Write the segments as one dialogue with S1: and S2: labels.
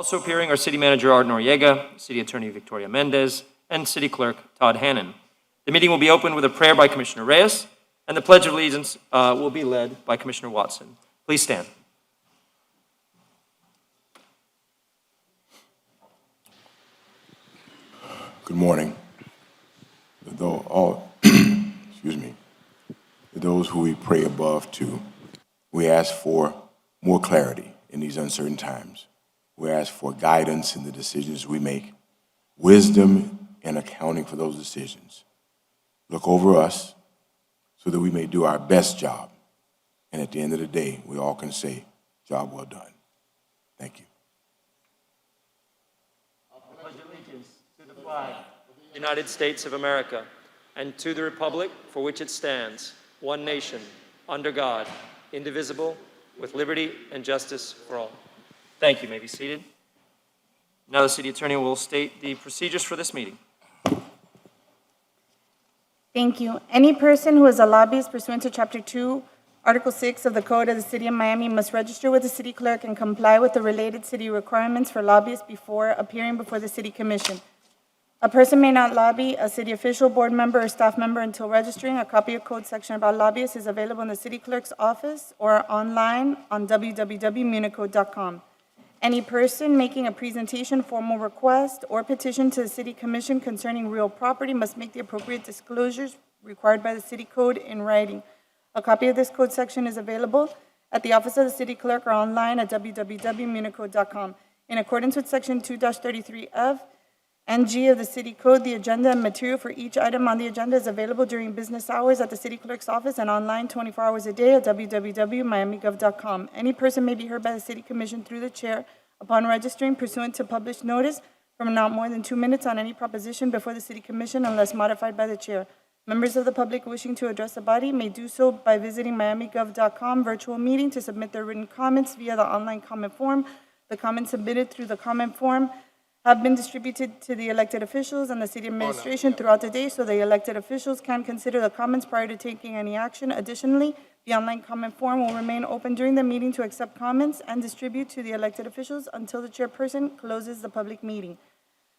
S1: Also appearing are City Manager Art Noriega, City Attorney Victoria Mendez, and City Clerk Todd Hannon. The meeting will be opened with a prayer by Commissioner Reyes, and the Pledge of Allegiance will be led by Commissioner Watson. Please stand.
S2: Good morning. Excuse me. To those who we pray above to, we ask for more clarity in these uncertain times. We ask for guidance in the decisions we make, wisdom in accounting for those decisions. Look over us so that we may do our best job. And at the end of the day, we all can say, job well done. Thank you.
S1: I pledge allegiance to the flag of the United States of America and to the republic for which it stands, one nation, under God, indivisible, with liberty and justice for all. Thank you. You may be seated. Now the City Attorney will state the procedures for this meeting.
S3: Thank you. Any person who is a lobbyist pursuant to Chapter 2, Article 6 of the Code of the City of Miami must register with the City Clerk and comply with the related city requirements for lobbyists before appearing before the City Commission. A person may not lobby a city official, board member, or staff member until registering. A copy of Code section about lobbyists is available in the City Clerk's office or online on www.municode.com. Any person making a presentation, formal request, or petition to the City Commission concerning real property must make the appropriate disclosures required by the City Code in writing. A copy of this code section is available at the office of the City Clerk or online at www.municode.com. In accordance with Section 2-33F and G of the City Code, the agenda and material for each item on the agenda is available during business hours at the City Clerk's office and online 24 hours a day at www.miamigov.com. Any person may be heard by the City Commission through the chair upon registering pursuant to published notice from not more than 2 minutes on any proposition before the City Commission unless modified by the chair. Members of the public wishing to address the body may do so by visiting miamigov.com virtual meeting to submit their written comments via the online comment form. The comments submitted through the comment form have been distributed to the elected officials and the city administration throughout the day so the elected officials can consider the comments prior to taking any action. Additionally, the online comment form will remain open during the meeting to accept comments and distribute to the elected officials until the chairperson closes the public meeting.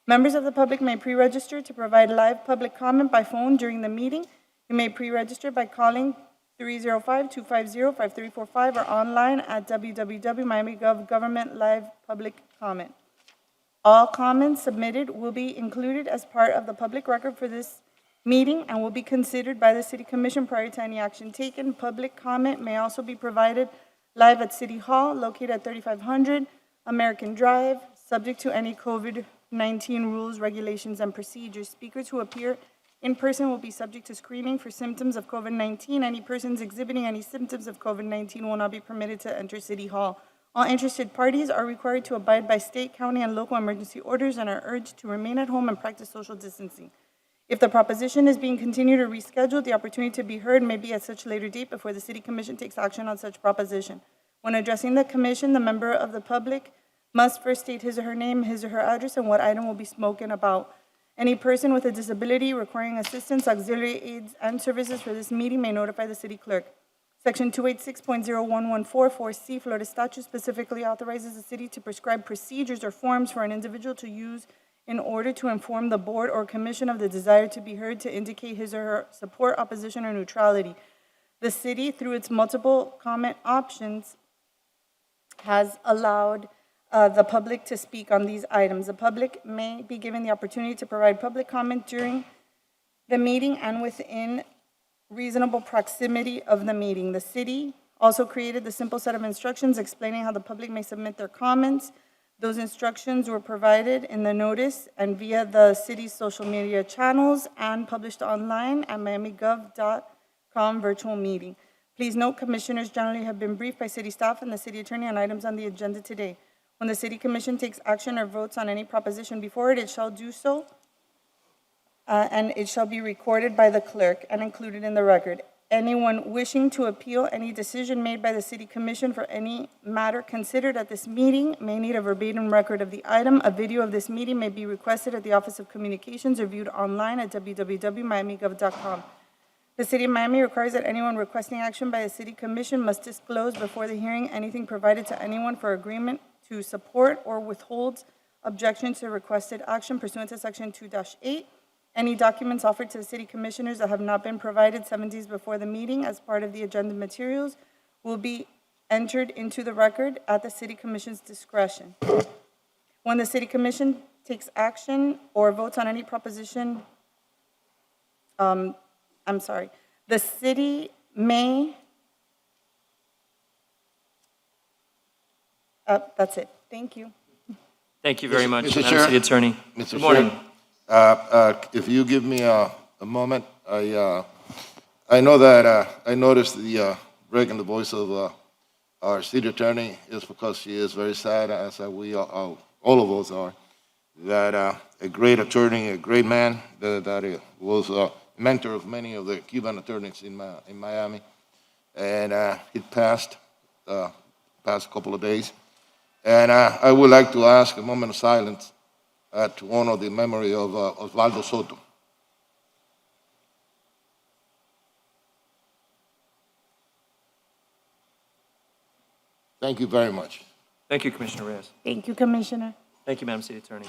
S3: Members of the public may pre-register to provide live public comment by phone during the meeting. You may pre-register by calling 305-250-5345 or online at www.miamigov Government Live Public Comment. All comments submitted will be included as part of the public record for this meeting and will be considered by the City Commission prior to any action taken. Public comment may also be provided live at City Hall, located at 3500 American Drive, subject to any COVID-19 rules, regulations, and procedures. Speakers who appear in person will be subject to screening for symptoms of COVID-19. Any persons exhibiting any symptoms of COVID-19 will not be permitted to enter City Hall. All interested parties are required to abide by state, county, and local emergency orders and are urged to remain at home and practice social distancing. If the proposition is being continued or rescheduled, the opportunity to be heard may be at such later date before the City Commission takes action on such proposition. When addressing the Commission, the member of the public must first state his or her name, his or her address, and what item will be spoken about. Any person with a disability requiring assistance, auxiliary aids, and services for this meeting may notify the City Clerk. Section 286.01144C Florida statute specifically authorizes the city to prescribe procedures or forms for an individual to use in order to inform the board or commission of the desire to be heard to indicate his or her support, opposition, or neutrality. The city, through its multiple comment options, has allowed the public to speak on these items. The public may be given the opportunity to provide public comment during the meeting and within reasonable proximity of the meeting. The city also created the simple set of instructions explaining how the public may submit their comments. Those instructions were provided in the notice and via the city's social media channels and published online at miamigov.com virtual meeting. Please note, commissioners generally have been briefed by city staff and the city attorney on items on the agenda today. When the City Commission takes action or votes on any proposition before it shall do so and it shall be recorded by the clerk and included in the record. Anyone wishing to appeal any decision made by the City Commission for any matter considered at this meeting may need a verbatim record of the item. A video of this meeting may be requested at the Office of Communications or viewed online at www.miamigov.com. The City of Miami requires that anyone requesting action by the City Commission must disclose before the hearing anything provided to anyone for agreement to support or withholds objection to requested action pursuant to Section 2-8. Any documents offered to the city commissioners that have not been provided 7 days before the meeting as part of the agenda materials will be entered into the record at the city commission's discretion. When the city commission takes action or votes on any proposition, the city may, that's it. Thank you.
S1: Thank you very much,
S4: Mr.
S1: Madam
S4: Chair.
S1: City Attorney.
S4: Mr.
S1: Good morning.
S4: Chair, if you give me a moment, I know that I noticed the break in the voice of our city attorney is because she is very sad, as we all of us are, that a great attorney, a great man, that was a mentor of many of the Cuban attorneys in Miami, and he passed past couple of days. And I would like to ask a moment of silence to honor the memory of Osvaldo Soto. Thank you very much.
S1: Thank you, Commissioner Reyes.
S3: Thank you, Commissioner.
S1: Thank you, Madam City Attorney.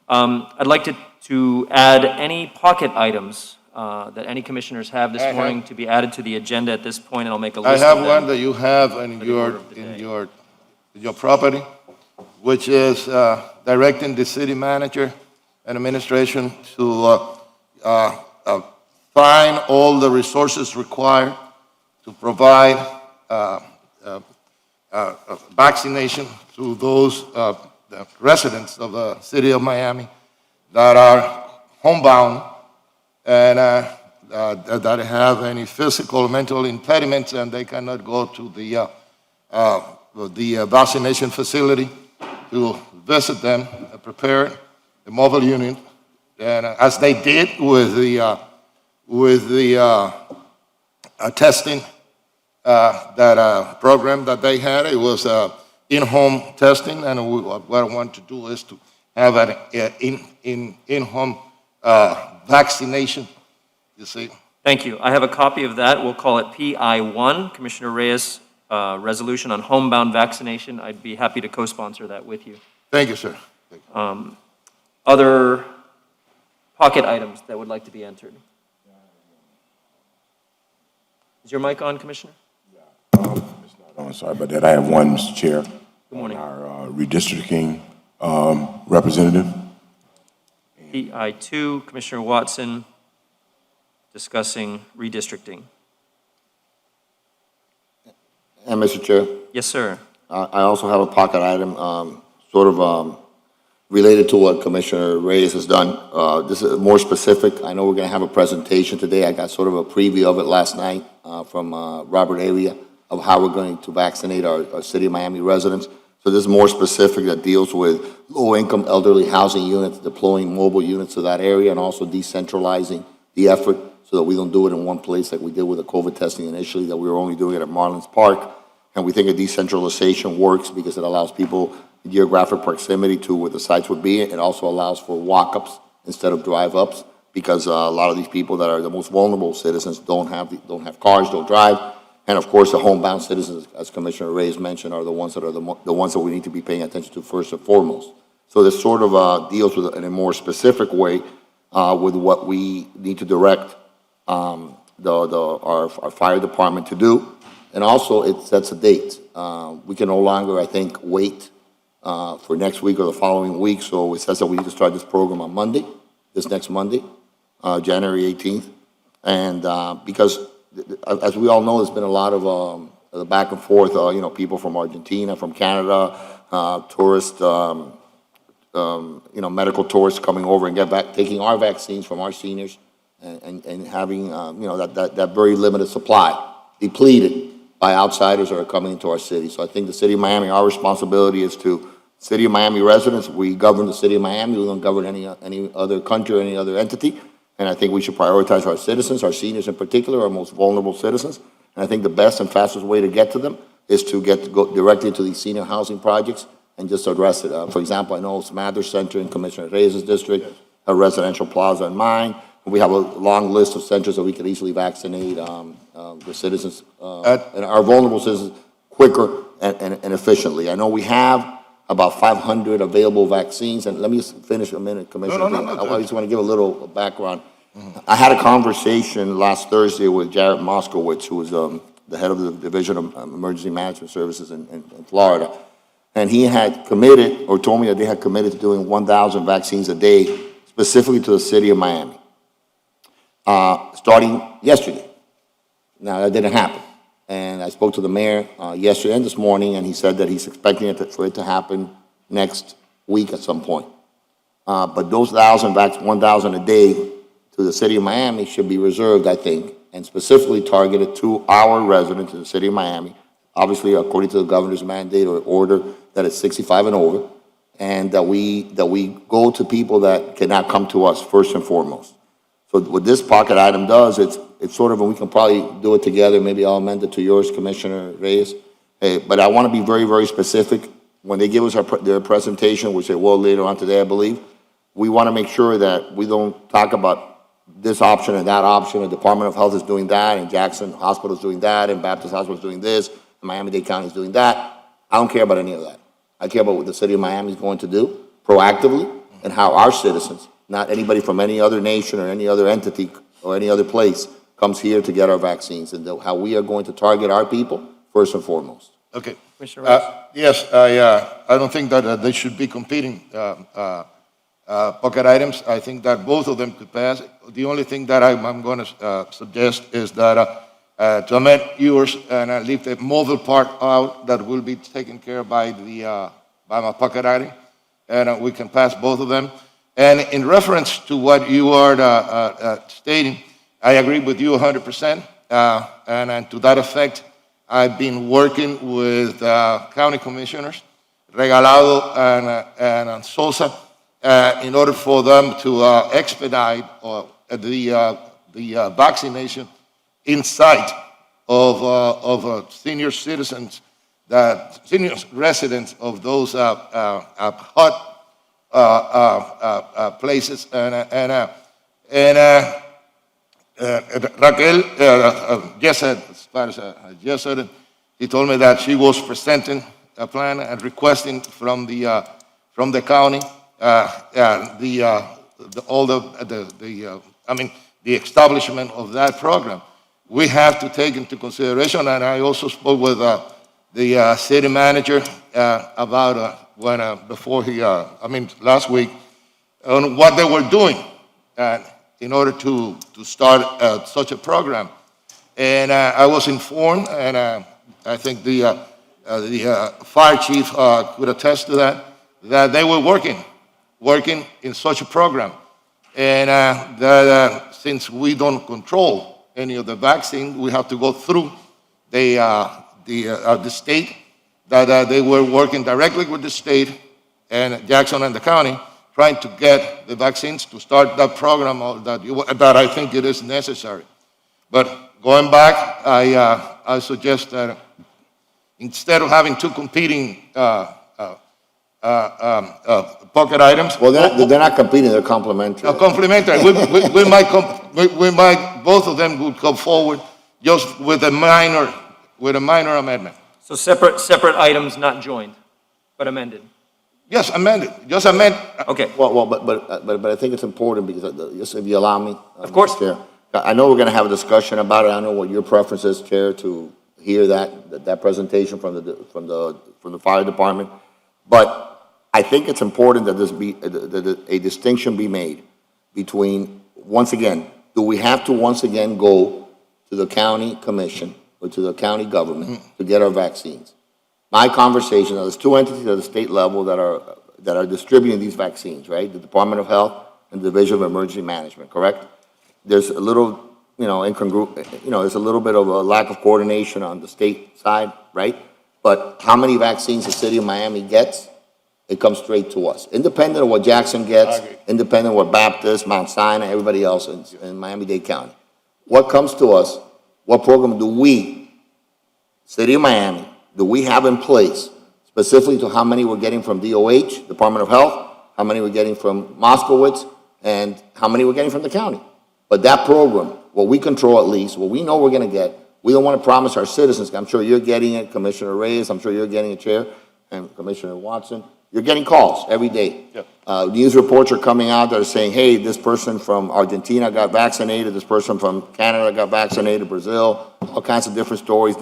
S1: I'd like to add any pocket items that any commissioners have this
S4: I have-
S1: morning to be added to the agenda at this point, and I'll make a
S4: I
S1: list
S4: have
S1: of
S4: one
S1: them.
S4: that you have in
S1: for the order of the
S4: your property, which is directing the city manager and administration to find all the resources required to provide vaccination to those the residents of the city of Miami that are homebound and that have any physical or mental impediments, and they cannot go to the vaccination facility to visit them, prepare a mobile unit, and as they did with the testing that program that they had. It was in-home testing, and what I want to do is to have an in-home vaccination, you see.
S1: Thank you. I have a copy of that. We'll call it PI1, Commissioner Reyes Resolution on Homebound Vaccination. I'd be happy to co-sponsor that with you.
S4: Thank you, sir. Thank you.
S1: Other pocket items that would like to be entered? Is your mic on, Commissioner?
S2: Oh, sorry about that. I have one, Mr. Chair.
S1: Good morning.
S2: Our redistricting representative.
S1: PI2, Commissioner Watson, discussing redistricting.
S5: And Mr. Chair,
S1: Yes, sir.
S5: I also have a pocket item, related to what Commissioner Reyes has done. This is more specific. I know we're going to have a presentation today. I got sort of a preview of it last night from Robert Avia of how we're going to vaccinate our City of Miami residents. So this is more specific, that deals with low-income elderly housing units, deploying mobile units to that area, and also decentralizing the effort so that we don't do it in one place like we did with the COVID testing initially, that we were only doing it at Marlins Park. And we think a decentralization works because it allows people geographic proximity to where the sites would be. It also allows for walk-ups instead of drive-ups, because a lot of these people that are the most vulnerable citizens don't have cars, don't drive. And of course, the homebound citizens, as Commissioner Reyes mentioned, are the ones that we need to be paying attention to first and foremost. So this sort of deals with it in a more specific way with what we need to direct our fire department to do. And also, it sets a date. We can no longer, I think, wait for next week or the following week. So it says that we need to start this program on Monday, this next Monday, January 18th. And because, as we all know, there's been a lot of the back and forth, people from Argentina, from Canada, tourists, medical tourists coming over and taking our vaccines from our seniors and having, that very limited supply depleted by outsiders that are coming into our city. So I think the City of Miami, our responsibility is to City of Miami residents. We govern the City of Miami. We don't govern any other country or any other entity. And I think we should prioritize our citizens, our seniors in particular, our most vulnerable citizens. And I think the best and fastest way to get to them is to go directly to these senior housing projects and just address it. For example, I know Smather Center in Commissioner Reyes' district, a residential plaza in mine. We have a long list of centers that we could easily vaccinate the citizens and our vulnerable citizens quicker and efficiently. I know we have about 500 available vaccines. And let me just finish a minute, Commissioner.
S4: No.
S5: I just want to give a little background. I had a conversation last Thursday with Jared Moskowitz, who was the head of the Division of Emergency Management Services in Florida. And he had committed, or told me that they had committed to doing 1,000 vaccines a day, specifically to the city of Miami, starting yesterday. Now, that didn't happen. And I spoke to the mayor yesterday and this morning, and he said that he's expecting for it to happen next week at some point. But those 1,000 a day to the city of Miami should be reserved, I think, and specifically targeted to our residents in the city of Miami, obviously according to the governor's mandate or order that it's 65 and over, and that we go to people that cannot come to us first and foremost. So what this pocket item does, it's sort of, and we can probably do it together, maybe I'll amend it to yours, Commissioner Reyes, but I want to be very, very specific. When they give us their presentation, which they will later on today, I believe, we want to make sure that we don't talk about this option and that option. The Department of Health is doing that, and Jackson Hospital is doing that, and Baptist Hospital is doing this, and Miami-Dade County is doing that. I don't care about any of that. I care about what the city of Miami is going to do proactively and how our citizens, not anybody from any other nation or any other entity or any other place, comes here to get our vaccines, and how we are going to target our people first and foremost.
S4: Okay.
S1: Commissioner Reyes?
S4: Yes, I don't think that they should be competing pocket items. I think that both of them could pass. The only thing that I'm going to suggest is that to amend yours and leave the mobile part out that will be taken care of by my pocket item, and we can pass both of them. And in reference to what you are stating, I agree with you 100%. And to that effect, I've been working with county commissioners, Regalado and Sosa, in order for them to expedite the vaccination inside of senior citizens, senior residents of those hot places. Raquel just said, as far as I just said it, he told me that she was presenting a plan and requesting from the county the establishment of that program. We have to take into consideration, and I also spoke with the city manager about last week, on what they were doing in order to start such a program. And I was informed, and I think the fire chief could attest to that they were working in such a program. And that since we don't control any of the vaccine, we have to go through the state, that they were working directly with the state and Jackson and the county, trying to get the vaccines to start that program that I think it is necessary. But going back, I suggest that instead of having two competing pocket items.
S5: Well, they're not competing, they're complementary.
S4: Complementary. We might, both of them would come forward just with a minor amendment.
S1: So separate items, not joined, but amended.
S4: Yes, amended. Just amend.
S1: Okay.
S5: Well, but I think it's important because, just if you allow me.
S1: Of course.
S5: Chair, I know we're going to have a discussion about it. I know what your preference is, Chair, to hear that presentation from the fire department. But I think it's important that a distinction be made between, once again, do we have to once again go to the county commission or to the county government to get our vaccines? My conversation, there's two entities at the state level that are distributing these vaccines, right? The Department of Health and the Division of Emergency Management, correct? There's a little, there's a little bit of a lack of coordination on the state side, right? But how many vaccines the city of Miami gets, it comes straight to us. Independent of what Jackson gets, independent of what Baptist, Mount Sinai, everybody else in Miami-Dade County. What comes to us, what program do we, city of Miami, do we have in place, specifically to how many we're getting from DOH, Department of Health, how many we're getting from Moskowitz, and how many we're getting from the county? But that program, what we control at least, what we know we're going to get, we don't want to promise our citizens. I'm sure you're getting it, Commissioner Reyes, I'm sure you're getting it, Chair, and Commissioner Watson, You're getting calls every day.
S4: Yep.
S5: News reports are coming out that are saying, hey, this person from Argentina got vaccinated, this person from Canada got vaccinated, Brazil, all kinds of different stories,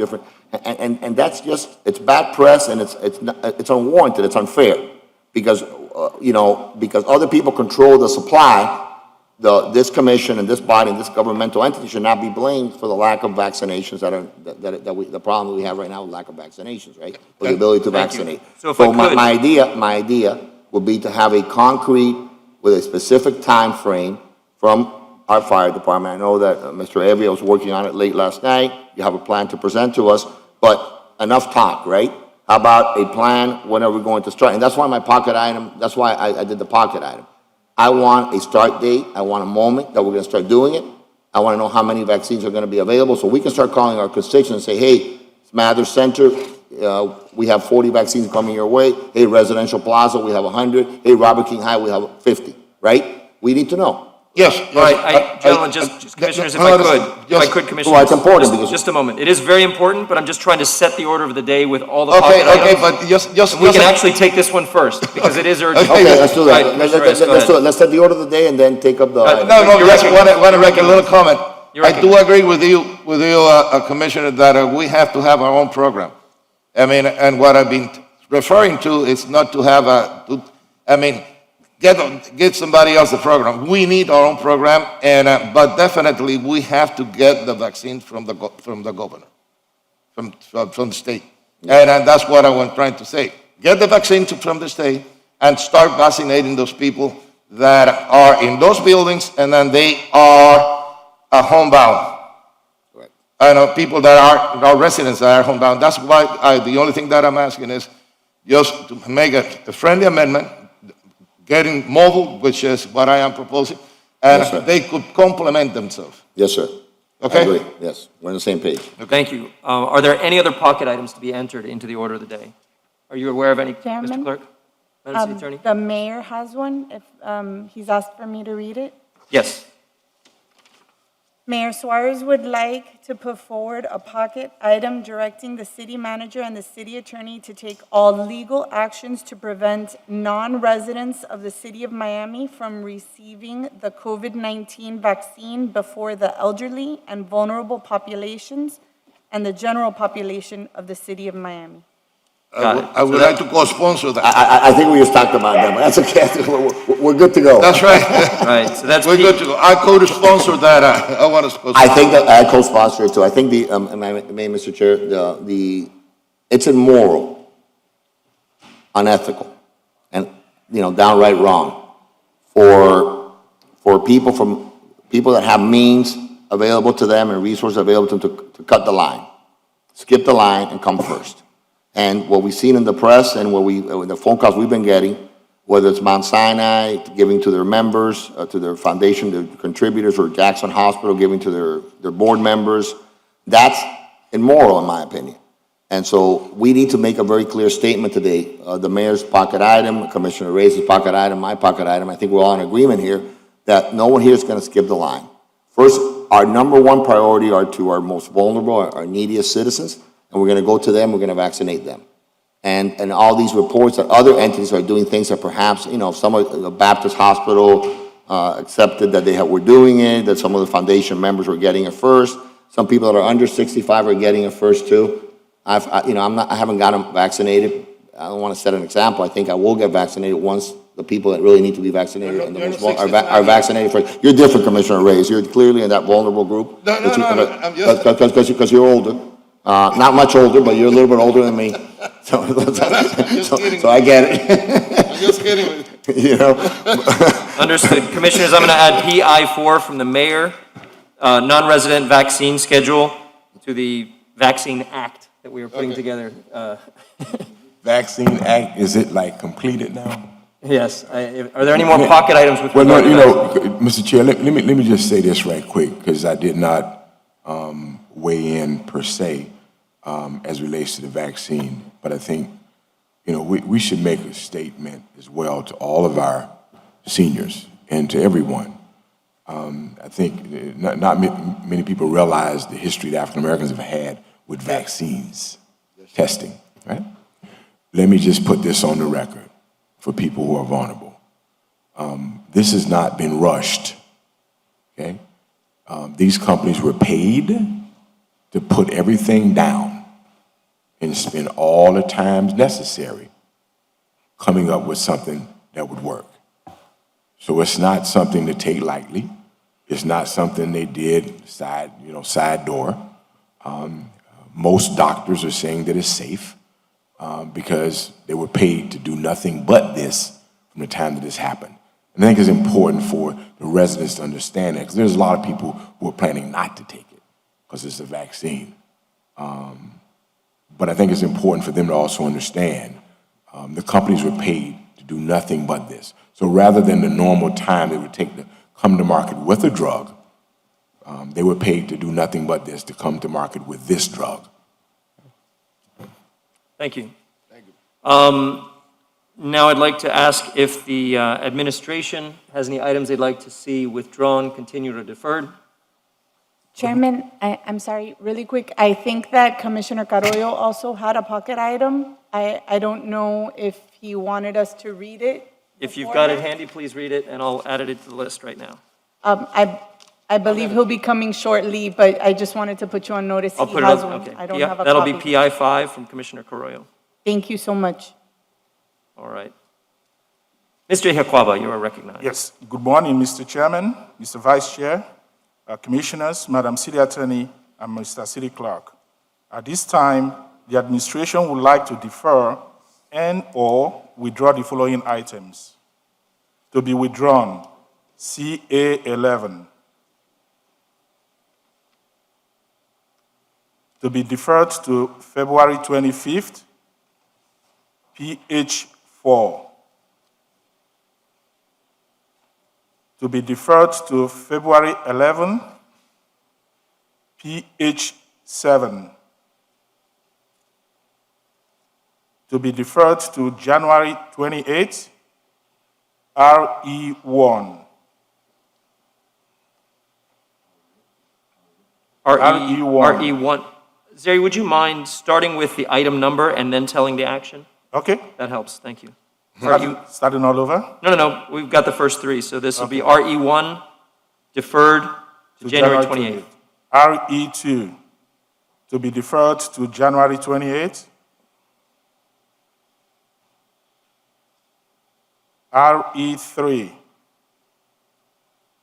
S5: and that's just, it's bad press, and it's unwarranted, it's unfair, because, because other people control the supply. This commission and this body and this governmental entity should not be blamed for the lack of vaccinations the problem we have right now with lack of vaccinations, right? For the ability to
S1: Thank you.
S5: vaccinate.
S1: So if I could-
S5: my idea would be to have a concrete, with a specific time frame from our fire department. I know that Mr. Evia was working on it late last night. You have a plan to present to us, but enough talk, right? How about a plan, when are we going to start? And that's why my pocket item, that's why I did the pocket item. I want a start date. I want a moment that we're going to start doing it. I want to know how many vaccines are going to be available so we can start calling our constituents and say, hey, Mathers Center, we have 40 vaccines coming your way. Hey, Residential Plaza, we have 100. Hey, Robert King High, we have 50, right? We need to know.
S4: Yes.
S1: All right, gentlemen, just commissioners, if I could, commissioners.
S5: Well, it's important because-
S1: Just a moment. It is very important, but I'm just trying to set the order of the day with all the
S4: Okay,
S1: pocket
S4: okay,
S1: items.
S4: but just.
S1: We can actually take this one first, because it is urgent.
S5: Okay, let's do
S1: Right,
S5: that.
S1: Commissioner Reyes, go
S5: Let's do
S1: ahead.
S5: it. Let's set the order of the day and then take up the.
S4: No,
S1: You're
S4: just
S1: recognized.
S4: want to make a little comment.
S1: You're
S4: I do agree with you, Commissioner, that we have to have our own program. I mean, and what I've been referring to is not to have get somebody else the program. We need our own program, but definitely we have to get the vaccine from the governor, from the state, and that's what I was trying to say. Get the vaccine from the state and start vaccinating those people that are in those buildings, and then they are homebound.
S5: Correct.
S4: I know people that are residents that are homebound. That's why the only thing that I'm asking is just to make a friendly amendment, getting mobile, which is what I am proposing, and
S5: Yes, sir.
S4: they could complement themselves.
S5: Yes, sir.
S4: Okay.
S5: I agree. Yes, we're on the same page.
S1: Thank you. Are there any other pocket items to be entered into the order of the day? Are you aware of any, Mr.
S3: Chairman?
S1: Clerk? Madam City Attorney?
S3: The mayor has one, if he's asked for me to read it.
S1: Yes.
S3: Mayor Suarez would like to put forward a pocket item directing the city manager and the city attorney to take all legal actions to prevent non-residents of the city of Miami from receiving the COVID-19 vaccine before the elderly and vulnerable populations and the general population of the city of Miami.
S1: Got it.
S4: I would like to co-sponsor that.
S5: I think we just talked about that, but that's okay. We're good to go.
S4: That's right.
S1: Right, so that's
S4: We're
S1: P-
S4: good to go. I co-sponsor that. I want to sponsor.
S5: I think that I co-sponsor it too. I think may, Mr. Chair, it's immoral, unethical, and, downright wrong for people that have means available to them and resources available to them to cut the line, skip the line and come first. And what we've seen in the press and the phone calls we've been getting, whether it's Mount Sinai giving to their members, to their foundation, their contributors, or Jackson Hospital giving to their board members, that's immoral in my opinion. And so we need to make a very clear statement today. The mayor's pocket item, Commissioner Reyes' pocket item, my pocket item, I think we're all in agreement here that no one here is going to skip the line. First, our number one priority are to our most vulnerable, our neediest citizens, and we're going to go to them, we're going to vaccinate them. And all these reports that other entities are doing things that perhaps, some of the Baptist Hospital accepted that were doing it, that some of the foundation members were getting it first. Some people that are under 65 are getting it first too. I haven't gotten vaccinated. I don't want to set an example. I think I will get vaccinated once the people that really need to be vaccinated and the most are vaccinated first. You're different, Commissioner Reyes. You're clearly in that vulnerable group.
S4: No, I'm just.
S5: Because you're older. Not much older, but you're a little bit older than me. So I get it.
S4: I'm just kidding with you.
S1: Understood. Commissioners, I'm going to add PI4 from the mayor, non-resident vaccine schedule to the Vaccine Act that we are putting together.
S2: Vaccine Act, is it like completed now?
S1: Yes. Are there any more pocket items with
S2: Well, no,
S1: regard to that?
S2: Mr. Chair, let me just say this right quick, because I did not weigh in per se as relates to the vaccine. But I think, we should make a statement as well to all of our seniors and to everyone. I think not many people realize the history that African Americans have had with vaccines testing, right? Let me just put this on the record. for people who are vulnerable. This has not been rushed, okay? These companies were paid to put everything down and spend all the time necessary coming up with something that would work. So it's not something to take lightly. It's not something they did side door. Most doctors are saying that it's safe because they were paid to do nothing but this from the time that this happened. And I think it's important for the residents to understand that because there's a lot of people who are planning not to take it because it's a vaccine. But I think it's important for them to also understand the companies were paid to do nothing but this. So rather than the normal time they would take to come to market with a drug, they were paid to do nothing but this, to come to market with this drug.
S1: Thank you. Now I'd like to ask if the administration has any items they'd like to see withdrawn, continued, or deferred.
S3: Chairman, I'm sorry, really quick. I think that Commissioner Carollo also had a pocket item. I don't know if he wanted us to read it.
S1: If you've got it
S3: beforehand.
S1: handy, please read it, and I'll add it to the list right now.
S3: I believe he'll be coming shortly, but I just wanted to put you on notice.
S1: I'll
S3: He
S1: put it
S3: has
S1: up,
S3: one.
S1: okay.
S3: I don't
S1: Yeah,
S3: have a
S1: that'll
S3: copy.
S1: be PI 5 from Commissioner Carollo.
S3: Thank you so much.
S1: All right. Mr. Iaquaba, you are recognized.
S6: Yes, good morning, Mr. Chairman, Mr. Vice Chair, Commissioners, Madam City Attorney, and Mr. City Clerk. At this time, the administration would like to defer and/or withdraw the following items. To be withdrawn, CA 11. To be deferred to February 25th, PH 4. To be deferred to February 11, PH 7. To be deferred to January 28, RE 1. RE1.
S1: RE1. Zeri, would you mind starting with the item number and then telling the action?
S6: Okay,
S1: That helps, thank you.
S6: starting all over.
S1: No, we've got the first three, so this will be RE1, deferred to January 28th.
S6: RE 2, to be deferred to January 28. RE 3,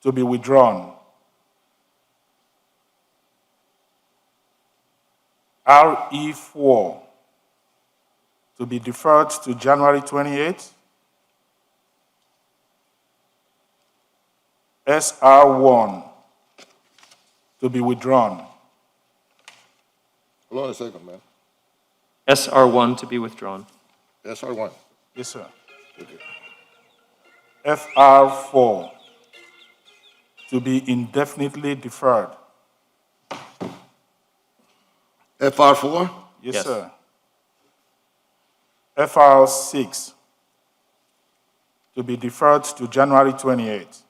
S6: to be withdrawn. RE 4, to be deferred to January 28. SR 1, to be withdrawn.
S4: Hold on a second, man.
S1: SR1 to be withdrawn.
S4: SR1.
S6: Yes, sir. FR 4, to be indefinitely deferred.
S4: FR4?
S6: Yes,
S1: Yes.
S6: sir. FR 6, to be deferred to January 28.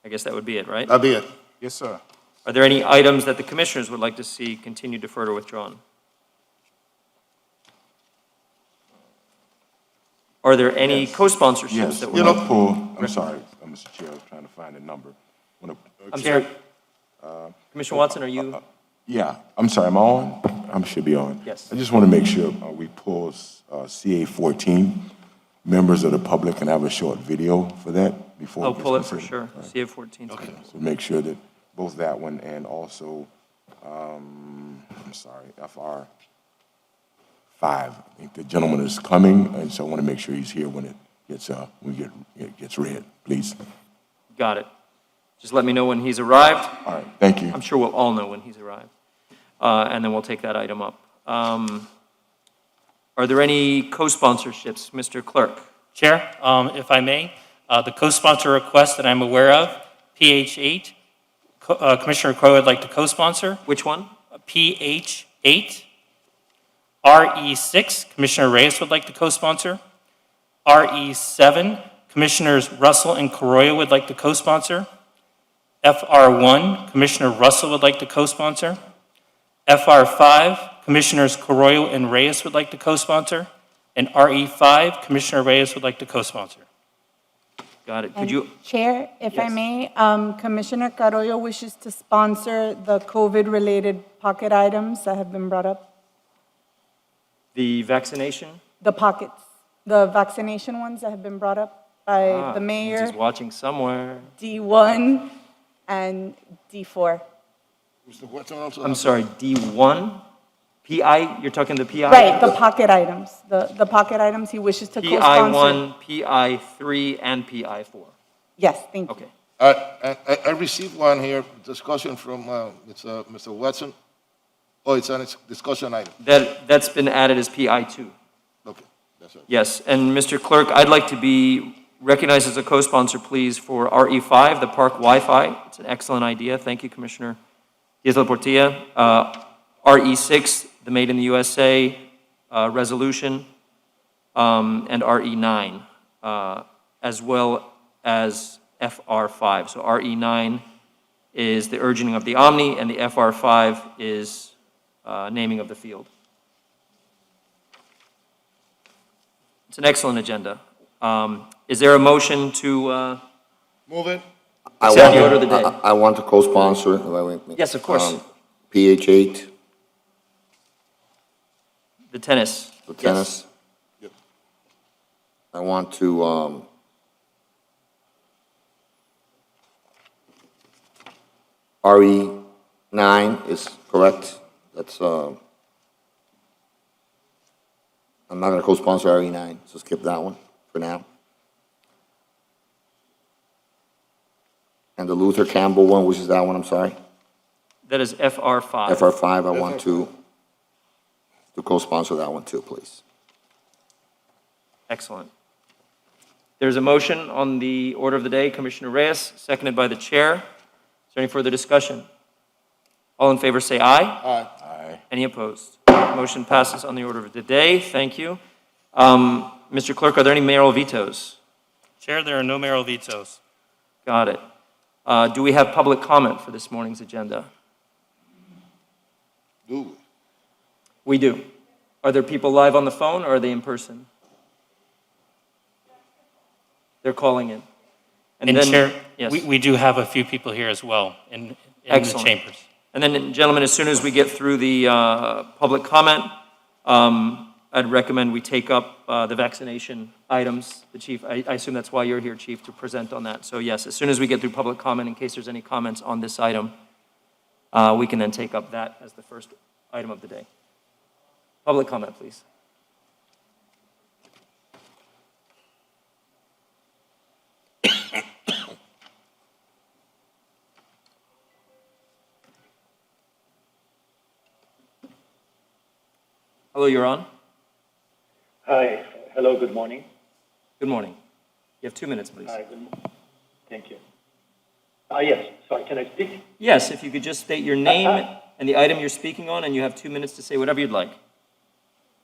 S1: I guess that would be it, right?
S4: That'll be it.
S6: Yes, sir.
S1: Are there any items that the commissioners would like to see continued, deferred, or withdrawn? Are there any co-sponsorships
S2: Yes,
S1: that
S2: when
S1: would?
S2: I pull, I'm sorry, Mr. Chair, I was trying to find a number.
S1: I'm sorry. Commissioner Watson, are you?
S2: Yeah, I'm sorry, am I on? I should be on.
S1: Yes.
S2: I just want to make sure we pull CA 14. Members of the public can have a short video for that before.
S1: I'll
S2: gets
S1: pull it for
S2: considered.
S1: sure. CA 14.
S2: Okay, so make sure that both that one and also, I'm sorry, FR 5. I think the gentleman is coming, and so I want to make sure he's here when it gets read, please.
S1: Got it. Just let me know when he's arrived.
S2: All right, thank you.
S1: I'm sure we'll all know when he's arrived. And then we'll take that item up. Are there any co-sponsorships, Mr. Clerk?
S7: Chair, if I may, the co-sponsor request that I'm aware of, PH8, Commissioner Crowe would like to co-sponsor.
S1: Which one?
S7: PH8. RE6, Commissioner Reyes would like to co-sponsor. RE7, Commissioners Russell and Corroyo would like to co-sponsor. FR1, Commissioner Russell would like to co-sponsor. FR5, Commissioners Carollo and Reyes would like to co-sponsor. And RE5, Commissioner Reyes would like to co-sponsor.
S1: Got it. Could
S3: And
S1: you,
S3: Chair, if I
S1: Yes.
S3: may, Commissioner Carollo wishes to sponsor the COVID-related pocket items that have been brought up.
S1: the vaccination?
S3: The pockets, the vaccination ones that have been brought up by the
S1: He's
S3: mayor,
S1: watching somewhere.
S3: D1 and D4.
S4: Mr. Watson also.
S1: I'm sorry, D1? PI, you're talking the PI?
S3: Right, the pocket items, the pocket items he wishes to co-sponsor.
S1: PI1, PI3, and PI4.
S3: Yes, thank you.
S1: Okay.
S4: I received one here, discussion from, Mr. Watson. Oh, it's on its discussion item.
S1: That's been added as PI2.
S4: Okay, that's it.
S1: Yes, and Mr. Clerk, I'd like to be recognized as a co-sponsor, please, for RE5, the park Wi-Fi. It's an excellent idea. Thank you, Commissioner Diaz-Portilla. RE6, the Made in the USA resolution, and RE9, as well as FR5. So RE9 is the urging of the Omni, and the FR5 is naming of the field. It's an excellent agenda. Is there a motion to,
S4: Move it.
S5: I
S1: Accept
S5: want
S1: the
S5: to-
S1: order of the day.
S5: I want to co-sponsor. if I may.
S1: Yes, of course.
S5: PH8,
S1: the tennis?
S5: the
S1: Yes.
S5: tennis.
S4: Yep.
S5: I want to, RE9 is correct. That's, I'm not going to co-sponsor RE9, so skip that one for now. And the Luther Campbell one, which is that one, I'm sorry?
S1: That is FR5.
S5: FR5, I want to co-sponsor that one too, please.
S1: Excellent. There's a motion on the order of the day, Commissioner Reyes, seconded by the chair. Is there any further discussion? All in favor say aye.
S2: Aye.
S1: Any opposed? Motion passes on the order of the day. Thank you. Mr. Clerk, are there any mayoral vetoes?
S7: Chair, there are no mayoral vetoes.
S1: Got it. Do we have public comment for this morning's agenda?
S4: Do we?
S1: We do. Are there people live on the phone, or are they in person? They're calling in.
S7: And
S1: then-
S7: Chair,
S1: Yes.
S7: we do have a few people here as well in the
S1: Excellent.
S7: chambers.
S1: And then, gentlemen, as soon as we get through the public comment, I'd recommend we take up the vaccination items. The chief, I assume that's why you're here, Chief, to present on that. So yes, as soon as we get through public comment, in case there's any comments on this item, we can then take up that as the first item of the day. Public comment, please. Hello, you're on.
S8: Hi. Hello, good morning.
S1: Good morning. You have 2 minutes, please.
S8: Hi, thank you. Yes, sorry, can I speak?
S1: Yes, if you could just state your name and the item you're speaking on, and you have 2 minutes to say whatever you'd like.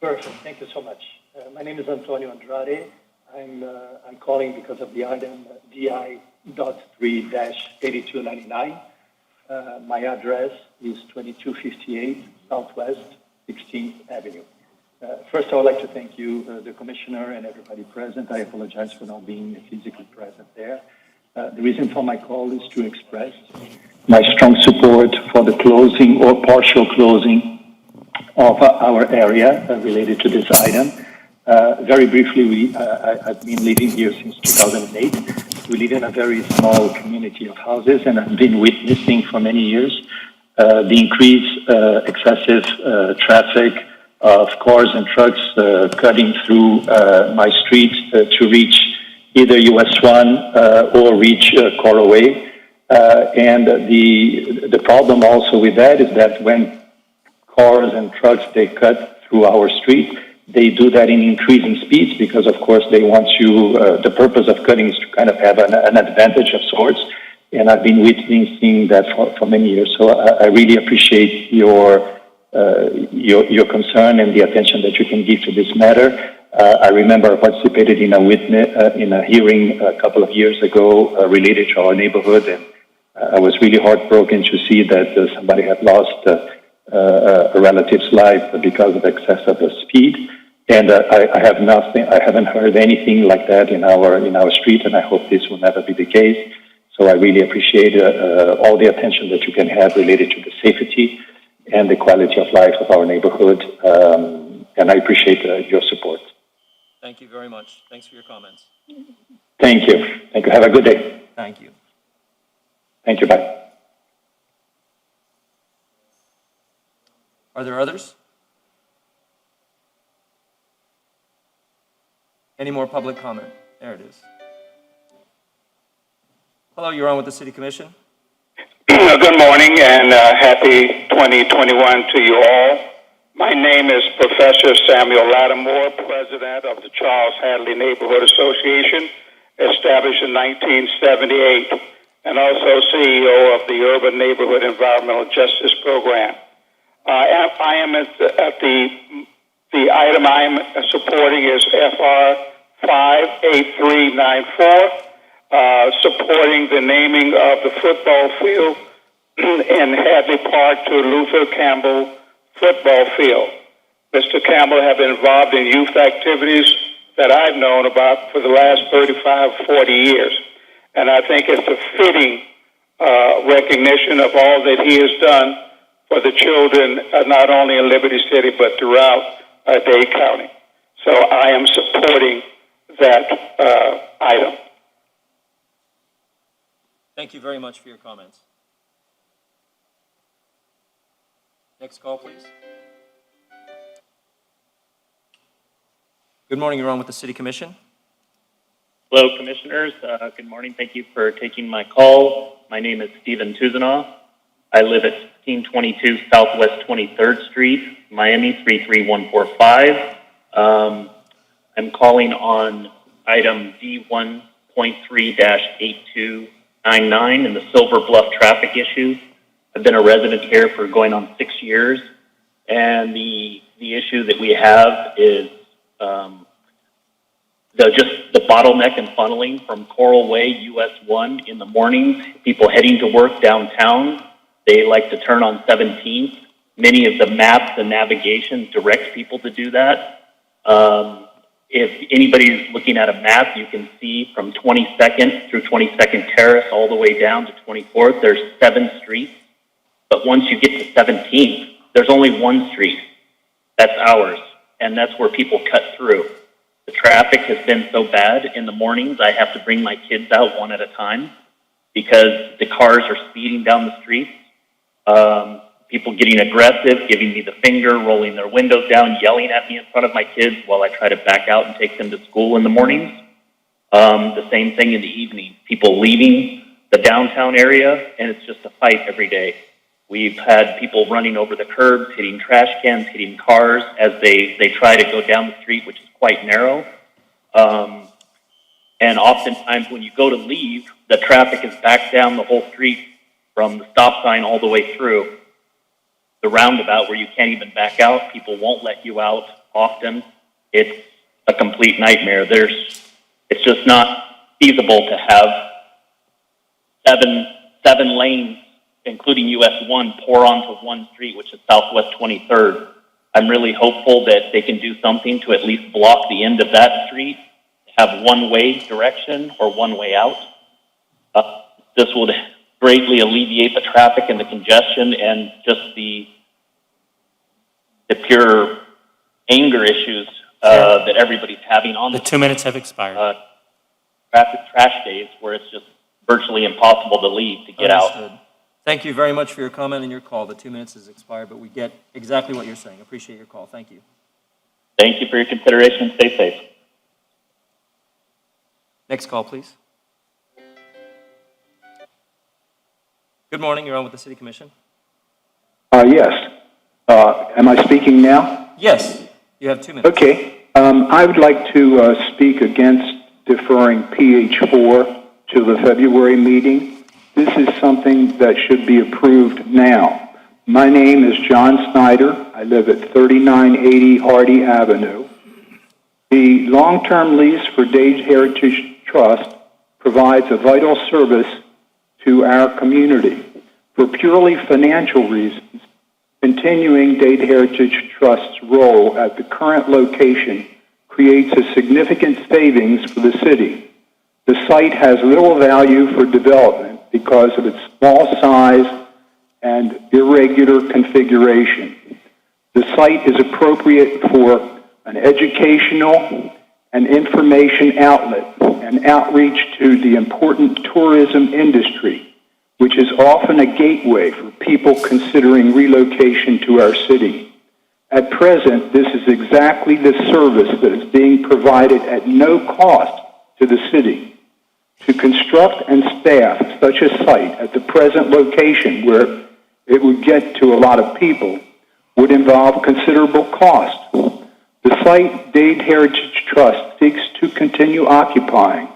S8: Perfect, thank you so much. My name is Antonio Andrade. I'm calling because of the item DI.3-8299. My address is 2258 Southwest 16th Avenue. First, I would like to thank you, the Commissioner, and everybody present. I apologize for not being physically present there. The reason for my call is to express my strong support for the closing or partial closing of our area related to this item. Very briefly, I've been living here since 2008. We live in a very small community of houses, and I've been witnessing for many years the increased excessive traffic of cars and trucks cutting through my street to reach either US 1 or reach Coroway. And the problem also with that is that when cars and trucks, they cut through our street, they do that in increasing speeds because, of course, they want you, the purpose of cutting is to kind of have an advantage of sorts. And I've been witnessing that for many years. So I really appreciate your concern and the attention that you can give to this matter. I remember I participated in a hearing a couple of years ago related to our neighborhood, and I was really heartbroken to see that somebody had lost a relative's life because of excessive speed. And I have nothing. I haven't heard anything like that in our street, and I hope this will never be the case. So I really appreciate all the attention that you can have related to the safety and the quality of life of our neighborhood. And I appreciate your support.
S1: Thank you very much. Thanks for your comments.
S8: Thank you. Thank you. Have a good day.
S1: Thank you.
S8: Thank you. Bye.
S1: Are there others? Any more public comment? There it is. Hello, you're on with the City Commission.
S9: Good morning and happy 2021 to you all. My name is Professor Samuel Lattimore, President of the Charles Hadley Neighborhood Association, established in 1978, and also CEO of the Urban Neighborhood Environmental Justice Program. I am at the item I am supporting is FR 58394, supporting the naming of the football field in Hadley Park to Luther Campbell Football Field. Mr. Campbell has been involved in youth activities that I've known about for the last 35, 40 years. And I think it's a fitting recognition of all that he has done for the children, not only in Liberty City, but throughout Dade County. So I am supporting that item.
S1: Thank you very much for your comments. Next call, please. Good morning, you're on with the City Commission.
S10: Hello, Commissioners. Good morning. Thank you for taking my call. My name is Stephen Tuzanoff. I live at 1622 Southwest 23rd Street, Miami 33145. I'm calling on item D1.3-8299 in the Silver Bluff traffic issue. I've been a resident here for going on 6 years, and the issue that we have is just the bottleneck and funneling from Coral Way, US 1 in the mornings. People heading to work downtown, they like to turn on 17th. Many of the maps and navigation direct people to do that. If anybody's looking at a map, you can see from 22nd through 22nd Terrace all the way down to 24th, there's 7 streets. But once you get to 17th, there's only 1 street. That's ours, and that's where people cut through. The traffic has been so bad in the mornings, I have to bring my kids out one at a time because the cars are speeding down the streets. People getting aggressive, giving me the finger, rolling their windows down, yelling at me in front of my kids while I try to back out and take them to school in the mornings. The same thing in the evening. People leaving the downtown area, and it's just a fight every day. We've had people running over the curbs, hitting trash cans, hitting cars as they try to go down the street, which is quite narrow. And oftentimes when you go to leave, the traffic is back down the whole street from the stop sign all the way through the roundabout where you can't even back out. People won't let you out often. It's a complete nightmare. It's just not feasible to have seven lanes, including US 1, pour onto one street, which is Southwest 23rd. I'm really hopeful that they can do something to at least block the end of that street, have one-way direction or one-way out. This would greatly alleviate the traffic and the congestion and just the pure anger issues that everybody's having on
S7: The 2 minutes have expired.
S10: traffic trash days where it's just virtually impossible to leave, to get out.
S1: Understood. Thank you very much for your comment and your call. The 2 minutes has expired, but we get exactly what you're saying. Appreciate your call. Thank you.
S10: Thank you for your consideration. Stay safe.
S1: Next call, please. Good morning. You're on with the City Commission.
S11: Yes. Am I speaking now?
S1: Yes, you have 2 minutes.
S11: Okay. I would like to speak against deferring PH4 to the February meeting. This is something that should be approved now. My name is John Snyder. I live at 3980 Hardy Avenue. The long-term lease for Dade Heritage Trust provides a vital service to our community. For purely financial reasons, continuing Dade Heritage Trust's role at the current location creates a significant savings for the city. The site has little value for development because of its small size and irregular configuration. The site is appropriate for an educational and information outlet and outreach to the important tourism industry, which is often a gateway for people considering relocation to our city. At present, this is exactly the service that is being provided at no cost to the city. To construct and staff such a site at the present location where it would get to a lot of people would involve considerable cost. The site Dade Heritage Trust seeks to continue occupying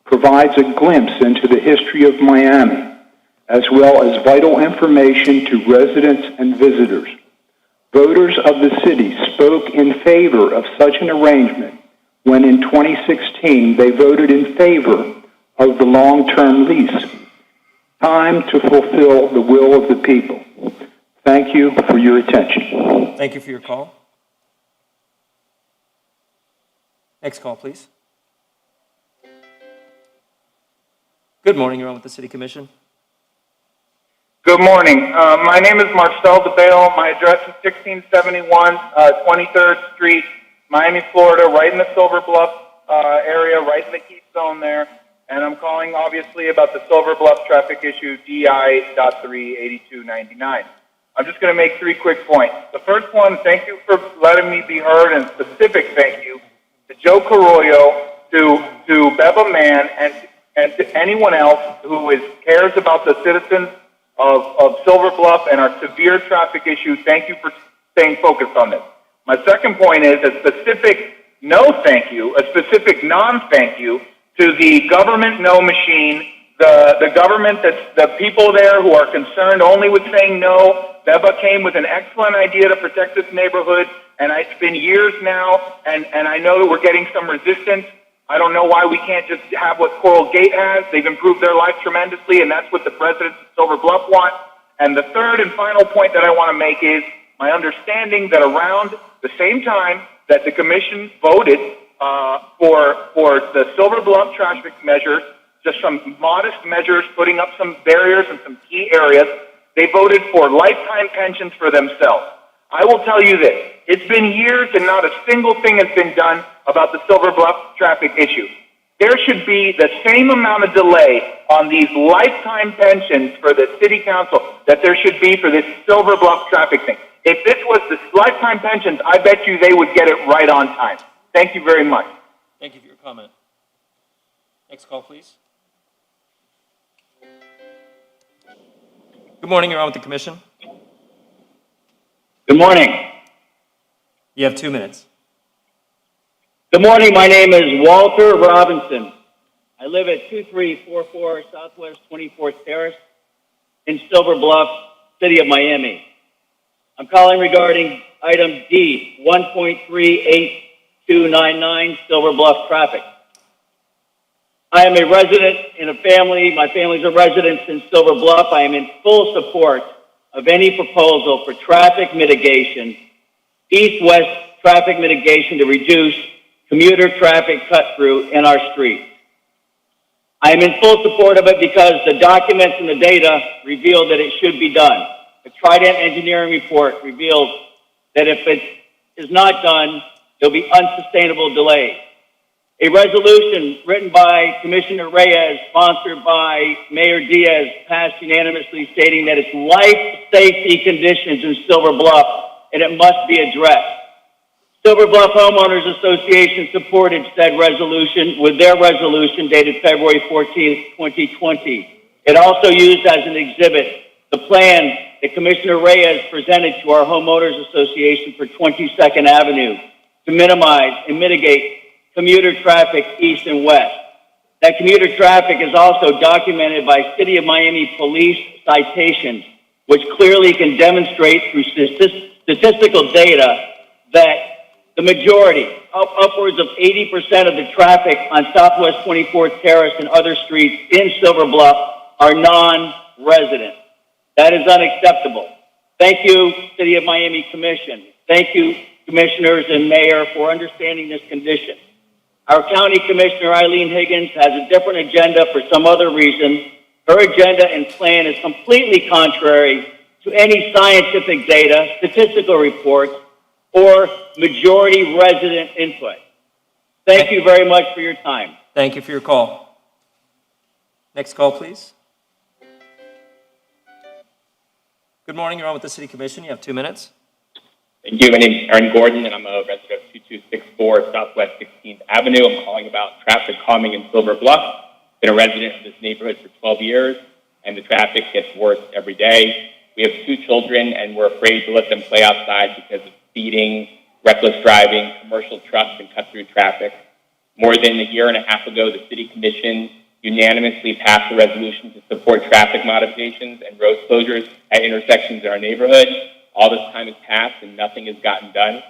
S11: provides a glimpse into the history of Miami, as well as vital information to residents and visitors. Voters of the city spoke in favor of such an arrangement when in 2016 they voted in favor of the long-term lease. Time to fulfill the will of the people. Thank you for your attention.
S1: Thank you for your call. Next call, please. Good morning, you're on with the City Commission.
S12: Good morning. My name is Marcel DeBale. My address is 1671 23rd Street, Miami, Florida, right in the Silver Bluff area, right in the heat zone there. And I'm calling, obviously, about the Silver Bluff traffic issue, DI.38299. I'm just going to make 3 quick points. The first one, thank you for letting me be heard, and specific thank you to Joe Carollo, to Beba Mann, and to anyone else who cares about the citizens of Silver Bluff and our severe traffic issue. Thank you for staying focused on this. My second point is a specific no thank you, a specific non-thank you to the government no machine, the government that's the people there who are concerned only with saying no. Beba came with an excellent idea to protect this neighborhood, and it's been years now, and I know that we're getting some resistance. I don't know why we can't just have what Coral Gate has. They've improved their life tremendously, and that's what the residents of Silver Bluff want. And the third and final point that I want to make is my understanding that around the same time that the commission voted for the Silver Bluff traffic measures, just some modest measures, putting up some barriers in some key areas, they voted for lifetime pensions for themselves. I will tell you this. It's been years and not a single thing has been done about the Silver Bluff traffic issue. There should be the same amount of delay on these lifetime pensions for the city council that there should be for this Silver Bluff traffic thing. If this was the lifetime pensions, I bet you they would get it right on time. Thank you very much.
S1: Thank you for your comment. Next call, please. Good morning, you're on with the Commission.
S13: Good morning.
S1: You have 2 minutes.
S13: Good morning. My name is Walter Robinson. I live at 2344 Southwest 24th Terrace in Silver Bluff, City of Miami. I'm calling regarding item D, 1.38299 Silver Bluff traffic. I am a resident in a family. My family's a resident in Silver Bluff. I am in full support of any proposal for traffic mitigation, east-west traffic mitigation to reduce commuter traffic cut-through in our streets. I am in full support of it because the documents and the data reveal that it should be done. The Trident engineering report reveals that if it is not done, there'll be unsustainable delays. A resolution written by Commissioner Reyes, sponsored by Mayor Diaz, passed unanimously stating that it's life safety conditions in Silver Bluff and it must be addressed. Silver Bluff Homeowners Association supported said resolution with their resolution dated February 14th, 2020. It also used as an exhibit the plan that Commissioner Reyes presented to our Homeowners Association for 22nd Avenue to minimize and mitigate commuter traffic east and west. That commuter traffic is also documented by City of Miami police citations, which clearly can demonstrate through statistical data that the majority, upwards of 80% of the traffic on Southwest 24th Terrace and other streets in Silver Bluff are non-residents. That is unacceptable. Thank you, City of Miami Commission. Thank you, Commissioners and Mayor, for understanding this condition. Our County Commissioner, Eileen Higgins, has a different agenda for some other reason. Her agenda and plan is completely contrary to any scientific data, statistical reports, or majority resident input. Thank you very much for your time.
S1: Thank you for your call. Next call, please. Good morning. You're on with the City Commission. You have 2 minutes.
S14: Thank you. My name is Aaron Gordon, and I'm a resident of 2264 Southwest 16th Avenue. I'm calling about traffic calming in Silver Bluff. Been a resident of this neighborhood for 12 years, and the traffic gets worse every day. We have 2 children, and we're afraid to let them play outside because of speeding, reckless driving, commercial trucks, and cut-through traffic. More than a year and a half ago, the City Commission unanimously passed a resolution to support traffic modifications and road closures at intersections in our neighborhood. All this time has passed and nothing has gotten done.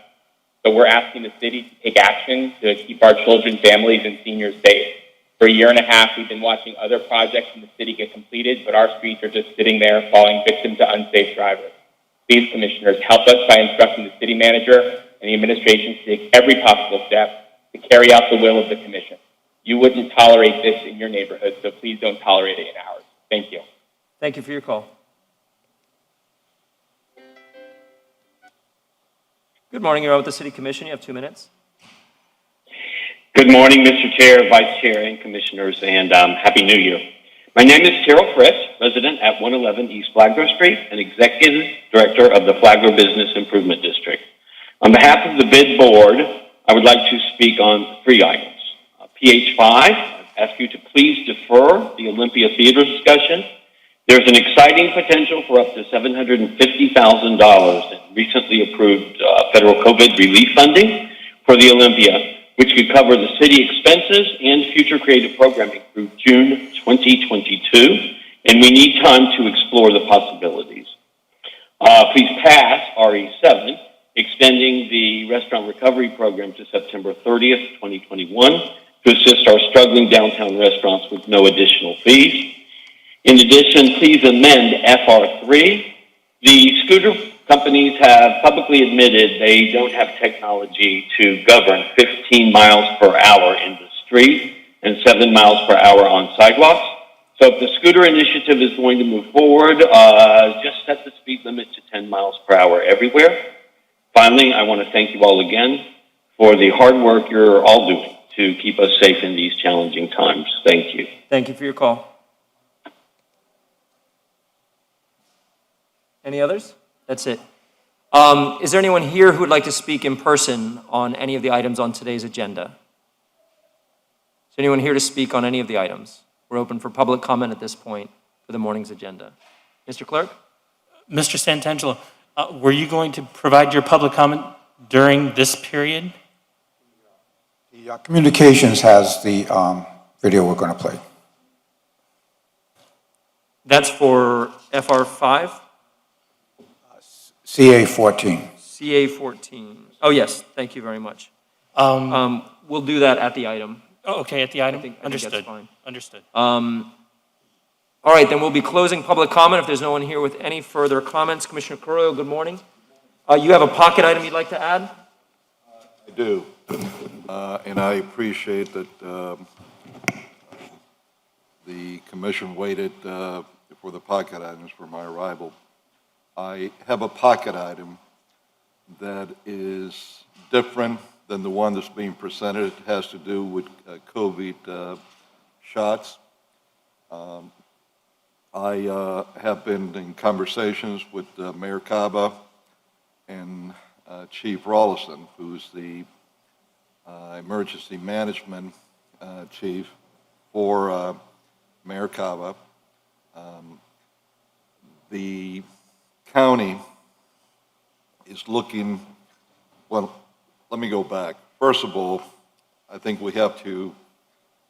S14: So we're asking the city to take action to keep our children, families, and seniors safe. For a year and a half, we've been watching other projects in the city get completed, but our streets are just sitting there falling victim to unsafe drivers. Please, Commissioners, help us by instructing the city manager and the administration to take every possible step to carry out the will of the Commission. You wouldn't tolerate this in your neighborhood, so please don't tolerate it in ours. Thank you.
S1: Thank you for your call. Good morning. You're on with the City Commission. You have 2 minutes.
S15: Good morning, Mr. Chair, Vice Chair, and Commissioners, and Happy New Year. My name is Terrell Fritz, resident at 111 East Flagler Street and Executive Director of the Flagler Business Improvement District. On behalf of the BID Board, I would like to speak on 3 items. PH5, I ask you to please defer the Olympia Theater discussion. There's an exciting potential for up to $750,000 in recently approved federal COVID relief funding for the Olympia, which could cover the city expenses and future creative programming through June 2022, and we need time to explore the possibilities. Please pass RE7, extending the restaurant recovery program to September 30th, 2021, to assist our struggling downtown restaurants with no additional fees. In addition, please amend FR3. The scooter companies have publicly admitted they don't have technology to govern 15 miles per hour in the street and 7 miles per hour on sidewalks. So if the scooter initiative is going to move forward, just set the speed limit to 10 miles per hour everywhere. Finally, I want to thank you all again for the hard work you're all doing to keep us safe in these challenging times. Thank you.
S1: Thank you for your call. Any others? That's it. Is there anyone here who would like to speak in person on any of the items on today's agenda? Is anyone here to speak on any of the items? We're open for public comment at this point for the morning's agenda. Mr. Clerk?
S7: Mr. Santangelo, were you going to provide your public comment during this period?
S16: The communications has the video we're going to play.
S1: That's for FR5?
S16: CA14.
S1: CA14. Oh, yes. Thank you very much. We'll do that at the item.
S7: Oh, okay, at the item?
S1: I think
S7: Understood.
S1: that's fine.
S7: Understood.
S1: All right, then we'll be closing public comment if there's no one here with any further comments. Commissioner Carollo, good morning. You have a pocket item you'd like to add?
S17: I do, and I appreciate that the commission waited for the pocket items for my arrival. I have a pocket item that is different than the one that's being presented. It has to do with COVID shots. I have been in conversations with Mayor Cava and Chief Rawlinson, who's the emergency management chief for Mayor Cava. The county is looking, well, let me go back. First of all, I think we have to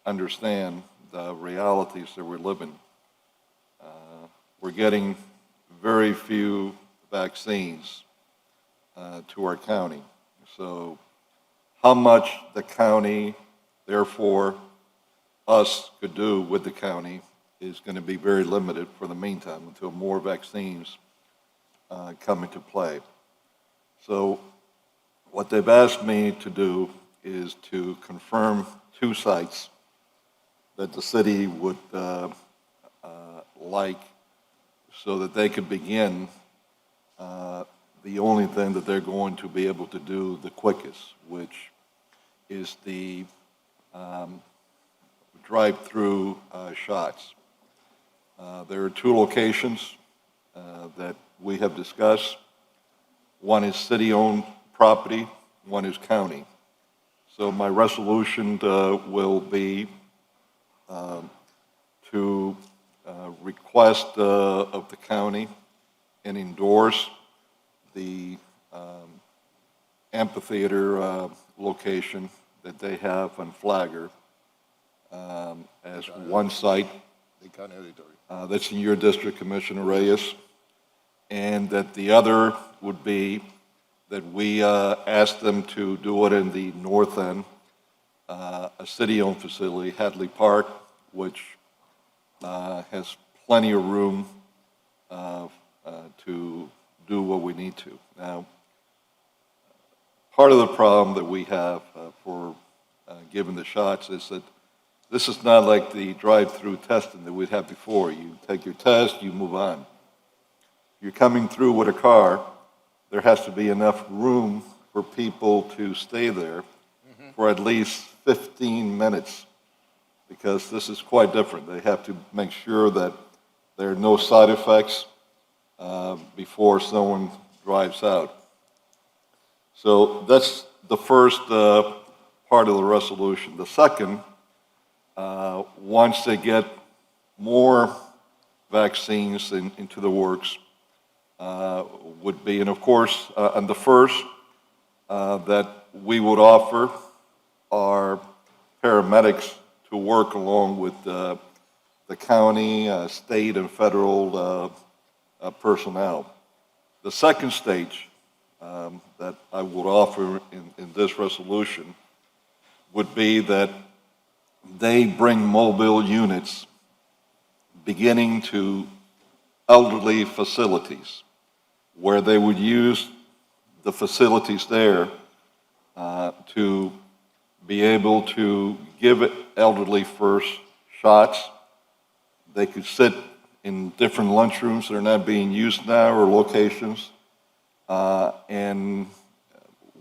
S17: understand the realities that we're living. We're getting very few vaccines to our county. So how much the county, therefore us, could do with the county is going to be very limited for the meantime until more vaccines come into play. So what they've asked me to do is to confirm 2 sites that the city would like so that they could begin the only thing that they're going to be able to do the quickest, which is the drive-through shots. There are 2 locations that we have discussed. One is city-owned property, one is county. So my resolution will be to request of the county and endorse the amphitheater location that they have on Flagler as one site. That's in your district, Commissioner Reyes. And that the other would be that we ask them to do it in the north end, a city-owned facility, Hadley Park, which has plenty of room to do what we need to. Now, part of the problem that we have for giving the shots is that this is not like the drive-through testing that we'd have before. You take your test, you move on. You're coming through with a car, there has to be enough room for people to stay there for at least 15 minutes, because this is quite different. They have to make sure that there are no side effects before someone drives out. So that's the first part of the resolution. The second, once they get more vaccines into the works, would be, and of course, on the first, that we would offer our paramedics to work along with the county, state, and federal personnel. The second stage that I would offer in this resolution would be that they bring mobile units beginning to elderly facilities, where they would use the facilities there to be able to give elderly first shots. They could sit in different lunchrooms that are not being used now or locations, and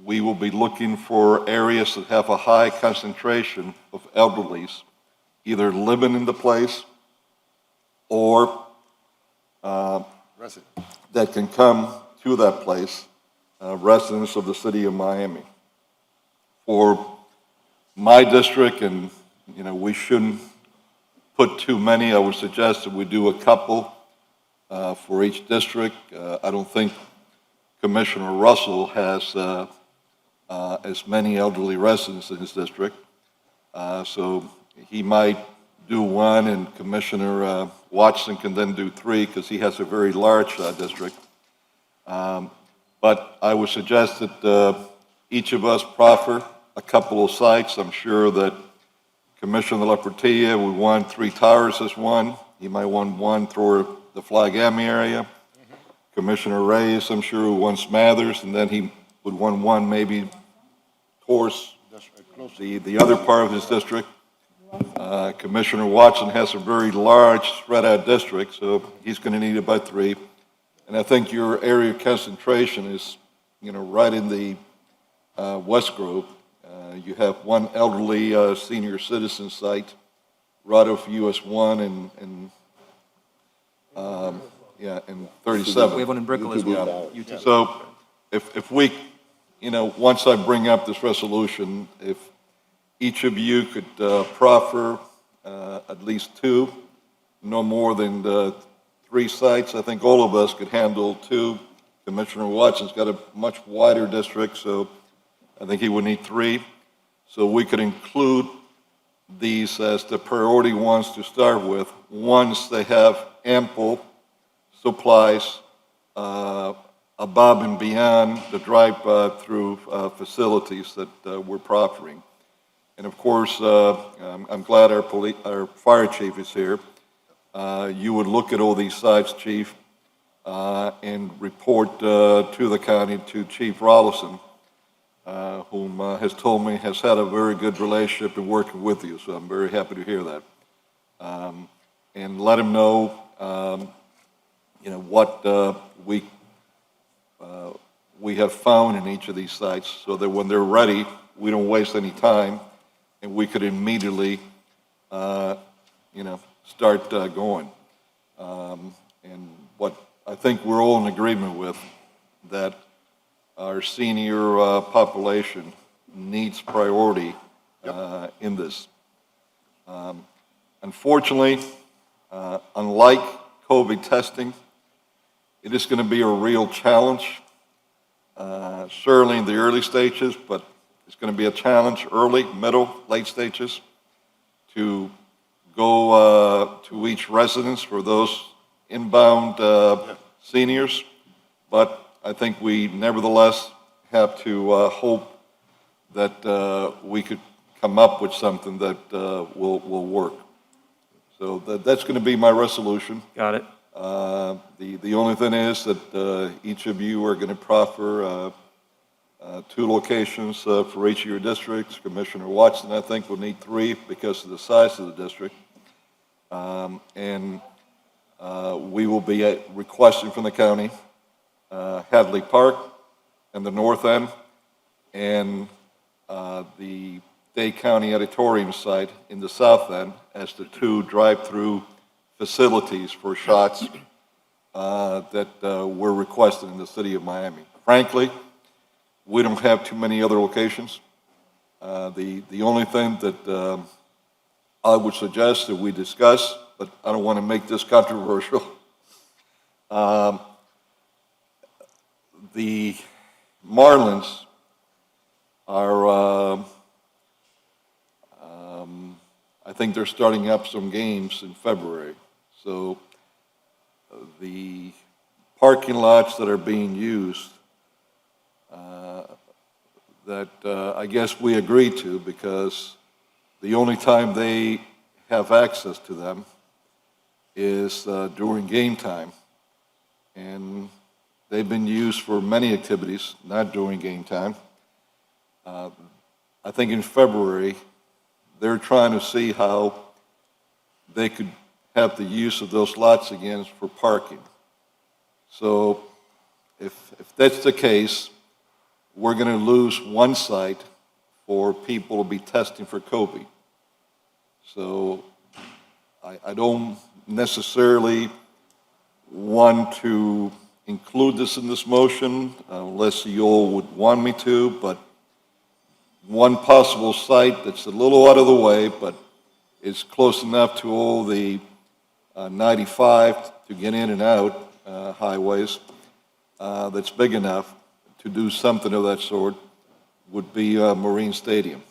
S17: we will be looking for areas that have a high concentration of elderlies, either living in the place or that can come to that place, residents of the city of Miami. For my district, and we shouldn't put too many, I would suggest that we do a couple for each district. I don't think Commissioner Russell has as many elderly residents in his district, so he might do 1, and Commissioner Watson can then do 3, because he has a very large district. But I would suggest that each of us proffer a couple of sites. I'm sure that Commissioner La Portilla would want 3 Towers as one. He might want 1 for the Flagami area. Commissioner Reyes, I'm sure, would want Smathers, and then he would want 1 maybe towards the other part of his district. Commissioner Watson has a very large spread out district, so he's going to need about 3. And I think your area of concentration is, right in the West Grove. You have 1 elderly senior citizen site, right off US 1 and 37.
S1: We have one in Brickell as well.
S17: Yeah. So if we, once I bring up this resolution, if each of you could proffer at least 2, no more than 3 sites, I think all of us could handle 2. Commissioner Watson's got a much wider district, so I think he would need 3. So we could include these as the priority ones to start with, once they have ample supplies above and beyond the drive-through facilities that we're proffering. And of course, I'm glad our fire chief is here. you would look at all these sites, Chief, and report to the county, to Chief Rollison, whom has told me has had a very good relationship in working with you, so I'm very happy to hear that. And let him know, what we have found in each of these sites, so that when they're ready, we don't waste any time, and we could immediately, start going. And what I think we're all in agreement with, that our senior population needs priority in this. Unfortunately, unlike COVID testing, it is going to be a real challenge, certainly in the early stages, but it's going to be a challenge early, middle, late stages to go to each residence for those inbound seniors. But I think we nevertheless have to hope that we could come up with something that will work. So that's going to be my resolution.
S1: Got it.
S17: The only thing is that each of you are going to proffer 2 locations for each of your districts. Commissioner Watson, I think, will need 3 because of the size of the district. And we will be requesting from the county Hadley Park and the north end, and the Dade County Auditorium site in the south end as the 2 drive-through facilities for shots that we're requesting in the city of Miami. Frankly, we don't have too many other locations. The only thing that I would suggest that we discuss, but I don't want to make this controversial, the Marlins are, I think they're starting up some games in February. So the parking lots that are being used, that I guess we agreed to, because the only time they have access to them is during game time. And they've been used for many activities, not during game time. I think in February, they're trying to see how they could have the use of those lots again for parking. So if that's the case, we're going to lose one site for people to be testing for COVID. So I don't necessarily want to include this in this motion unless you all would want me to, but one possible site that's a little out of the way, but is close enough to all the 95 to get in and out highways, that's big enough to do something of that sort, would be Marine Stadium.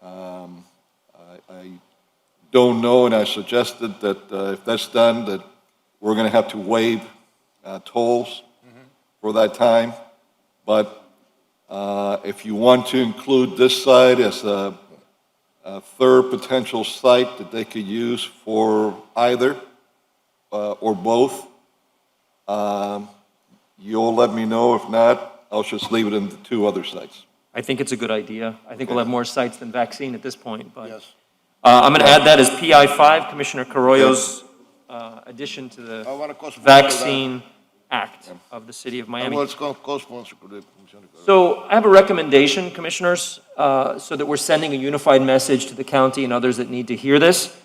S17: I don't know, and I suggested that if that's done, that we're going to have to waive tolls for that time. But if you want to include this site as a third potential site that they could use for either or both, you'll let me know. If not, I'll just leave it in the 2 other sites.
S1: I think it's a good idea. I think we'll have more sites than vaccine at this point, but. Yes. I'm going to add that as PI 5, Commissioner Carollo's addition to the Vaccine Act of the City of Miami. So I have a recommendation, Commissioners, so that we're sending a unified message to the county and others that need to hear this,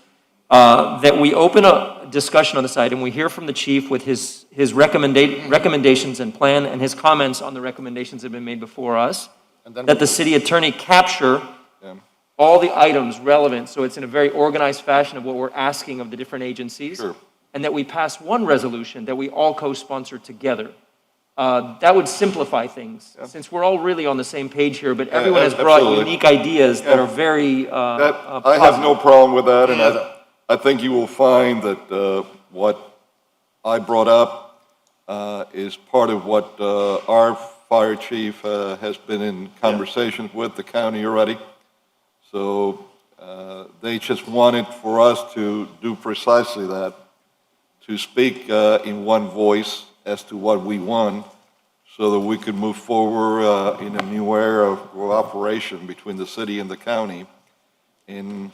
S1: that we open a discussion on this item. We hear from the chief with his recommendations and plan and his comments on the recommendations that have been made before us, that the city attorney capture all the items relevant, so it's in a very organized fashion of what we're asking of the different agencies, and that we pass one resolution that we all co-sponsor together. That would simplify things, since we're all really on the same page here, but everyone has brought unique ideas that are very
S17: I have no problem with that, and I think you will find that what I brought up is part of what our fire chief has been in conversations with the county already. So They just wanted for us to do precisely that, to speak in one voice as to what we want, so that we could move forward in a new era of cooperation between the city and the county in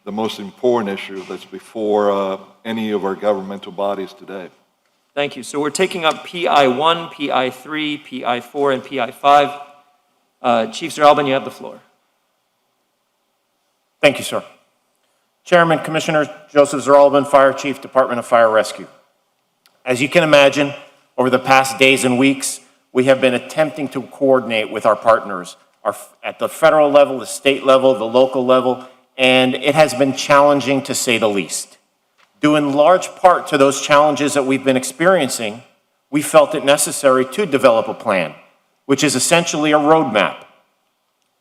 S17: the most important issue that's before any of our governmental bodies today.
S1: Thank you. So we're taking up PI1, PI3, PI4, and PI5. Chief Zeralban, you have the floor.
S18: Thank you, sir. Chairman, Commissioner Joseph Zeralban, Fire Chief, Department of Fire Rescue. As you can imagine, over the past days and weeks, we have been attempting to coordinate with our partners at the federal level, the state level, the local level, and it has been challenging to say the least. Due in large part to those challenges that we've been experiencing, we felt it necessary to develop a plan, which is essentially a roadmap.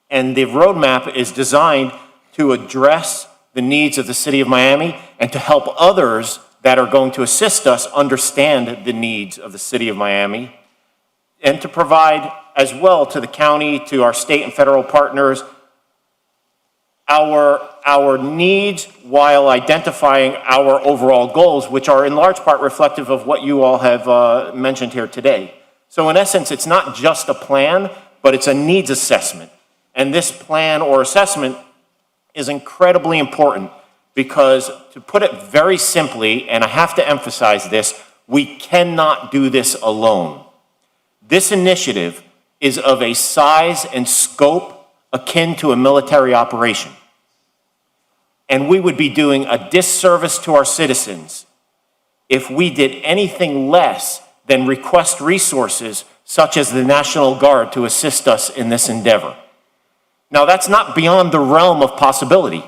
S18: And the roadmap is designed to address the needs of the city of Miami and to help others that are going to assist us understand the needs of the city of Miami, and to provide as well to the county, to our state and federal partners, our needs while identifying our overall goals, which are in large part reflective of what you all have mentioned here today. So in essence, it's not just a plan, but it's a needs assessment. And this plan or assessment is incredibly important because, to put it very simply, and I have to emphasize this, we cannot do this alone. This initiative is of a size and scope akin to a military operation. And we would be doing a disservice to our citizens if we did anything less than request resources such as the National Guard to assist us in this endeavor. Now, that's not beyond the realm of possibility.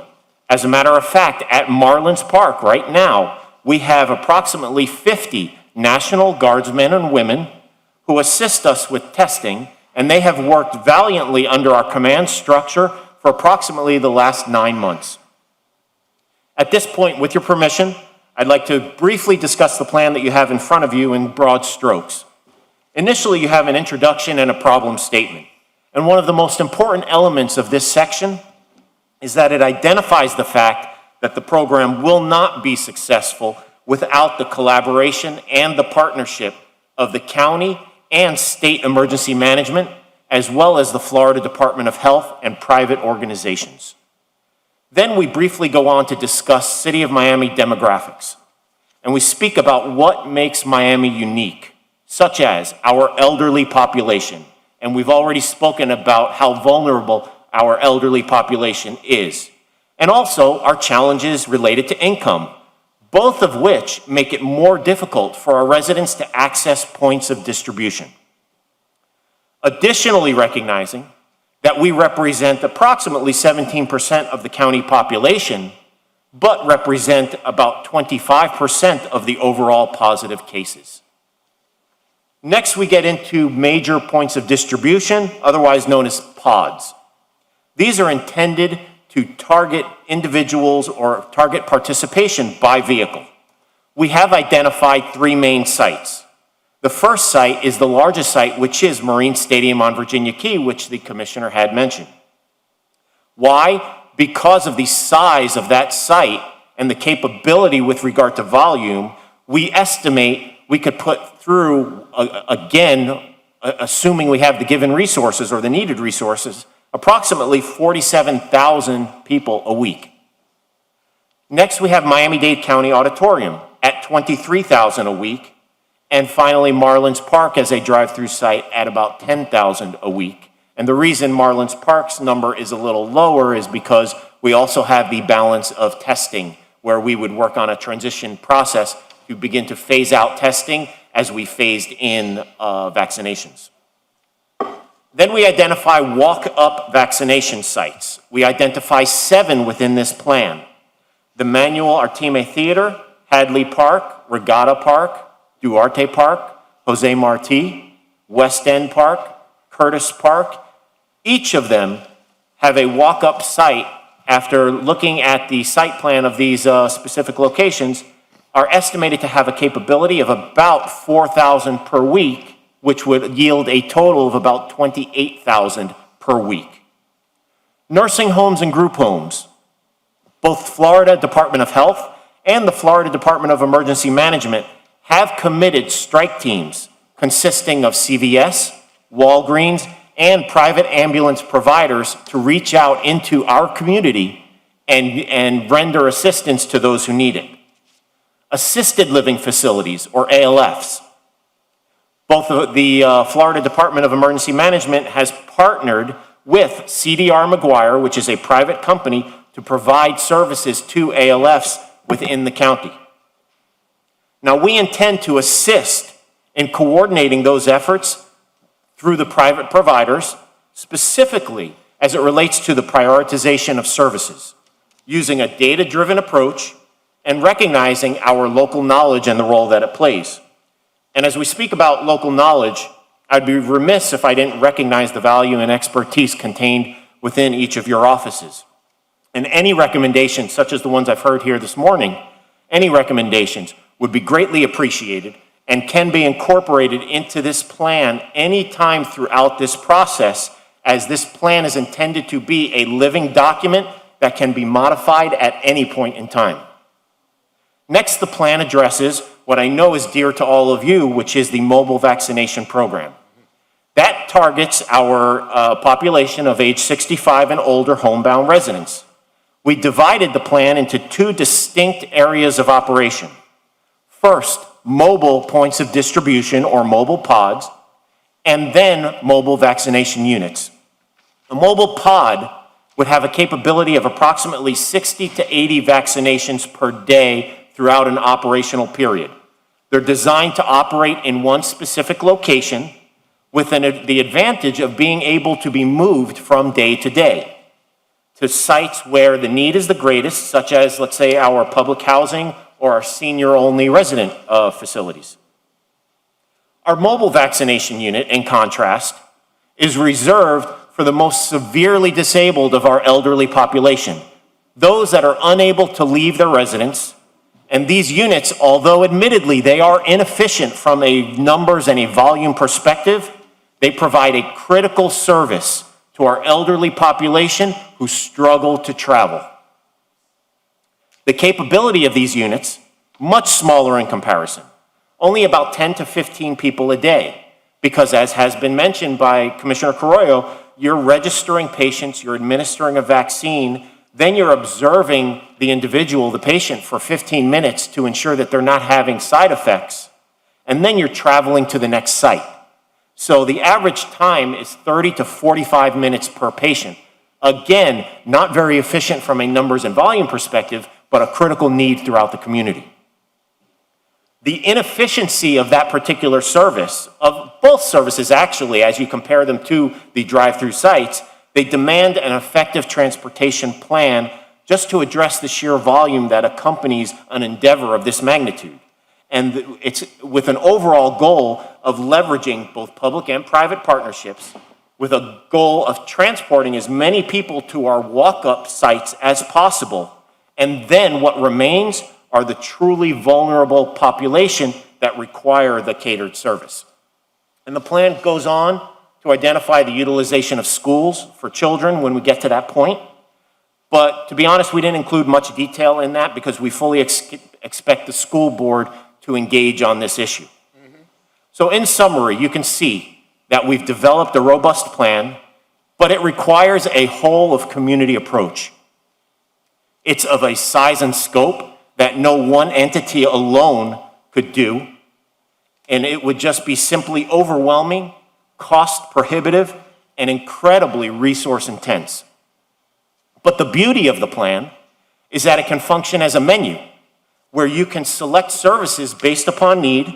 S18: As a matter of fact, at Marlins Park right now, we have approximately 50 National Guardsmen and women who assist us with testing, and they have worked valiantly under our command structure for approximately the last 9 months. At this point, with your permission, I'd like to briefly discuss the plan that you have in front of you in broad strokes. Initially, you have an introduction and a problem statement. And one of the most important elements of this section is that it identifies the fact that the program will not be successful without the collaboration and the partnership of the county and state emergency management, as well as the Florida Department of Health and private organizations. Then we briefly go on to discuss City of Miami demographics. And we speak about what makes Miami unique, such as our elderly population. And we've already spoken about how vulnerable our elderly population is. And also our challenges related to income, both of which make it more difficult for our residents to access points of distribution. Additionally, recognizing that we represent approximately 17% of the county population, but represent about 25% of the overall positive cases. Next, we get into major points of distribution, otherwise known as pods. These are intended to target individuals or target participation by vehicle. We have identified 3 main sites. The first site is the largest site, which is Marine Stadium on Virginia Key, which the commissioner had mentioned. Why? Because of the size of that site and the capability with regard to volume, we estimate we could put through, again, assuming we have the given resources or the needed resources, approximately 47,000 people a week. Next, we have Miami-Dade County Auditorium at 23,000 a week. And finally, Marlins Park as a drive-through site at about 10,000 a week. And the reason Marlins Park's number is a little lower is because we also have the balance of testing, where we would work on a transition process to begin to phase out testing as we phased in vaccinations. Then we identify walk-up vaccination sites. We identify 7 within this plan. The Manuel Artime Theater, Hadley Park, Regatta Park, Duarte Park, Jose Marti, West End Park, Curtis Park. Each of them have a walk-up site. After looking at the site plan of these specific locations, are estimated to have a capability of about 4,000 per week, which would yield a total of about 28,000 per week. Nursing homes and group homes. Both Florida Department of Health and the Florida Department of Emergency Management have committed strike teams consisting of CVS, Walgreens, and private ambulance providers to reach out into our community and render assistance to those who need it. Assisted living facilities, or ALFs. Both the Florida Department of Emergency Management has partnered with CDR McGuire, which is a private company, to provide services to ALFs within the county. Now, we intend to assist in coordinating those efforts through the private providers, specifically as it relates to the prioritization of services, using a data-driven approach and recognizing our local knowledge and the role that it plays. And as we speak about local knowledge, I'd be remiss if I didn't recognize the value and expertise contained within each of your offices. And any recommendations, such as the ones I've heard here this morning, any recommendations would be greatly appreciated and can be incorporated into this plan anytime throughout this process, as this plan is intended to be a living document that can be modified at any point in time. Next, the plan addresses what I know is dear to all of you, which is the mobile vaccination program. That targets our population of age 65 and older homebound residents. We divided the plan into two distinct areas of operation. First, mobile points of distribution, or mobile pods, and then mobile vaccination units. A mobile pod would have a capability of approximately 60 to 80 vaccinations per day throughout an operational period. They're designed to operate in one specific location with the advantage of being able to be moved from day to day to sites where the need is the greatest, such as, let's say, our public housing or our senior-only resident facilities. Our mobile vaccination unit, in contrast, is reserved for the most severely disabled of our elderly population, those that are unable to leave their residence. And these units, although admittedly they are inefficient from a numbers and a volume perspective, they provide a critical service to our elderly population who struggle to travel. The capability of these units, much smaller in comparison, only about 10 to 15 people a day, because as has been mentioned by Commissioner Carollo, you're registering patients, you're administering a vaccine, then you're observing the individual, the patient, for 15 minutes to ensure that they're not having side effects, and then you're traveling to the next site. So the average time is 30 to 45 minutes per patient. Again, not very efficient from a numbers and volume perspective, but a critical need throughout the community. The inefficiency of that particular service, of both services actually, as you compare them to the drive-through sites, they demand an effective transportation plan just to address the sheer volume that accompanies an endeavor of this magnitude. And it's with an overall goal of leveraging both public and private partnerships with a goal of transporting as many people to our walk-up sites as possible. And then what remains are the truly vulnerable population that require the catered service. And the plan goes on to identify the utilization of schools for children when we get to that point. But to be honest, we didn't include much detail in that because we fully expect the school board to engage on this issue. So in summary, you can see that we've developed a robust plan, but it requires a whole of community approach. It's of a size and scope that no one entity alone could do, and it would just be simply overwhelming, cost prohibitive, and incredibly resource intense. But the beauty of the plan is that it can function as a menu where you can select services based upon need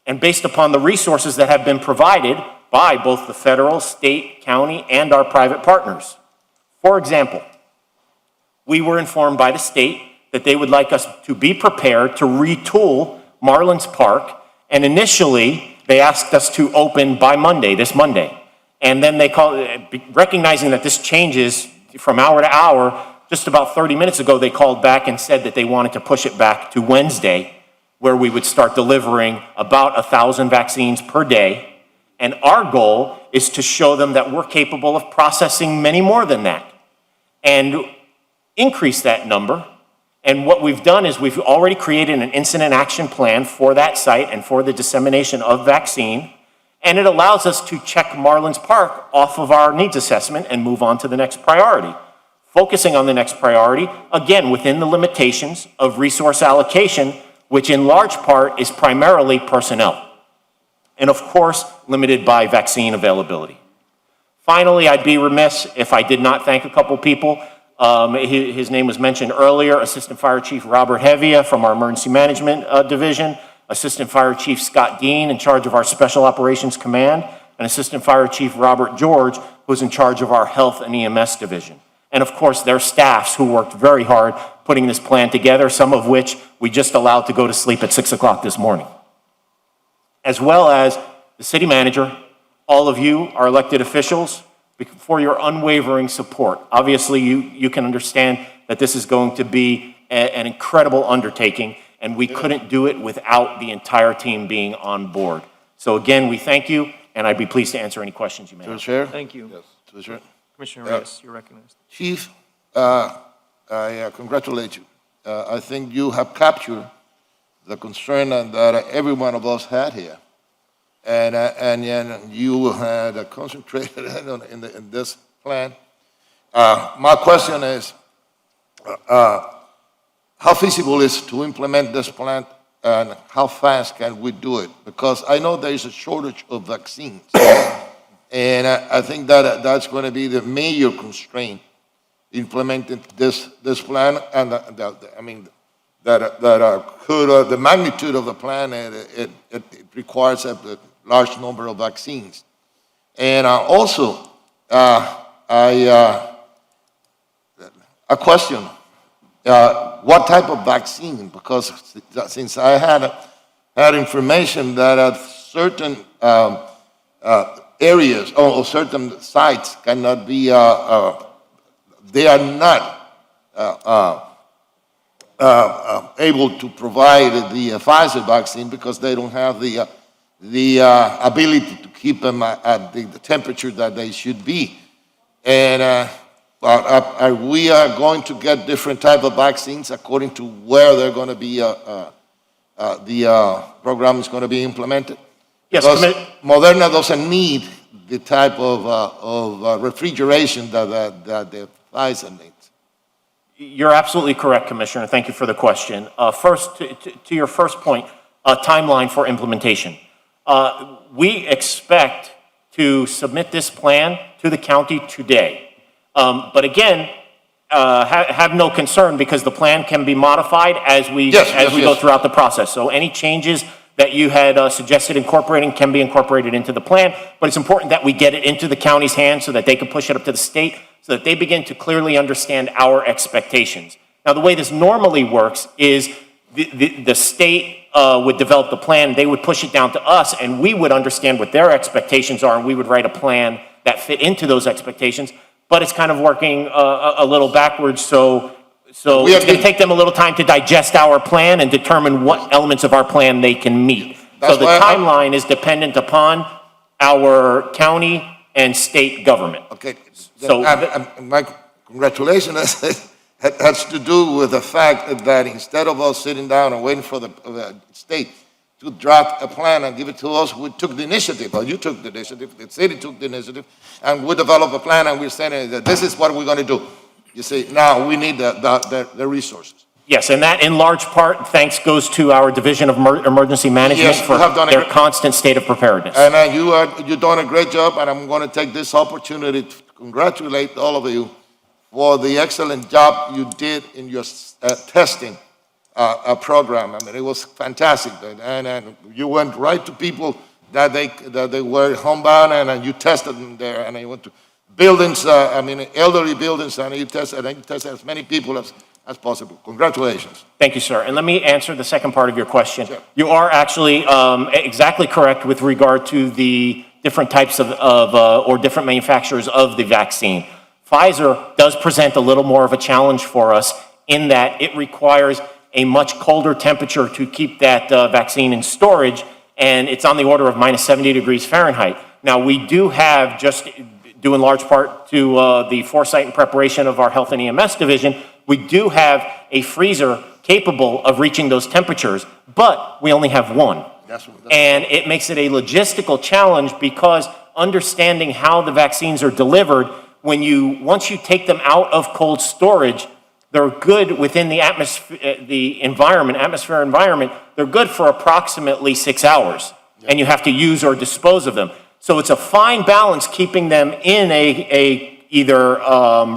S18: and based upon the resources that have been provided by both the federal, state, county, and our private partners. For example, we were informed by the state that they would like us to be prepared to retool Marlins Park, and initially they asked us to open by Monday, this Monday. And then they recognizing that this changes from hour to hour, just about 30 minutes ago, they called back and said that they wanted to push it back to Wednesday, where we would start delivering about 1,000 vaccines per day. And our goal is to show them that we're capable of processing many more than that. And increase that number. And what we've done is we've already created an incident action plan for that site and for the dissemination of vaccine. And it allows us to check Marlins Park off of our needs assessment and move on to the next priority. Focusing on the next priority, again, within the limitations of resource allocation, which in large part is primarily personnel. And of course, limited by vaccine availability. Finally, I'd be remiss if I did not thank a couple people. His name was mentioned earlier, Assistant Fire Chief Robert Hevia from our Emergency Management Division, Assistant Fire Chief Scott Dean in charge of our Special Operations Command, and Assistant Fire Chief Robert George, who's in charge of our Health and EMS Division. And of course, their staffs who worked very hard putting this plan together, some of which we just allowed to go to sleep at 6 o'clock this morning. As well as the city manager, all of you, our elected officials, for your unwavering support. Obviously, you can understand that this is going to be an incredible undertaking, and we couldn't do it without the entire team being on board. So again, we thank you, and I'd be pleased to answer any questions you may have.
S4: Chair?
S1: Thank you.
S4: Yes. To the chair.
S1: Commissioner Reyes, you're recognized.
S4: Chief, I congratulate you. I think you have captured the concern that every one of us had here. And you had concentrated in this plan. My question is, how feasible is it to implement this plan, and how fast can we do it? Because I know there is a shortage of vaccines, and I think that that's going to be the major constraint implementing this plan. And the magnitude of the plan, it requires a large number of vaccines. And also, a question, what type of vaccine? Because since I had information that certain areas or certain sites cannot be, they are not able to provide the Pfizer vaccine because they don't have the ability to keep them at the temperature that they should be. And we are going to get different type of vaccines according to where they're going to be, the program is going to be implemented.
S18: Yes,
S4: because Moderna doesn't need the type of refrigeration that the Pfizer needs.
S18: You're absolutely correct, Commissioner. Thank you for the question. First, to your first point, timeline for implementation. We expect to submit this plan to the county today. But again, have no concern because the plan can be modified as we go throughout the process. So any changes that you had suggested incorporating can be incorporated into the plan, but it's important that we get it into the county's hands so that they can push it up to the state so that they begin to clearly understand our expectations. Now, the way this normally works is the state would develop the plan, they would push it down to us, and we would understand what their expectations are, and we would write a plan that fit into those expectations. But it's kind of working a little backwards, so it's going to take them a little time to digest our plan and determine what elements of our plan they can meet. So the timeline is dependent upon our county and state government.
S4: Okay,
S18: so
S4: my congratulations has to do with the fact that instead of us sitting down and waiting for the state to draft a plan and give it to us, we took the initiative, or you took the initiative, the city took the initiative, and we developed a plan and we're saying that this is what we're going to do. You see, now we need the resources.
S18: Yes, and that in large part, thanks goes to our Division of Emergency Management for their constant state of preparedness.
S4: And you've done a great job, and I'm going to take this opportunity to congratulate all of you for the excellent job you did in your testing program. I mean, it was fantastic, and you went right to people that they were homebound, and you tested them there, and you went to buildings, elderly buildings, and you tested as many people as possible. Congratulations.
S18: Thank you, sir. And let me answer the second part of your question. Sure. You are actually exactly correct with regard to the different types or different manufacturers of the vaccine. Pfizer does present a little more of a challenge for us in that it requires a much colder temperature to keep that vaccine in storage, and it's on the order of minus 70 degrees Fahrenheit. Now, we do have, just due in large part to the foresight and preparation of our Health and EMS division, We do have a freezer capable of reaching those temperatures, but we only have one. And it makes it a logistical challenge because understanding how the vaccines are delivered, once you take them out of cold storage, they're good within the atmosphere environment, they're good for approximately 6 hours. And you have to use or dispose of them. So it's a fine balance keeping them in either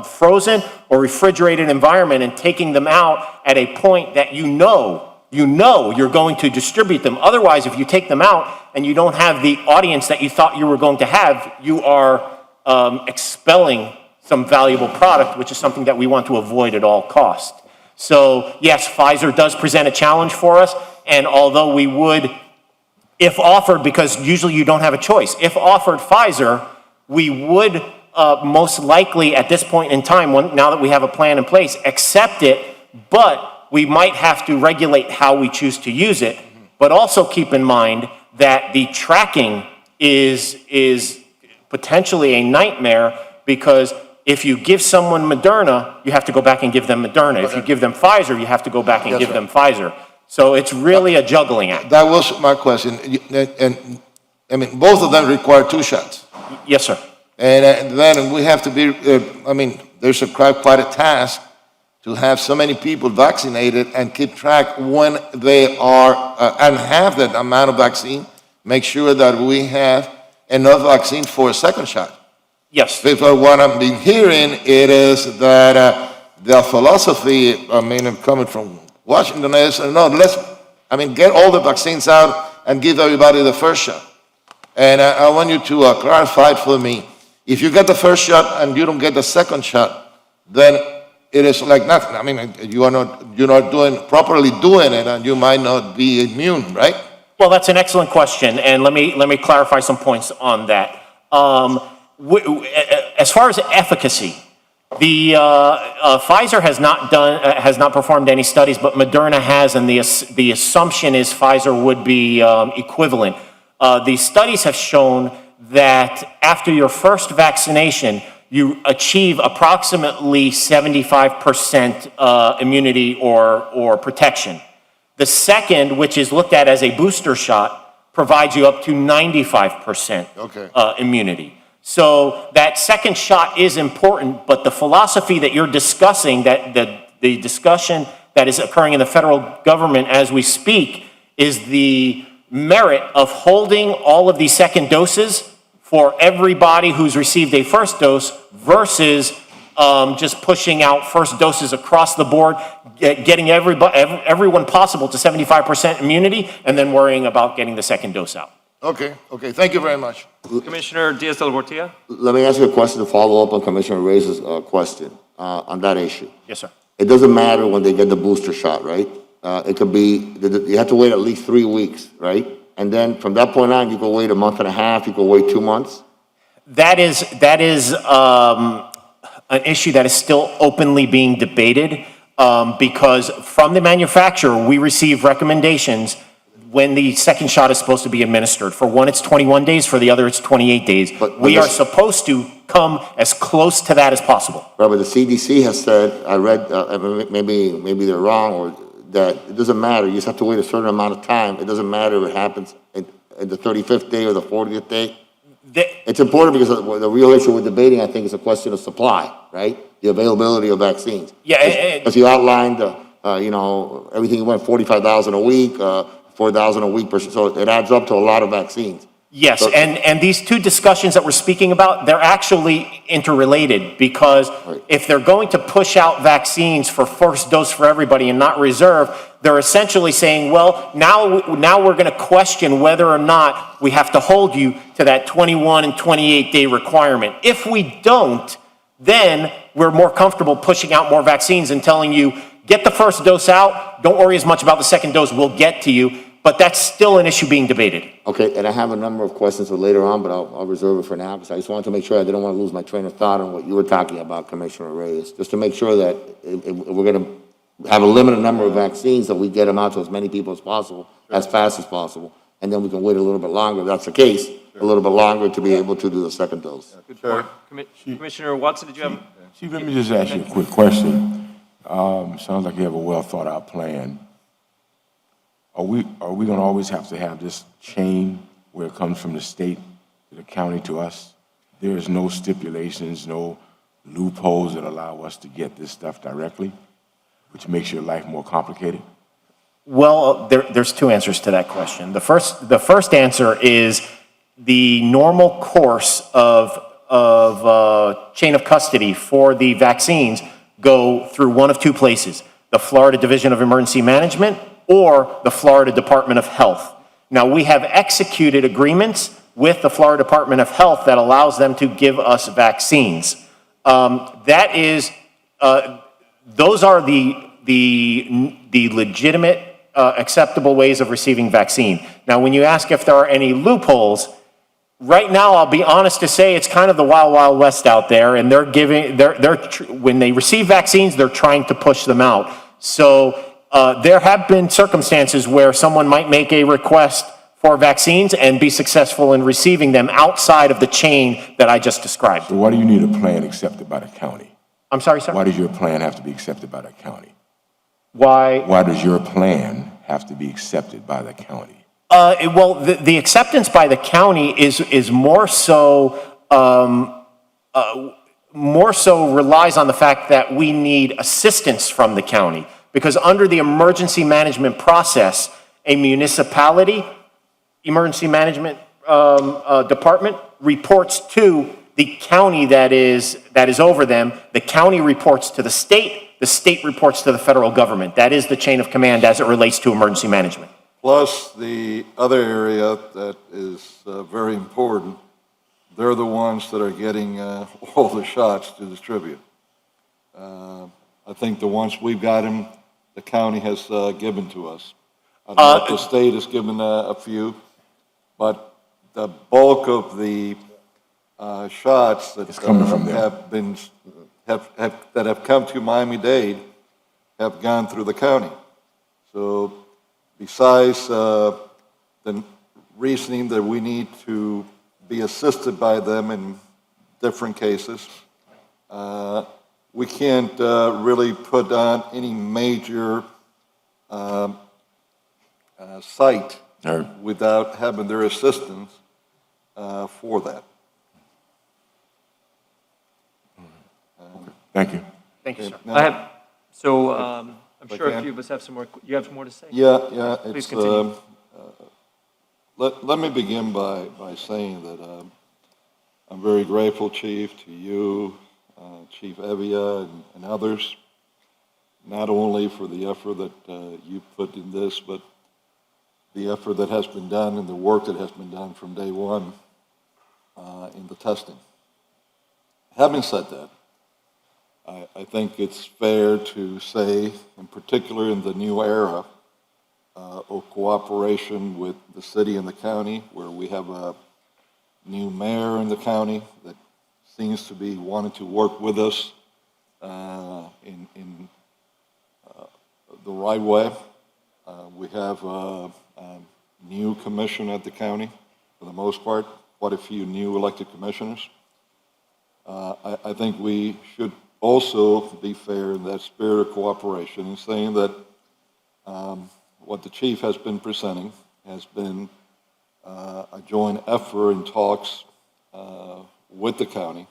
S18: frozen or refrigerated environment and taking them out at a point that you know you're going to distribute them. Otherwise, if you take them out and you don't have the audience that you thought you were going to have, you are expelling some valuable product, which is something that we want to avoid at all costs. So yes, Pfizer does present a challenge for us, and although we would, if offered, because usually you don't have a choice, if offered Pfizer, we would most likely at this point in time, now that we have a plan in place, accept it, but we might have to regulate how we choose to use it. But also keep in mind that the tracking is potentially a nightmare, because if you give someone Moderna, you have to go back and give them Moderna. If you give them Pfizer, you have to go back and give them Pfizer. So it's really a juggling act.
S4: That was my question. And I mean, both of them require 2 shots.
S18: Yes, sir.
S4: And then we have to be, there's quite a task to have so many people vaccinated and keep track when they are, and have that amount of vaccine, make sure that we have enough vaccine for a second shot.
S18: Yes.
S4: Because what I've been hearing, it is that the philosophy, coming from Washington is, no, get all the vaccines out and give everybody the first shot. And I want you to clarify it for me. If you get the first shot and you don't get the second shot, then it is like nothing. You're not properly doing it, and you might not be immune, right?
S18: Well, that's an excellent question, and let me clarify some points on that. As far as efficacy, the Pfizer has not performed any studies, but Moderna has, and the assumption is Pfizer would be equivalent. The studies have shown that after your first vaccination, you achieve approximately 75% immunity or protection. The second, which is looked at as a booster shot, provides you up to 95% immunity. So that second shot is important, but the philosophy that you're discussing, that the discussion that is occurring in the federal government as we speak, is the merit of holding all of these second doses for everybody who's received a first dose versus just pushing out first doses across the board, getting everyone possible to 75% immunity, and then worrying about getting the second dose out.
S4: Okay, thank you very much.
S1: Commissioner Diaz-del-Mortia?
S5: Let me ask you a question to follow up on Commissioner Reyes' question on that issue.
S18: Yes, sir.
S5: It doesn't matter when they get the booster shot, right? It could be, you have to wait at least 3 weeks, right? And then from that point on, you can wait a month and a half, you can wait 2 months?
S18: That is an issue that is still openly being debated because from the manufacturer, we receive recommendations when the second shot is supposed to be administered. For one, it's 21 days. For the other, it's 28 days. But we are supposed to come as close to that as possible.
S5: Right, but the CDC has said, I read, maybe they're wrong, or that it doesn't matter. You just have to wait a certain amount of time. It doesn't matter if it happens in the 35th day or the 40th day. It's important because the real issue we're debating, I think, is a question of supply, right? The availability of vaccines.
S18: Yeah.
S5: As you outlined, everything went 45,000 a week, 4,000 a week, so it adds up to a lot of vaccines.
S18: Yes, so, and these two discussions that we're speaking about, they're actually interrelated because if they're going to push out vaccines for first dose for everybody and not reserve, they're essentially saying, well, now we're going to question whether or not we have to hold you to that 21 and 28 day requirement. If we don't, then we're more comfortable pushing out more vaccines and telling you, get the first dose out, don't worry as much about the second dose, we'll get to you. But that's still an issue being debated.
S5: Okay, and I have a number of questions for later on, but I'll reserve it for now because I just wanted to make sure I didn't want to lose my train of thought on what you were talking about, Commissioner Reyes. Just to make sure that if we're going to have a limited number of vaccines, that we get them out to as many people as possible, as fast as possible, and then we can wait a little bit longer, if that's the case, a little bit longer to be able to do the second dose.
S1: Commissioner Watson, did you have?
S2: Chief, let me just ask you a quick question. Sounds like you have a well-thought-out plan. Are we going to always have to have this chain where it comes from the state to the county to us? There's no stipulations, no loopholes that allow us to get this stuff directly, which makes your life more complicated?
S18: Well, there's two answers to that question. The first answer is the normal course of chain of custody for the vaccines go through one of two places, the Florida Division of Emergency Management or the Florida Department of Health. Now, we have executed agreements with the Florida Department of Health that allows them to give us vaccines. Those are the legitimate, acceptable ways of receiving vaccine. Now, when you ask if there are any loopholes, right now, I'll be honest to say it's kind of the wild, wild west out there, and when they receive vaccines, they're trying to push them out. So there have been circumstances where someone might make a request for vaccines and be successful in receiving them outside of the chain that I just described.
S2: So why do you need a plan accepted by the county?
S18: I'm sorry, sir?
S2: Why does your plan have to be accepted by the county?
S18: Why
S2: does your plan have to be accepted by the county?
S18: Well, the acceptance by the county is more so relies on the fact that we need assistance from the county. Because under the emergency management process, a municipality emergency management department reports to the county that is over them. The county reports to the state reports to the federal government. That is the chain of command as it relates to emergency management.
S17: Plus, the other area that is very important, they're the ones that are getting all the shots to distribute. I think the ones we've gotten, the county has given to us. I don't know if the state has given a few, but the bulk of the shots that have come to Miami-Dade have gone through the county. So besides the reasoning that we need to be assisted by them in different cases, we can't really put on any major site without having their assistance for that.
S2: Thank you.
S18: Thank you, sir.
S1: I'm sure a few of us have some more. You have more to say?
S17: Yeah.
S1: Please continue.
S17: Let me begin by saying that I'm very grateful, Chief, to you, Chief Evia, and others, not only for the effort that you put in this, but the effort that has been done and the work that has been done from day one in the testing. Having said that, I think it's fair to say, in particular in the new era of cooperation with the city and the county, where we have a new mayor in the county that seems to be wanting to work with us in the right way. We have a new commissioner at the county, for the most part, quite a few new elected commissioners. I think we should also be fair in that spirit of cooperation and saying that what the chief has been presenting has been a joint effort in talks with the county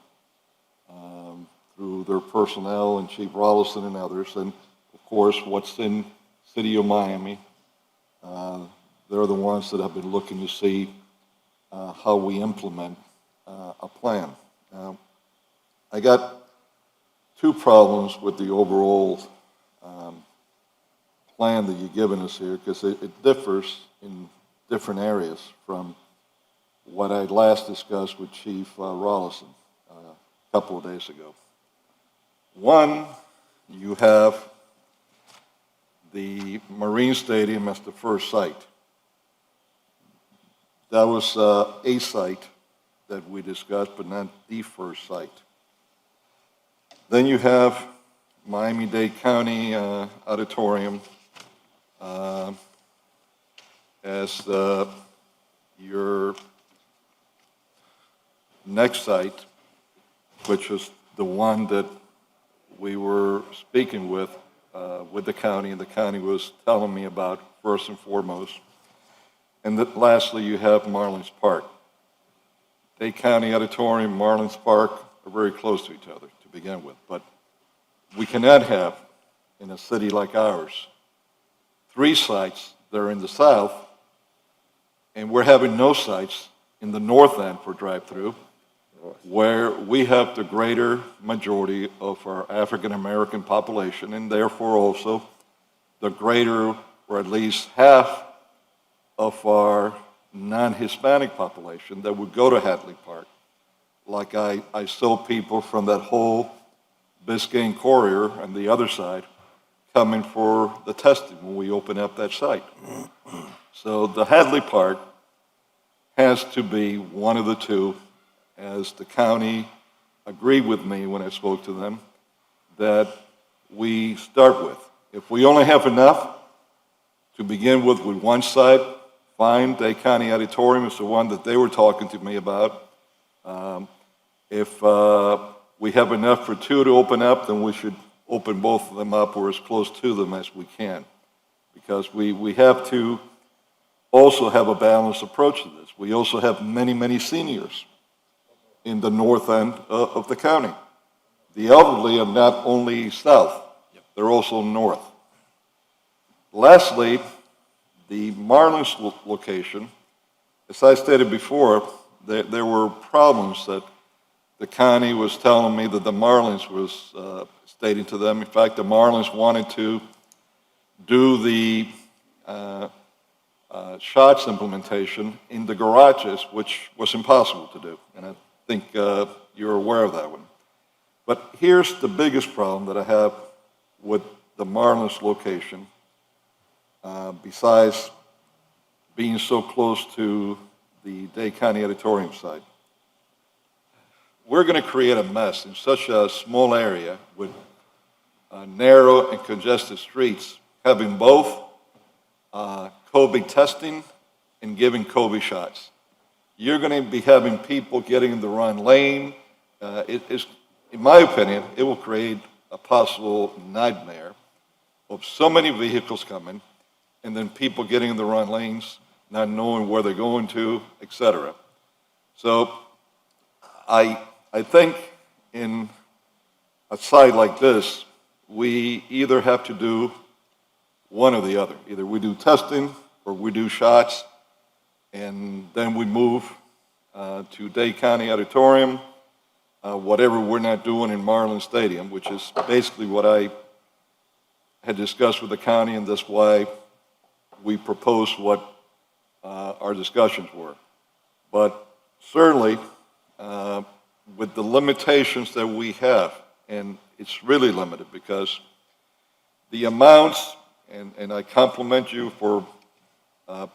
S17: through their personnel and Chief Rollison and others, and of course what's in City of Miami. They're the ones that have been looking to see how we implement a plan. I got two problems with the overall plan that you've given us here, because it differs in different areas from what I last discussed with Chief Rollison a couple of days ago. One, you have the Marine Stadium as the first site. That was a site that we discussed, but not the first site. Then you have Miami-Dade County Auditorium as your next site, which is the one that we were speaking with with the county, and the county was telling me about first and foremost. And lastly, you have Marlins Park. Dade County Auditorium, Marlins Park are very close to each other to begin with, but we cannot have, in a city like ours, 3 sites that are in the south, and we're having no sites in the north end for drive-through, where we have the greater majority of our African-American population, and therefore also the greater, or at least half, of our non-Hispanic population that would go to Hadley Park. Like I saw people from that whole Biscayne corridor on the other side coming for the testing when we open up that site. So the Hadley Park has to be one of the two, as the county agreed with me when I spoke to them, that we start with. If we only have enough to begin with one site, fine. Dade County Auditorium is the one that they were talking to me about. If we have enough for 2 to open up, then we should open both of them up or as close to them as we can. Because we have to also have a balanced approach to this. We also have many, many seniors in the north end of the county. The elderly are not only south, they're also north. Lastly, the Marlins location, as I stated before, there were problems that the county was telling me that the Marlins was stating to them. In fact, the Marlins wanted to do the shots implementation in the garages, which was impossible to do. And I think you're aware of that one. But here's the biggest problem that I have with the Marlins location, besides being so close to the Dade County Auditorium site. We're going to create a mess in such a small area with narrow and congested streets, having both COVID testing and giving COVID shots. You're going to be having people getting in the wrong lane. In my opinion, it will create a possible nightmare of so many vehicles coming, and then people getting in the wrong lanes, not knowing where they're going to, etc. So I think in a site like this, we either have to do one or the other. Either we do testing or we do shots, and then we move to Dade County Auditorium, whatever we're not doing in Marlins Stadium, which is basically what I had discussed with the county, and that's why we proposed what our discussions were. But certainly, with the limitations that we have, and it's really limited because the amounts, and I compliment you for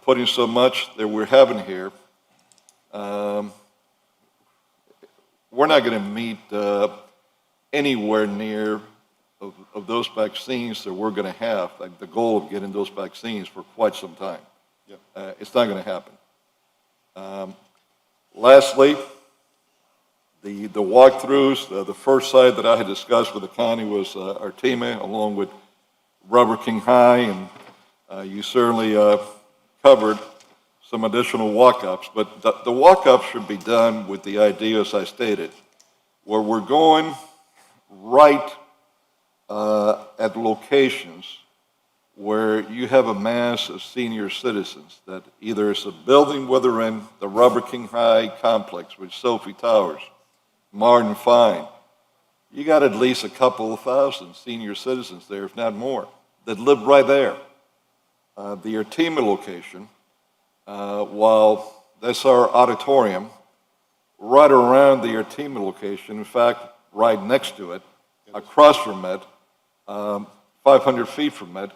S17: putting so much that we're having here, we're not going to meet anywhere near of those vaccines that we're going to have, like the goal of getting those vaccines for quite some time. It's not going to happen. Lastly, the walkthroughs, the first site that I had discussed with the county was Artema, along with Robert King High, and you certainly covered some additional walk-ups, but the walk-ups should be done with the idea, as I stated, where we're going right at locations where you have a mass of senior citizens that either it's a building, whether in the Robert King High complex with Sophie Towers, Martin Fine, you got at least a couple of thousand senior citizens there, if not more, that live right there. The Artema location, while that's our auditorium, right around the Artema location, in fact, right next to it, across from it, 500 feet from it,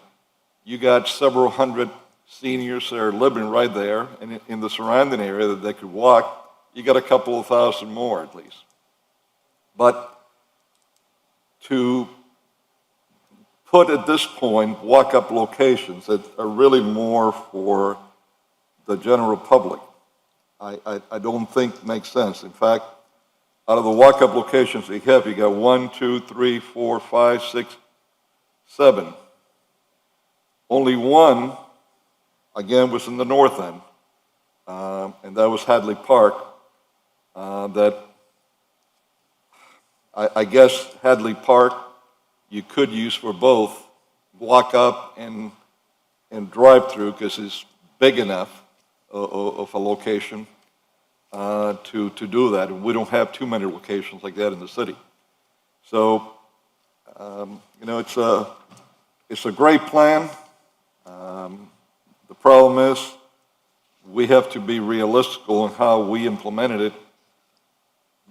S17: you got several hundred seniors that are living right there, and in the surrounding area that they could walk, you got a couple of thousand more at least. But to put at this point walk-up locations that are really more for the general public, I don't think makes sense. In fact, out of the walk-up locations we have, you got 1, 2, 3, 4, 5, 6, 7. Only one, again, was in the north end, and that was Hadley Park. That I guess Hadley Park you could use for both walk up and drive through because it's big enough of a location to do that. And we don't have too many locations like that in the city. So, it's a great plan. The problem is we have to be realistic on how we implemented it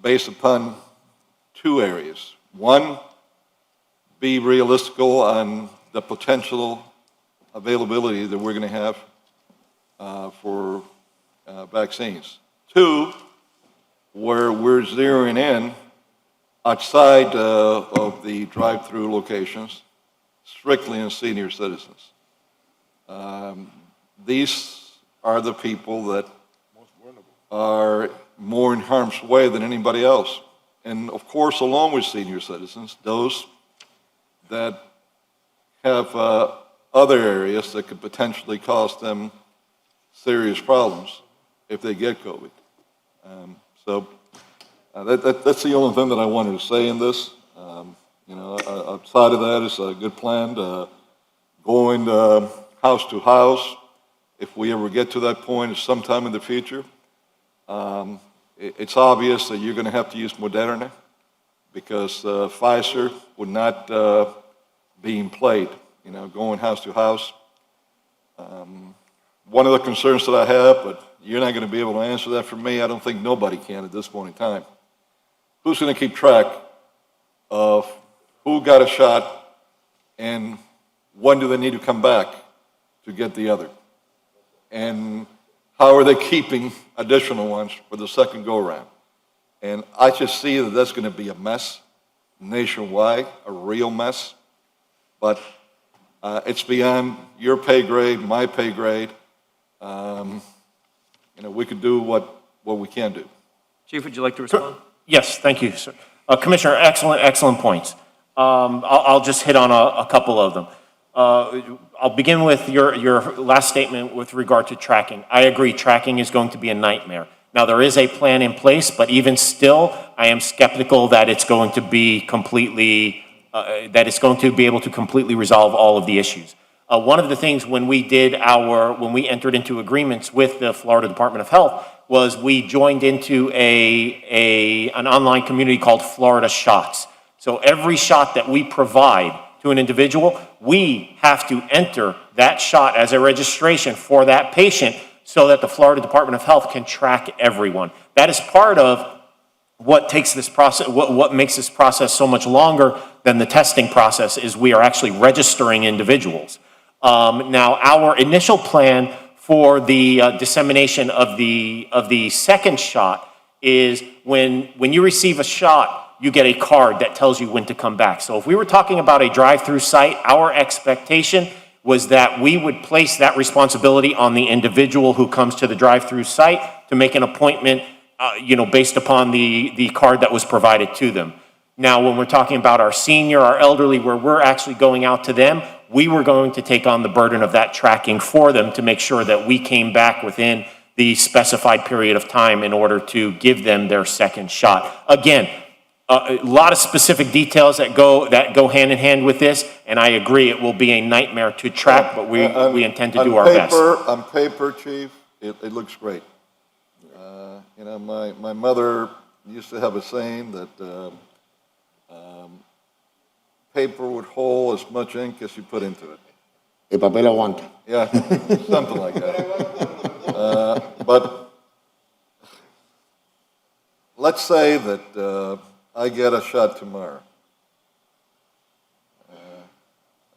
S17: based upon two areas. One, be realistic on the potential availability that we're going to have for vaccines. Two, where we're zeroing in outside of the drive-through locations, strictly in senior citizens. These are the people that are more in harm's way than anybody else. And of course, along with senior citizens, those that have other areas that could potentially cause them serious problems if they get COVID. That's the only thing that I wanted to say in this. Outside of that, it's a good plan to going house to house. If we ever get to that point sometime in the future, it's obvious that you're going to have to use Moderna because Pfizer would not be in play, going house to house. One of the concerns that I have, but you're not going to be able to answer that for me, I don't think nobody can at this point in time. Who's going to keep track of who got a shot and when do they need to come back to get the other? And how are they keeping additional ones for the second go-around? And I just see that that's going to be a mess nationwide, a real mess. But it's beyond your pay grade, my pay grade. We could do what we can do.
S1: Chief, would you like to respond?
S18: Yes, thank you, sir. Commissioner, excellent points. I'll just hit on a couple of them. I'll begin with your last statement with regard to tracking. I agree, tracking is going to be a nightmare. Now, there is a plan in place, but even still, I am skeptical that it's going to be completely, able to completely resolve all of the issues. One of the things when we entered into agreements with the Florida Department of Health was we joined into an online community called Florida Shots. So every shot that we provide to an individual, we have to enter that shot as a registration for that patient so that the Florida Department of Health can track everyone. That is part of what takes this process, what makes this process so much longer than the testing process is we are actually registering individuals. Now, our initial plan for the dissemination of the second shot is when you receive a shot, you get a card that tells you when to come back. So if we were talking about a drive-through site, our expectation was that we would place that responsibility on the individual who comes to the drive-through site to make an appointment, based upon the card that was provided to them. Now, when we're talking about our senior, our elderly, where we're actually going out to them, we were going to take on the burden of that tracking for them to make sure that we came back within the specified period of time in order to give them their second shot. Again, a lot of specific details that go hand in hand with this, and I agree it will be a nightmare to track, but we intend to do our best.
S17: On paper, Chief, it looks great. My mother used to have a saying that paper would hold as much ink as you put into it.
S5: El papel aguanta.
S17: Yeah, something like that. But let's say that I get a shot tomorrow.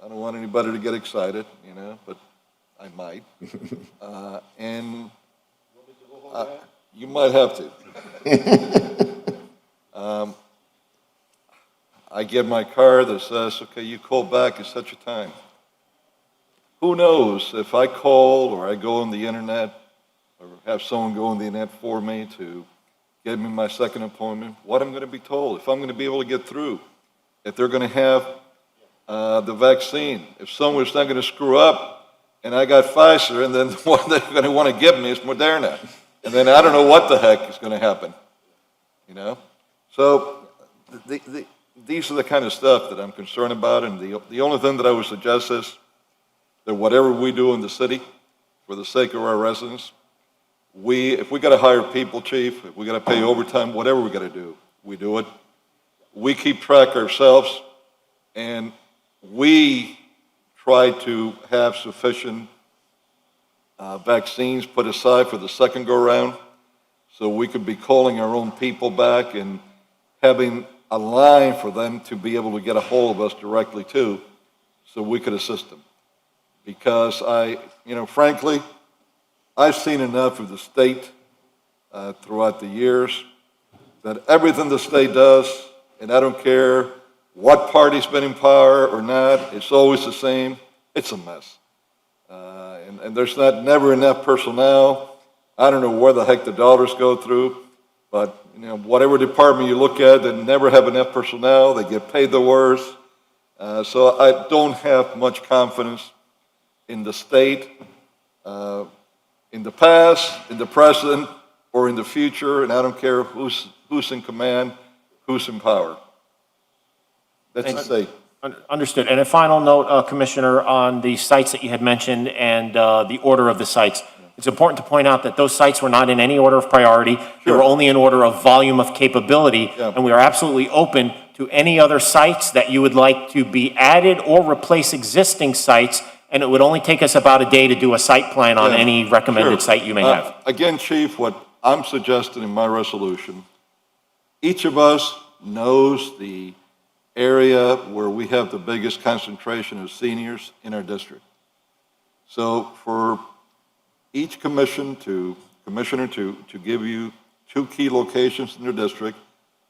S17: I don't want anybody to get excited, but I might. And you might have to. I get my card that says, okay, you call back at such a time. Who knows if I call or I go on the internet or have someone go on the internet for me to get me my second appointment, what I'm going to be told, if I'm going to be able to get through, if they're going to have the vaccine. If someone's not going to screw up, and I got Pfizer, and then what they're going to want to give me is Moderna, and then I don't know what the heck is going to happen, you know? So these are the kind of stuff that I'm concerned about, and the only thing that I would suggest is that whatever we do in the city, for the sake of our residents, if we got to hire people, chief, if we got to pay overtime, whatever we got to do, we do it. We keep track ourselves, and we try to have sufficient vaccines put aside for the second go-round, so we could be calling our own people back and having a line for them to be able to get a hold of us directly too, so we could assist them. Because frankly, I've seen enough of the state throughout the years that everything the state does, and I don't care what party's been in power or not, it's always the same. It's a mess. And there's never enough personnel. I don't know where the heck the dollars go through, but whatever department you look at, they never have enough personnel. They get paid the worst. So I don't have much confidence in the state, in the past, in the present, or in the future, and I don't care who's in command, who's in power. That's the state.
S18: Understood. And a final note, Commissioner, on the sites that you had mentioned and the order of the sites. It's important to point out that those sites were not in any order of priority. They were only in order of volume of capability, and we are absolutely open to any other sites that you would like to be added or replace existing sites, and it would only take us about a day to do a site plan on any recommended site you may have.
S17: Again, Chief, what I'm suggesting in my resolution, each of us knows the area where we have the biggest concentration of seniors in our district. So for each commissioner to give you 2 key locations in their district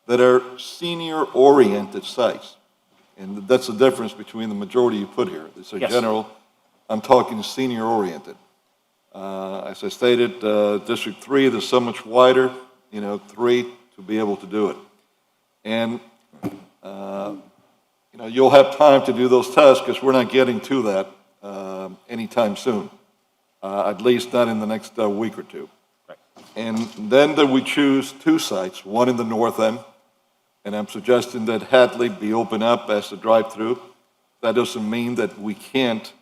S17: that are senior-oriented sites. And that's the difference between the majority you put here. It's a general, I'm talking senior-oriented. As I stated, District 3, there's so much wider, 3 to be able to do it. And you'll have time to do those tests because we're not getting to that anytime soon, at least not in the next week or two. Right. And then that we choose 2 sites, one in the north end, and I'm suggesting that Hadley be opened up as a drive-through. That doesn't mean that we can't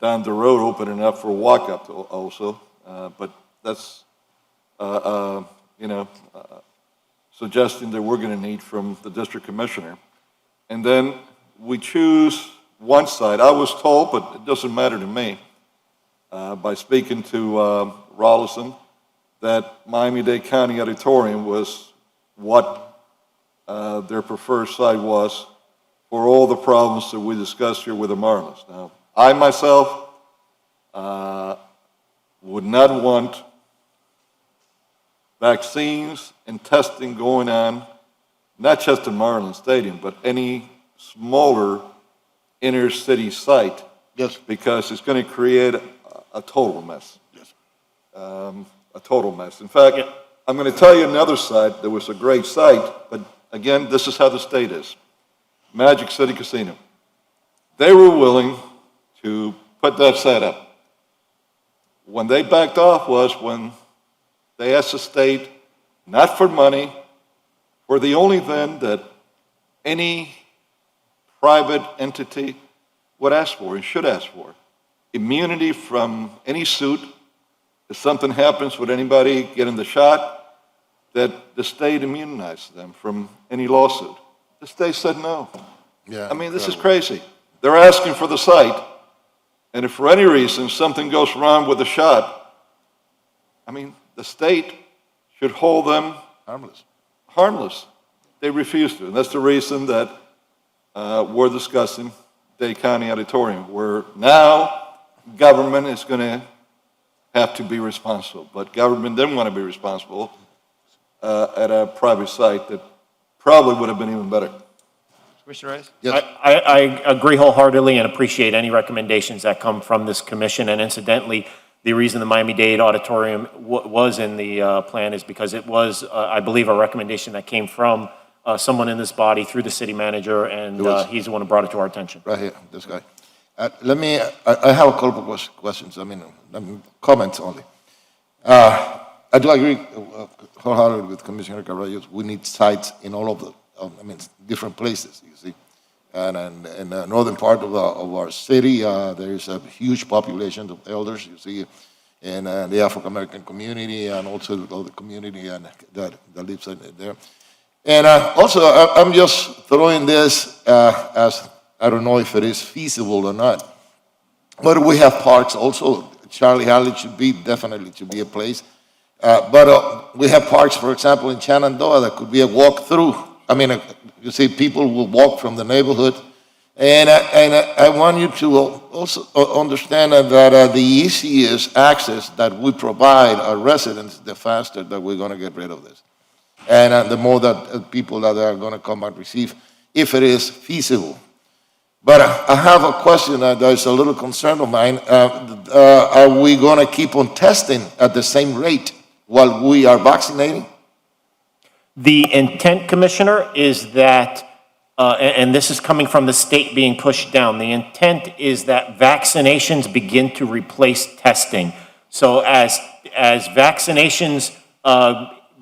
S17: down the road open it up for a walk-up also, but that's suggesting that we're going to need from the district commissioner. And then we choose one site. I was told, but it doesn't matter to me, by speaking to Rollison, that Miami-Dade County Auditorium was what their preferred site was for all the problems that we discussed here with the Marlins. Now, I myself would not want vaccines and testing going on, not just in Marlins Stadium, but any smaller inner city site. Yes. Because it's going to create a total mess. Yes. A total mess. In fact, I'm going to tell you another site that was a great site, but again, this is how the state is. Magic City Casino. They were willing to put that site up. When they backed off was when they asked the state, not for money, for the only thing that any private entity would ask for and should ask for. Immunity from any suit. If something happens with anybody getting the shot, that the state immunizes them from any lawsuit. The state said no. Yeah, I mean, this is crazy. They're asking for the site, and if for any reason something goes wrong with the shot, I mean, the state should hold them harmless. They refuse to, and that's the reason that we're discussing Dade County Auditorium, where now government is going to have to be responsible, but government didn't want to be responsible at a private site that probably would have been even better.
S1: Commissioner Reyes?
S17: Yes.
S18: I agree wholeheartedly and appreciate any recommendations that come from this commission. And incidentally, the reason the Miami-Dade Auditorium was in the plan is because it was, I believe, a recommendation that came from someone in this body through the city manager, and he's the one who brought it to our attention.
S4: Right here, this guy. I have a couple of questions, comments only. I do agree wholeheartedly with Commissioner Carrillo. We need sites in all of the, different places, you see. And in the northern part of our city, there is a huge population of elders, you see, in the African-American community and also the community that lives in there. And also, I'm just throwing this as, I don't know if it is feasible or not, but we have parks also. Charlie Alley definitely should be a place. But we have parks, for example, in Shenandoah that could be a walk-through. You see, people will walk from the neighborhood. And I want you to also understand that the easiest access that we provide our residents, the faster that we're going to get rid of this. And the more that people that are going to come and receive, if it is feasible. But I have a question that is a little concern of mine. Are we going to keep on testing at the same rate while we are vaccinating?
S18: The intent, Commissioner, is that, and this is coming from the state being pushed down, the intent is that vaccinations begin to replace testing. So as vaccinations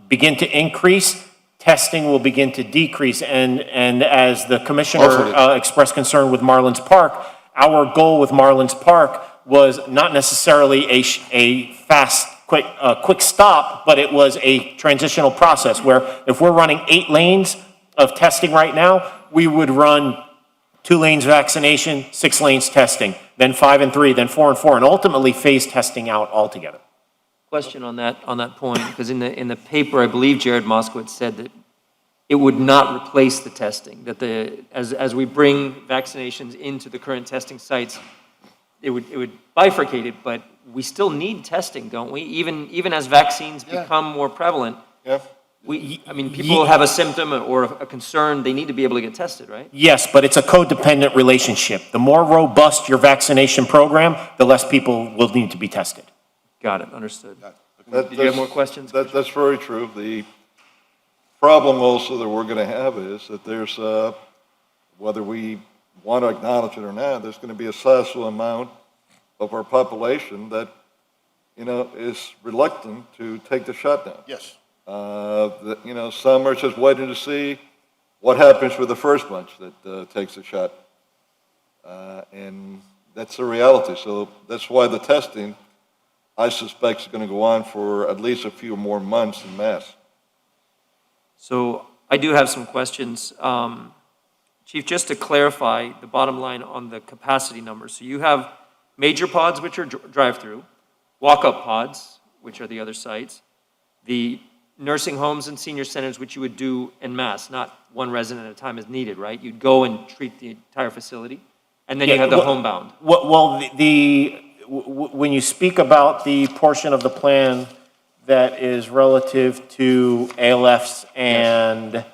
S18: begin to increase, testing will begin to decrease. And as the Commissioner expressed concern with Marlins Park, our goal with Marlins Park was not necessarily a fast, quick stop, but it was a transitional process where if we're running 8 lanes of testing right now, we would run 2 lanes vaccination, 6 lanes testing, then 5 and 3, then 4 and 4, and ultimately phase testing out altogether.
S1: Question on that point, because in the paper, I believe Jared Moskowitz said that it would not replace the testing, that as we bring vaccinations into the current testing sites, it would bifurcate it, but we still need testing, don't we? Even as vaccines become more prevalent.
S17: Yeah.
S1: People have a symptom or a concern, they need to be able to get tested, right?
S18: Yes, but it's a codependent relationship. The more robust your vaccination program, the less people will need to be tested.
S1: Got it, understood. Did you have more questions?
S17: That's very true. The problem also that we're going to have is that there's, whether we want to acknowledge it or not, there's going to be a sizable amount of our population that, is reluctant to take the shutdown.
S4: Yes.
S17: Some are just waiting to see what happens with the first bunch that takes the shot. And that's the reality. So that's why the testing, I suspect, is going to go on for at least a few more months en masse.
S1: So I do have some questions. Chief, just to clarify the bottom line on the capacity numbers. So you have major pods, which are drive-through, walk-up pods, which are the other sites, the nursing homes and senior centers, which you would do en masse, not one resident at a time as needed, right? You'd go and treat the entire facility, and then you have the homebound.
S18: Well, when you speak about the portion of the plan that is relative to ALFs and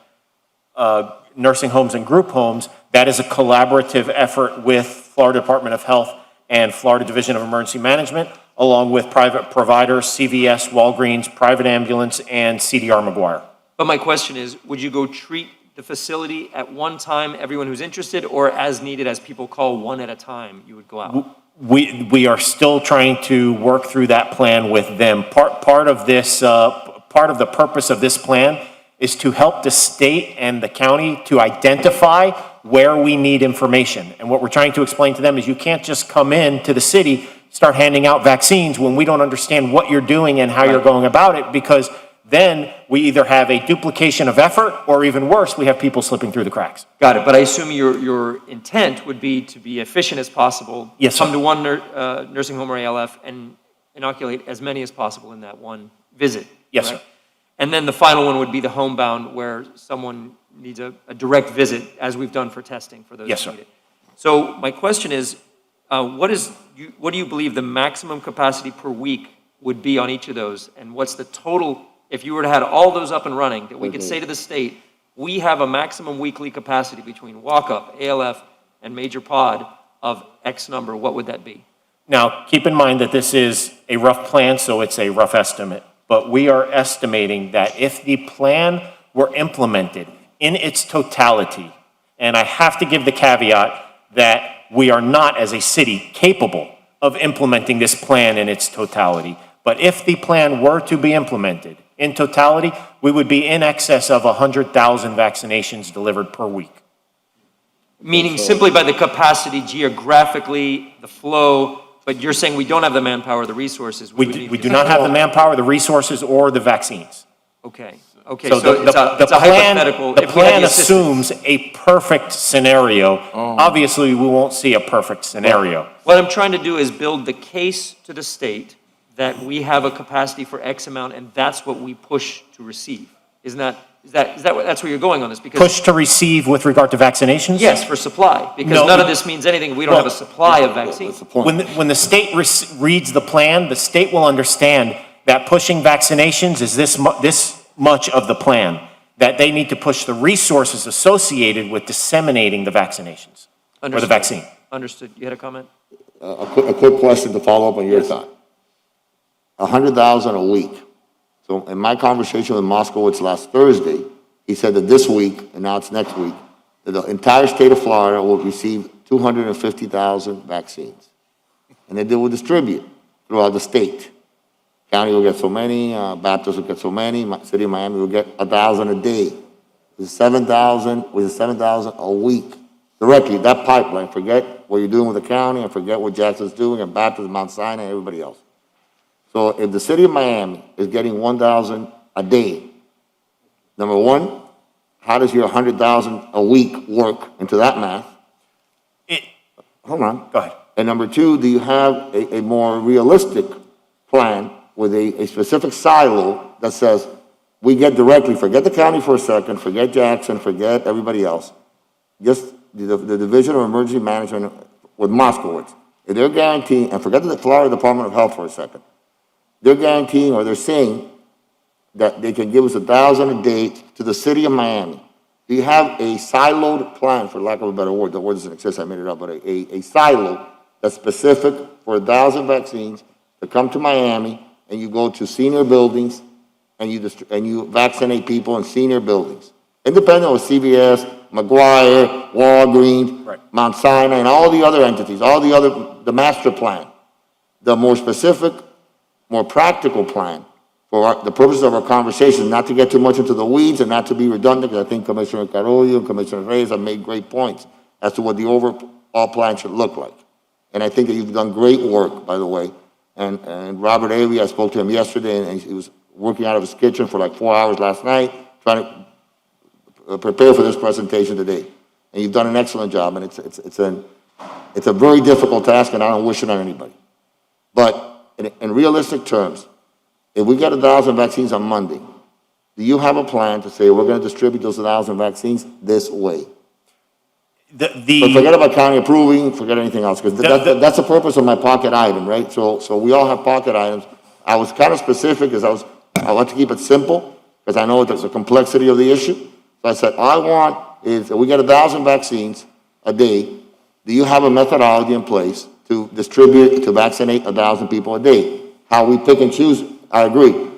S18: nursing homes and group homes, that is a collaborative effort with Florida Department of Health and Florida Division of Emergency Management, along with private providers, CVS, Walgreens, private ambulance, and CDR McGuire.
S1: But my question is, would you go treat the facility at one time, everyone who's interested, or as needed, as people call, one at a time, you would go out?
S18: We are still trying to work through that plan with them. Part of the purpose of this plan is to help the state and the county to identify where we need information. And what we're trying to explain to them is you can't just come in to the city, start handing out vaccines when we don't understand what you're doing and how you're going about it, because then we either have a duplication of effort, or even worse, we have people slipping through the cracks.
S1: Got it, but I assume your intent would be to be efficient as possible.
S18: Yes, sir.
S1: Come to one nursing home or ALF and inoculate as many as possible in that one visit.
S18: Yes,
S1: correct?
S18: sir.
S1: And then the final one would be the homebound, where someone needs a direct visit, as we've done for testing for those
S18: Yes,
S1: who
S18: sir.
S1: need it. So my question is, what do you believe the maximum capacity per week would be on each of those? And what's the total, if you were to have all those up and running, that we could say to the state, we have a maximum weekly capacity between walk-up, ALF, and major pod of X number, what would that be?
S18: Now, keep in mind that this is a rough plan, so it's a rough estimate. But we are estimating that if the plan were implemented in its totality. And I have to give the caveat that we are not, as a city, capable of implementing this plan in its totality. But if the plan were to be implemented in totality, we would be in excess of 100,000 vaccinations delivered per week.
S1: Meaning simply by the capacity, geographically, the flow, but you're saying we don't have the manpower, the resources.
S18: We do not have the manpower, the resources, or the vaccines.
S1: Okay, okay,
S18: So
S1: so it's a hypothetical.
S18: the
S1: If we had
S18: plan
S1: assistance.
S18: assumes a perfect scenario. Obviously, we won't see a perfect scenario.
S1: What I'm trying to do is build the case to the state that we have a capacity for X amount, and that's what we push to receive. Isn't that, that's where you're going on this? Because
S18: Push to receive with regard to vaccinations?
S1: yes, for supply, because
S18: No.
S1: none of this means anything if we don't have a supply of vaccines.
S18: When the state reads the plan, the state will understand that pushing vaccinations is this much of the plan, that they need to push the resources associated with disseminating the vaccinations or the
S1: Understood.
S18: vaccine.
S1: Understood. You had a comment?
S5: A quick question to follow up on your thought. 100,000 a week. So in my conversation with Moskowitz last Thursday, he said that this week, and now it's next week, that the entire state of Florida will receive 250,000 vaccines. And then they will distribute throughout the state. County will get so many, Baptist will get so many, City of Miami will get 1,000 a day. With 7,000 a week. Directly, that pipeline, forget what you're doing with the county and forget what Jackson's doing and Baptist, Mount Sinai, and everybody else. So if the City of Miami is getting 1,000 a day, number one, how does your 100,000 a week work into that math? Hold on.
S18: Go ahead.
S5: And number two, do you have a more realistic plan with a specific silo that says, we get directly, forget the county for a second, forget Jackson, forget everybody else, just the Division of Emergency Management with Moskowitz, if they're guaranteeing, and forget the Florida Department of Health for a second, they're guaranteeing or they're saying that they can give us 1,000 a day to the City of Miami. Do you have a siloed plan, for lack of a better word? The word doesn't exist, I made it up, but a silo that's specific for 1,000 vaccines to come to Miami, and you go to senior buildings and you vaccinate people in senior buildings, independent of CVS, McGuire, Walgreens, Mount Sinai, and all the other entities, the master plan, the more specific, more practical plan for the purposes of our conversation, not to get too much into the weeds and not to be redundant, because I think Commissioner Carollo and Commissioner Reyes have made great points as to what the overall plan should look like. And I think that you've done great work, by the way. And Robert Avery, I spoke to him yesterday, and he was working out of his kitchen for like 4 hours last night, trying to prepare for this presentation today. And you've done an excellent job, and it's a very difficult task, and I don't wish it on anybody. But in realistic terms, if we get 1,000 vaccines on Monday, do you have a plan to say we're going to distribute those 1,000 vaccines this way? But forget about county approving, forget anything else, because that's the purpose of my pocket item, right? So we all have pocket items. I was kind of specific because I want to keep it simple, because I know there's a complexity of the issue. So I said, all I want is if we get 1,000 vaccines a day, do you have a methodology in place to distribute, to vaccinate 1,000 people a day? How we pick and choose, I agree.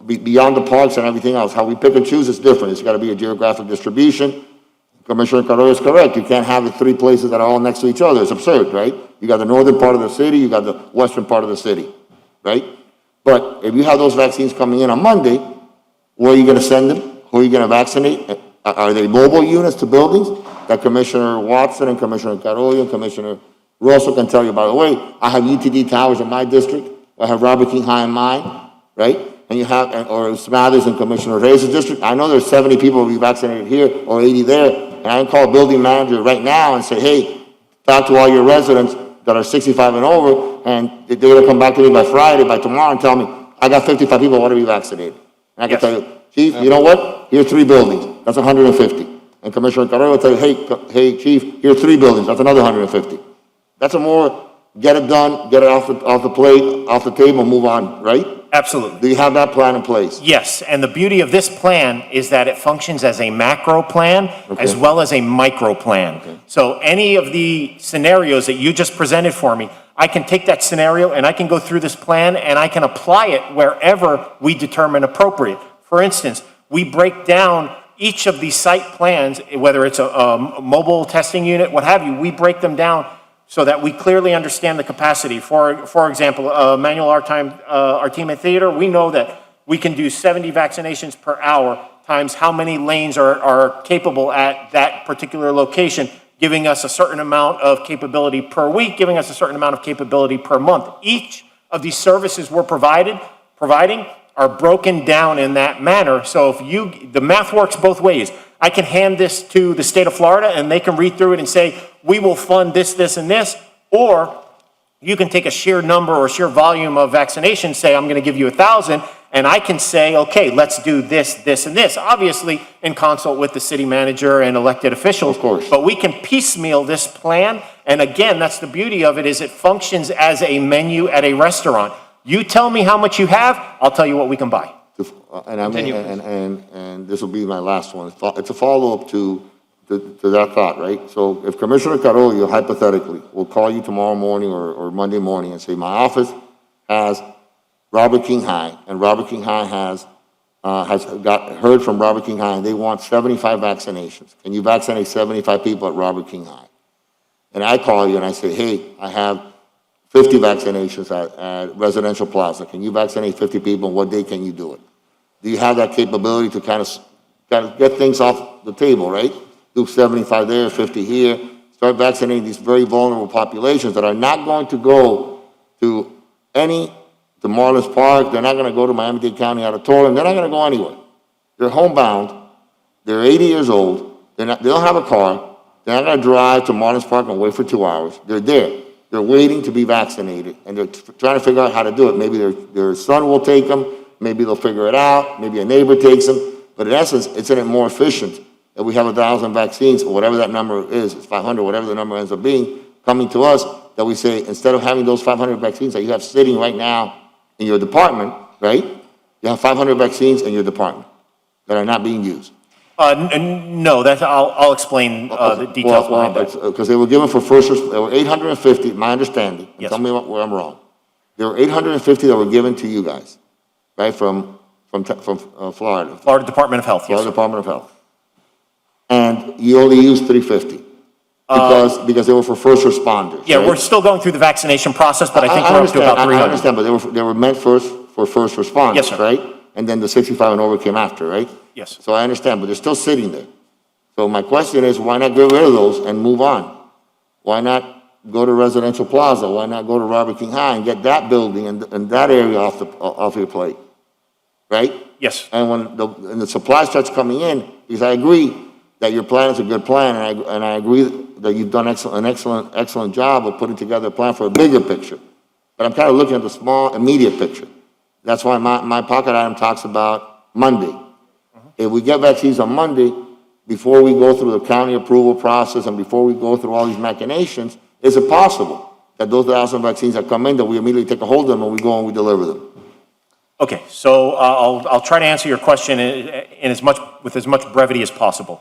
S5: Beyond the parks and everything else, how we pick and choose is different. It's got to be a geographic distribution. Commissioner Carollo is correct. You can't have it 3 places that are all next to each other. It's absurd, right? You got the northern part of the city, you got the western part of the city, right? But if you have those vaccines coming in on Monday, where are you going to send them? Who are you going to vaccinate? Are they mobile units to buildings that Commissioner Watson and Commissioner Carollo and Commissioner Russell can tell you? By the way, I have UTD towers in my district. I have Robert King High in mine, right? And you have, or Smathers and Commissioner Reyes' district. I know there's 70 people will be vaccinated here or 80 there. And I can call a building manager right now and say, hey, talk to all your residents that are 65 and over, and they're going to come back to me by Friday, by tomorrow, and tell me, I got 55 people who want to be vaccinated. And I can tell you, Chief, you know what? Here's 3 buildings. That's 150. And Commissioner Carrero will tell you, hey, Chief, here's 3 buildings. That's another 150. That's a more get it done, get it off the plate, off the table, move on, right?
S18: Absolutely.
S5: Do you have that plan in place?
S18: Yes, and the beauty of this plan is that it functions as a macro plan as well as a micro plan. So any of the scenarios that you just presented for me, I can take that scenario and I can go through this plan and I can apply it wherever we determine appropriate. For instance, we break down each of these site plans, whether it's a mobile testing unit, what have you, we break them down so that we clearly understand the capacity. For example, Manuel Artima Theater, we know that we can do 70 vaccinations per hour times how many lanes are capable at that particular location, giving us a certain amount of capability per week, giving us a certain amount of capability per month. Each of these services we're providing are broken down in that manner. So if the math works both ways. I can hand this to the state of Florida and they can read through it and say, we will fund this, this, and this, or you can take a sheer number or sheer volume of vaccinations, say, I'm gonna give you 1,000, and I can say, okay, let's do this, this, and this, obviously in consult with the city manager and elected officials.
S5: Of course.
S18: But we can piecemeal this plan, and again, that's the beauty of it, is it functions as a menu at a restaurant. You tell me how much you have, I'll tell you what we can buy.
S5: And this will be my last one. It's a follow-up to that thought, right? So if Commissioner Carollo, hypothetically, will call you tomorrow morning or Monday morning and say, my office has Robert King High, and Robert King High has heard from Robert King High, and they want 75 vaccinations. Can you vaccinate 75 people at Robert King High? And I call you and I say, hey, I have 50 vaccinations at Residential Plaza. Can you vaccinate 50 people, and what day can you do it? Do you have that capability to kind of get things off the table, right? Do 75 there, 50 here, start vaccinating these very vulnerable populations that are not going to go to Marlins Park, they're not going to go to Miami-Dade County Auditorium, they're not going to go anywhere. They're homebound, they're 80 years old, they don't have a car, they're not going to drive to Marlins Park and wait for 2 hours. They're there. They're waiting to be vaccinated, and they're trying to figure out how to do it. Maybe their son will take them, maybe they'll figure it out, maybe a neighbor takes them, but in essence, it's more efficient that we have 1,000 vaccines, or whatever that number is, it's 500, whatever the number ends up being, coming to us, that we say, instead of having those 500 vaccines that you have sitting right now in your department, right? You have 500 vaccines in your department that are not being used.
S18: No, I'll explain the details behind that.
S5: Because they were given for there were 850, my understanding, and tell me where I'm wrong. There were 850 that were given to you guys, right, from Florida.
S18: Florida Department of Health, yes.
S5: Florida Department of Health. And you only used 350 because they were for first responders.
S18: Yeah,
S5: right?
S18: we're still going through the vaccination process, but I think we're up to about 300.
S5: I understand, but they were meant for first responders,
S18: Yes, sir.
S5: right? And then the 65 and over came after, right?
S18: Yes.
S5: So I understand, but they're still sitting there. So my question is, why not get rid of those and move on? Why not go to Residential Plaza? Why not go to Robert King High and get that building and that area off your plate, right?
S18: Yes.
S5: And when the supply starts coming in, because I agree that your plan is a good plan, and I agree that you've done an excellent job of putting together a plan for a bigger picture. But I'm kind of looking at the small, immediate picture. That's why my pocket item talks about Monday. If we get vaccines on Monday, before we go through the county approval process and before we go through all these machinations, is it possible that those 1,000 vaccines that come in, that we immediately take a hold of them and we go and we deliver them?
S18: Okay, so I'll try to answer your question with as much brevity as possible.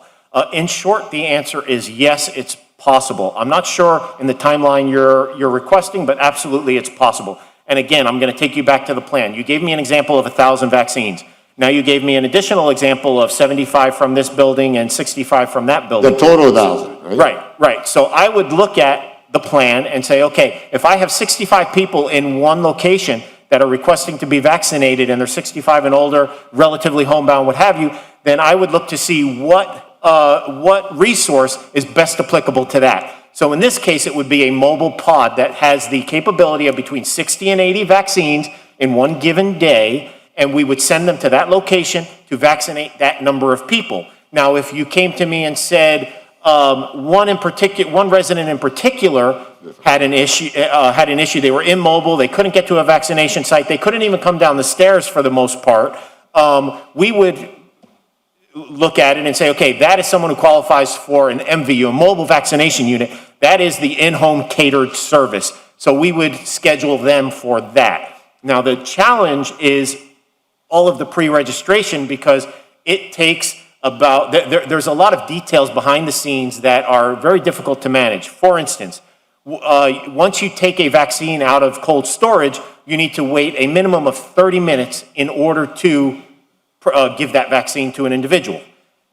S18: In short, the answer is yes, it's possible. I'm not sure in the timeline you're requesting, but absolutely it's possible. And again, I'm going to take you back to the plan. You gave me an example of 1,000 vaccines. Now you gave me an additional example of 75 from this building and 65 from that building.
S5: The total 1,000, right?
S18: Right. So I would look at the plan and say, okay, if I have 65 people in one location that are requesting to be vaccinated and they're 65 and older, relatively homebound, what have you, then I would look to see what resource is best applicable to that. So in this case, it would be a mobile pod that has the capability of between 60 and 80 vaccines in one given day, and we would send them to that location to vaccinate that number of people. Now, if you came to me and said one resident in particular had an issue, they were immobile, they couldn't get to a vaccination site, they couldn't even come down the stairs for the most part, we would look at it and say, okay, that is someone who qualifies for an MVU, a mobile vaccination unit. That is the in-home catered service. So we would schedule them for that. Now, the challenge is all of the pre-registration, because it takes there's a lot of details behind the scenes that are very difficult to manage. For instance, once you take a vaccine out of cold storage, you need to wait a minimum of 30 minutes in order to give that vaccine to an individual.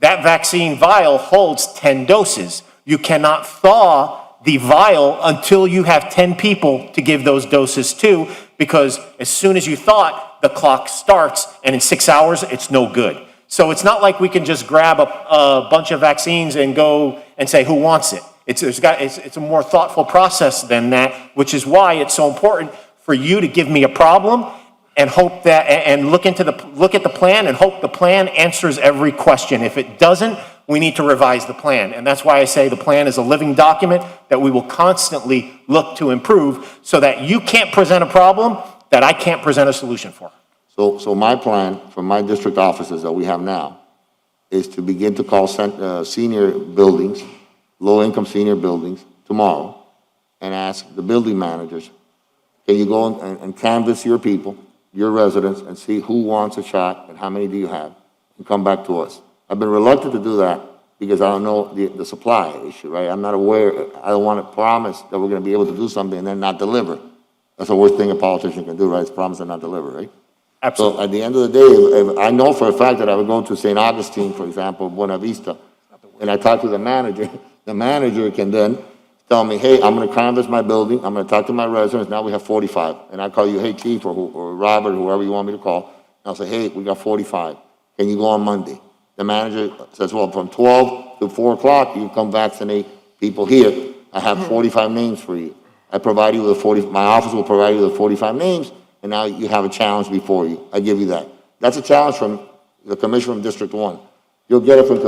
S18: that vaccine vial holds 10 doses. You cannot thaw the vial until you have 10 people to give those doses to, because as soon as you thaw it, the clock starts, and in 6 hours, it's no good. So it's not like we can just grab a bunch of vaccines and go and say, who wants it? It's a more thoughtful process than that, which is why it's so important for you to give me a problem and hope that, and look at the plan and hope the plan answers every question. If it doesn't, we need to revise the plan. And that's why I say the plan is a living document that we will constantly look to improve, so that you can't present a problem that I can't present a solution for.
S5: So my plan for my district offices that we have now is to begin to call senior buildings, low-income senior buildings, tomorrow, and ask the building managers, can you go and canvass your people, your residents, and see who wants a shot and how many do you have, and come back to us. I've been reluctant to do that because I don't know the supply issue, right? I'm not aware, I don't want to promise that we're going to be able to do something and then not deliver. That's the worst thing a politician can do, right? Is promise and not deliver, right?
S18: Absolutely.
S5: So at the end of the day, if I know for a fact that I would go to St. Augustine, for example, Buena Vista, and I talk to the manager can then tell me, hey, I'm going to canvass my building, I'm going to talk to my residents, now we have 45. And I call you, hey, chief, or Robert, whoever you want me to call, and I'll say, hey, we got 45. Can you go on Monday? The manager says, well, from 12 to 4 o'clock, you come vaccinate people here. I have 45 names for you. I provide you with my office will provide you with 45 names, and now you have a challenge before you. I give you that. That's a challenge from the commissioner from District 1. You'll get it from the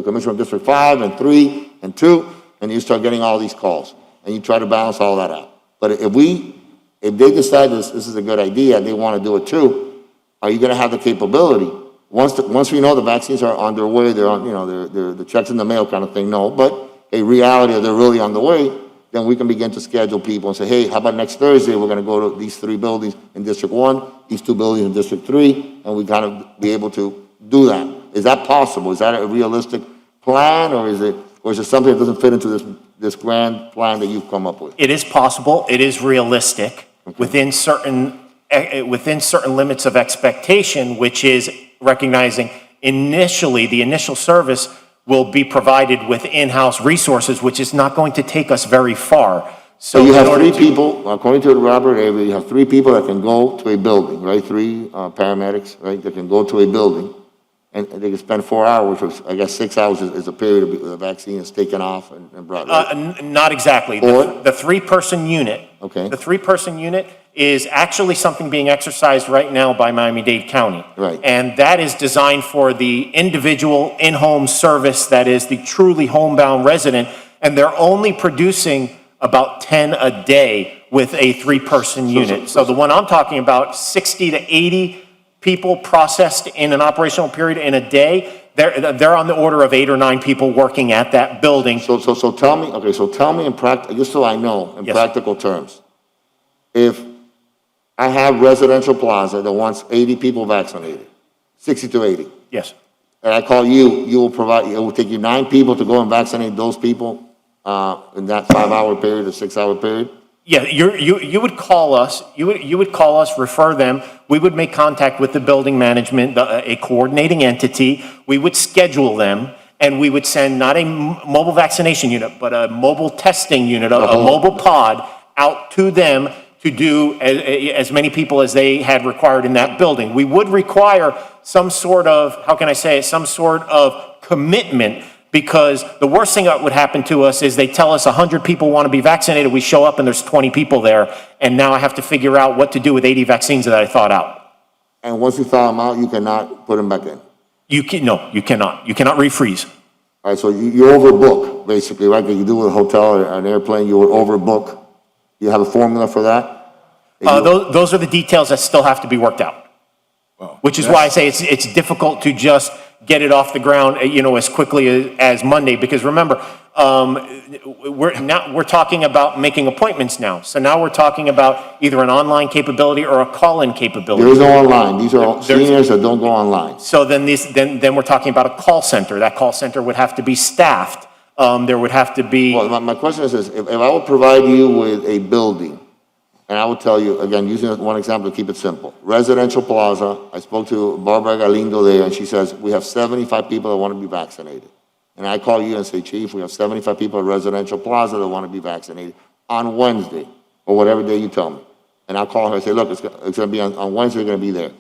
S5: commissioner from District 5 and 3 and 2, and you start getting all these calls, and you try to balance all that out. But if they decide this is a good idea and they want to do it too, are you going to have the capability? Once we know the vaccines are on their way, they're on, they're the checks in the mail kind of thing, no, but a reality that they're really on the way, then we can begin to schedule people and say, hey, how about next Thursday, we're going to go to these 3 buildings in District 1, these 2 buildings in District 3, and we kind of be able to do that. Is that possible? Is that a realistic plan, or is it something that doesn't fit into this grand plan that you've come up with?
S18: It is possible, it is realistic, within certain limits of expectation, which is recognizing the initial service will be provided with in-house resources, which is not going to take us very far.
S5: So you have 3 people, according to Robert Avery, you have 3 people that can go to a building, right? 3 paramedics, right, that can go to a building, and they can spend 4 hours, which I guess 6 hours is a period of the vaccine is taken off and brought. Right?
S18: Not exactly. The 3-person unit.
S5: Okay.
S18: The 3-person unit is actually something being exercised right now by Miami-Dade County.
S5: Right.
S18: And that is designed for the individual in-home service that is the truly homebound resident, and they're only producing about 10 a day with a 3-person unit. So the one I'm talking about, 60 to 80 people processed in an operational period in a day, they're on the order of 8 or 9 people working at that building.
S5: So tell me in practical, just so I know, in practical terms, if I have residential plaza that wants 80 people vaccinated, 60 to 80.
S18: Yes.
S5: And I call you, it will take you 9 people to go and vaccinate those people in that 5-hour period or 6-hour period?
S18: Yeah, you would call us, you would call us, refer them, we would make contact with the building management, a coordinating entity, we would schedule them, and we would send not a mobile vaccination unit, but a mobile testing unit, a mobile pod out to them to do as many people as they had required in that building. We would require some sort of, some sort of commitment, because the worst thing that would happen to us is they tell us 100 people want to be vaccinated, we show up and there's 20 people there, and now I have to figure out what to do with 80 vaccines that I thought out.
S5: And once you thaw them out, you cannot put them back in?
S18: No, you cannot. You cannot refreeze.
S5: All right, so you overbook, basically, right? Like you do with a hotel or an airplane, you would overbook. You have a formula for that?
S18: Those are the details that still have to be worked out. Which is why I say it's difficult to just get it off the ground, as quickly as Monday. Because remember, we're talking about making appointments now. So now we're talking about either an online capability or a call-in capability.
S5: There is no online. These are seniors that don't go online.
S18: So then we're talking about a call center. That call center would have to be staffed. There would have to be.
S5: Well, my question is this: if I will provide you with a building And I will tell you, again, using one example to keep it simple. Residential Plaza, I spoke to Barbara Galindo there, and she says, we have 75 people that want to be vaccinated. And I call you and say, Chief, we have 75 people at Residential Plaza that want to be vaccinated on Wednesday, or whatever day you tell me. And I'll call her and say, look, it's going to be on Wednesday, they're going to be there.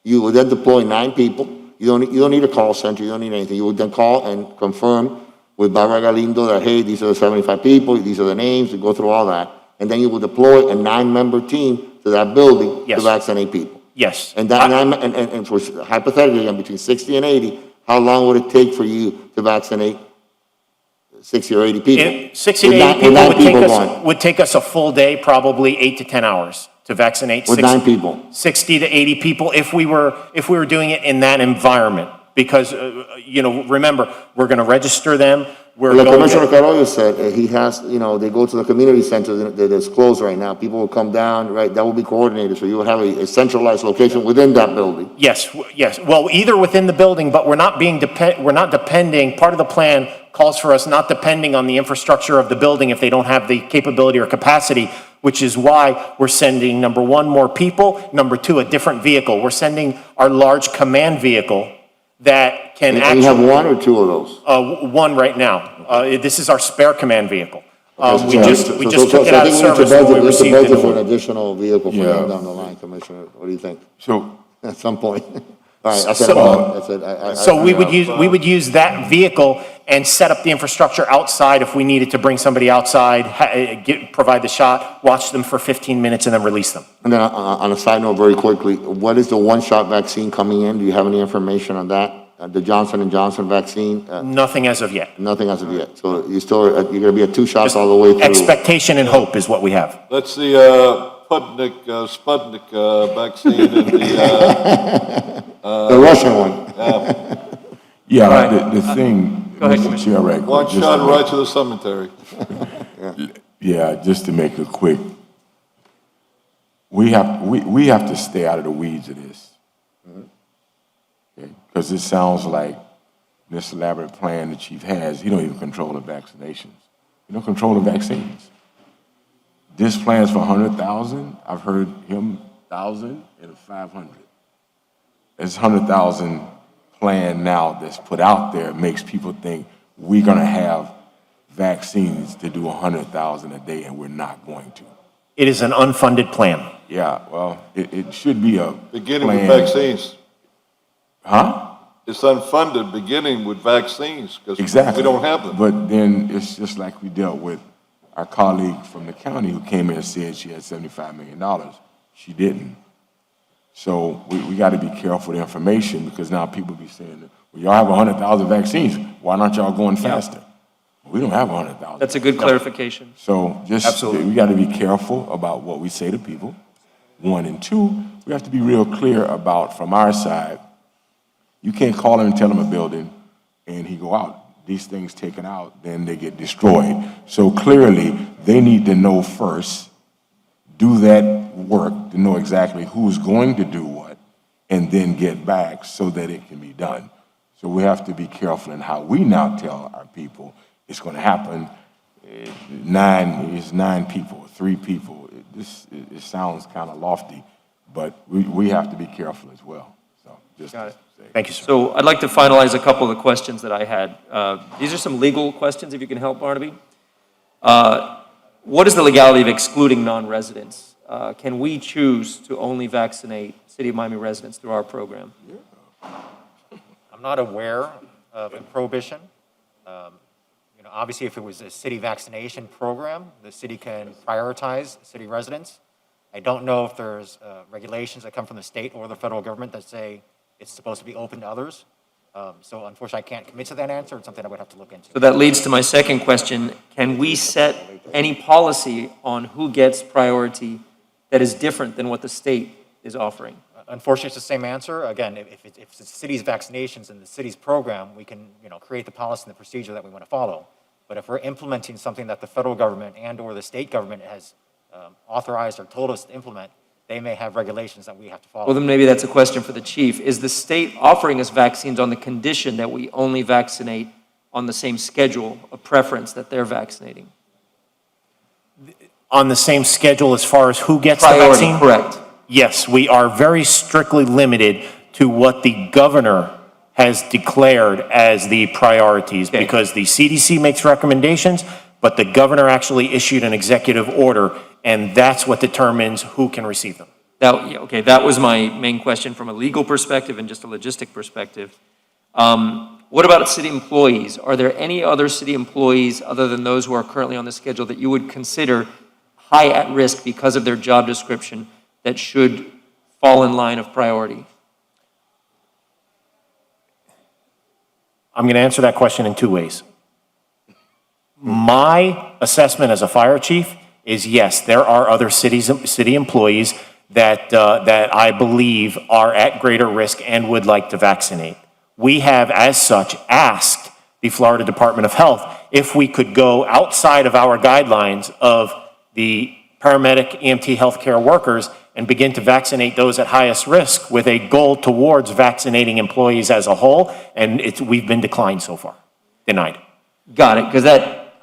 S5: You will then deploy 9 people. You don't need a call center, you don't need anything. You will then call and confirm with Barbara Galindo that, hey, these are the 75 people, these are the names, you go through all that. And then you will deploy a 9-member team to that building to vaccinate people.
S18: Yes.
S5: And that, and for hypothetically, again, between 60 and 80, how long would it take for you to vaccinate 60 or 80 people?
S18: 60 to
S5: With
S18: 80
S5: nine
S18: people would take us a full day, probably 8 to 10 hours to vaccinate.
S5: With 9 people.
S18: 60 to 80 people if we were doing it in that environment. Because, remember, we're going to register them.
S5: Like Commissioner Carollo said, he has, they go to the community center that is closed right now. People will come down, right? That will be coordinated. So you would have a centralized location within that building.
S18: Yes. Well, either within the building, but we're not depending, part of the plan calls for us not depending on the infrastructure of the building if they don't have the capability or capacity, which is why we're sending, number 1, more people, number 2, a different vehicle. We're sending our large command vehicle that can
S5: And you have 1 or 2 of those?
S18: 1 right now. This is our spare command vehicle. We
S5: So
S18: just took it out of service when we received
S5: budget
S18: the
S5: for
S18: new
S5: an
S18: one.
S5: additional vehicle for
S2: Yeah.
S5: them down the line, Commissioner. What do you think?
S2: So,
S5: At some point. All right, I said,
S18: So we would use that vehicle and set up the infrastructure outside if we needed to bring somebody outside, provide the shot, watch them for 15 minutes, and then release them.
S5: And then on a side note, very quickly, what is the one-shot vaccine coming in? Do you have any information on that? The Johnson & Johnson vaccine?
S18: Nothing as of yet.
S5: Nothing as of yet. So you're going to be at 2 shots all the way through?
S18: Expectation and hope is what we have.
S17: That's the Sputnik vaccine and
S5: The Russian one.
S2: yeah, the thing, Mr. Chair, right quick,
S17: One
S2: just
S17: shot
S2: to
S17: right to the cemetery.
S2: Yeah, just to make it quick, we have to stay out of the weeds of this. Because it sounds like this elaborate plan the chief has, he don't even control the vaccinations. He don't control the vaccines. This plan's for 100,000. I've heard him 1,000 and 500. This 100,000 plan now that's put out there makes people think we're going to have vaccines to do 100,000 a day, and we're not going to.
S18: It is an unfunded plan.
S2: Yeah, well, it should be a
S17: Beginning
S2: plan.
S17: with vaccines.
S2: Huh?
S17: It's unfunded, beginning with vaccines, because
S2: Exactly.
S17: we don't have them.
S2: But then it's just like we dealt with our colleague from the county who came in and said she had $75 million. She didn't. So we got to be careful with the information, because now people be saying, well, y'all have 100,000 vaccines. Why not y'all going faster? We don't have 100,000.
S1: That's a good clarification.
S2: So we got to be careful about what we say to people, 1. And 2, we have to be real clear about, from our side, you can't call him and tell him a building and he go out. These things taken out, then they get destroyed. So clearly, they need to know first, do that work to know exactly who's going to do what, and then get back so that it can be done. So we have to be careful in how we now tell our people it's going to happen. 9 people, 3 people. It sounds kind of lofty, but we have to be careful as well. So just
S1: Got it.
S18: Thank you, sir.
S1: So I'd like to finalize a couple of the questions that I had. These are some legal questions, if you can help, Barnaby. What is the legality of excluding non-residents? Can we choose to only vaccinate City of Miami residents through our program?
S16: I'm not aware of a prohibition. Obviously, if it was a city vaccination program, the city can prioritize city residents. I don't know if there's regulations that come from the state or the federal government that say it's supposed to be open to others. So unfortunately, I can't commit to that answer. It's something I would have to look into.
S1: So that leads to my second question. Can we set any policy on who gets priority that is different than what the state is offering?
S16: Unfortunately, it's the same answer. Again, if it's the city's vaccinations and the city's program, we can create the policy and the procedure that we want to follow. But if we're implementing something that the federal government and or the state government has authorized or told us to implement, they may have regulations that we have to follow.
S1: Well, then maybe that's a question for the chief. Is the state offering us vaccines on the condition that we only vaccinate on the same schedule of preference that they're vaccinating?
S18: on the same schedule as far as who gets the
S1: Priority,
S18: vaccine?
S1: correct.
S18: Yes, we are very strictly limited to what the governor has declared as the priorities, because the CDC makes recommendations, but the governor actually issued an executive order, and that's what determines who can receive them.
S1: That was my main question from a legal perspective and just a logistic perspective. What about city employees? Are there any other city employees other than those who are currently on the schedule that you would consider high at risk because of their job description that should fall in line of priority?
S18: I'm going to answer that question in two ways. My assessment as a fire chief is yes, there are other city employees that I believe are at greater risk and would like to vaccinate. We have, as such, asked the Florida Department of Health if we could go outside of our guidelines of the paramedic, EMT healthcare workers and begin to vaccinate those at highest risk with a goal towards vaccinating employees as a whole, and we've been declined so far, denied.
S1: Got it, because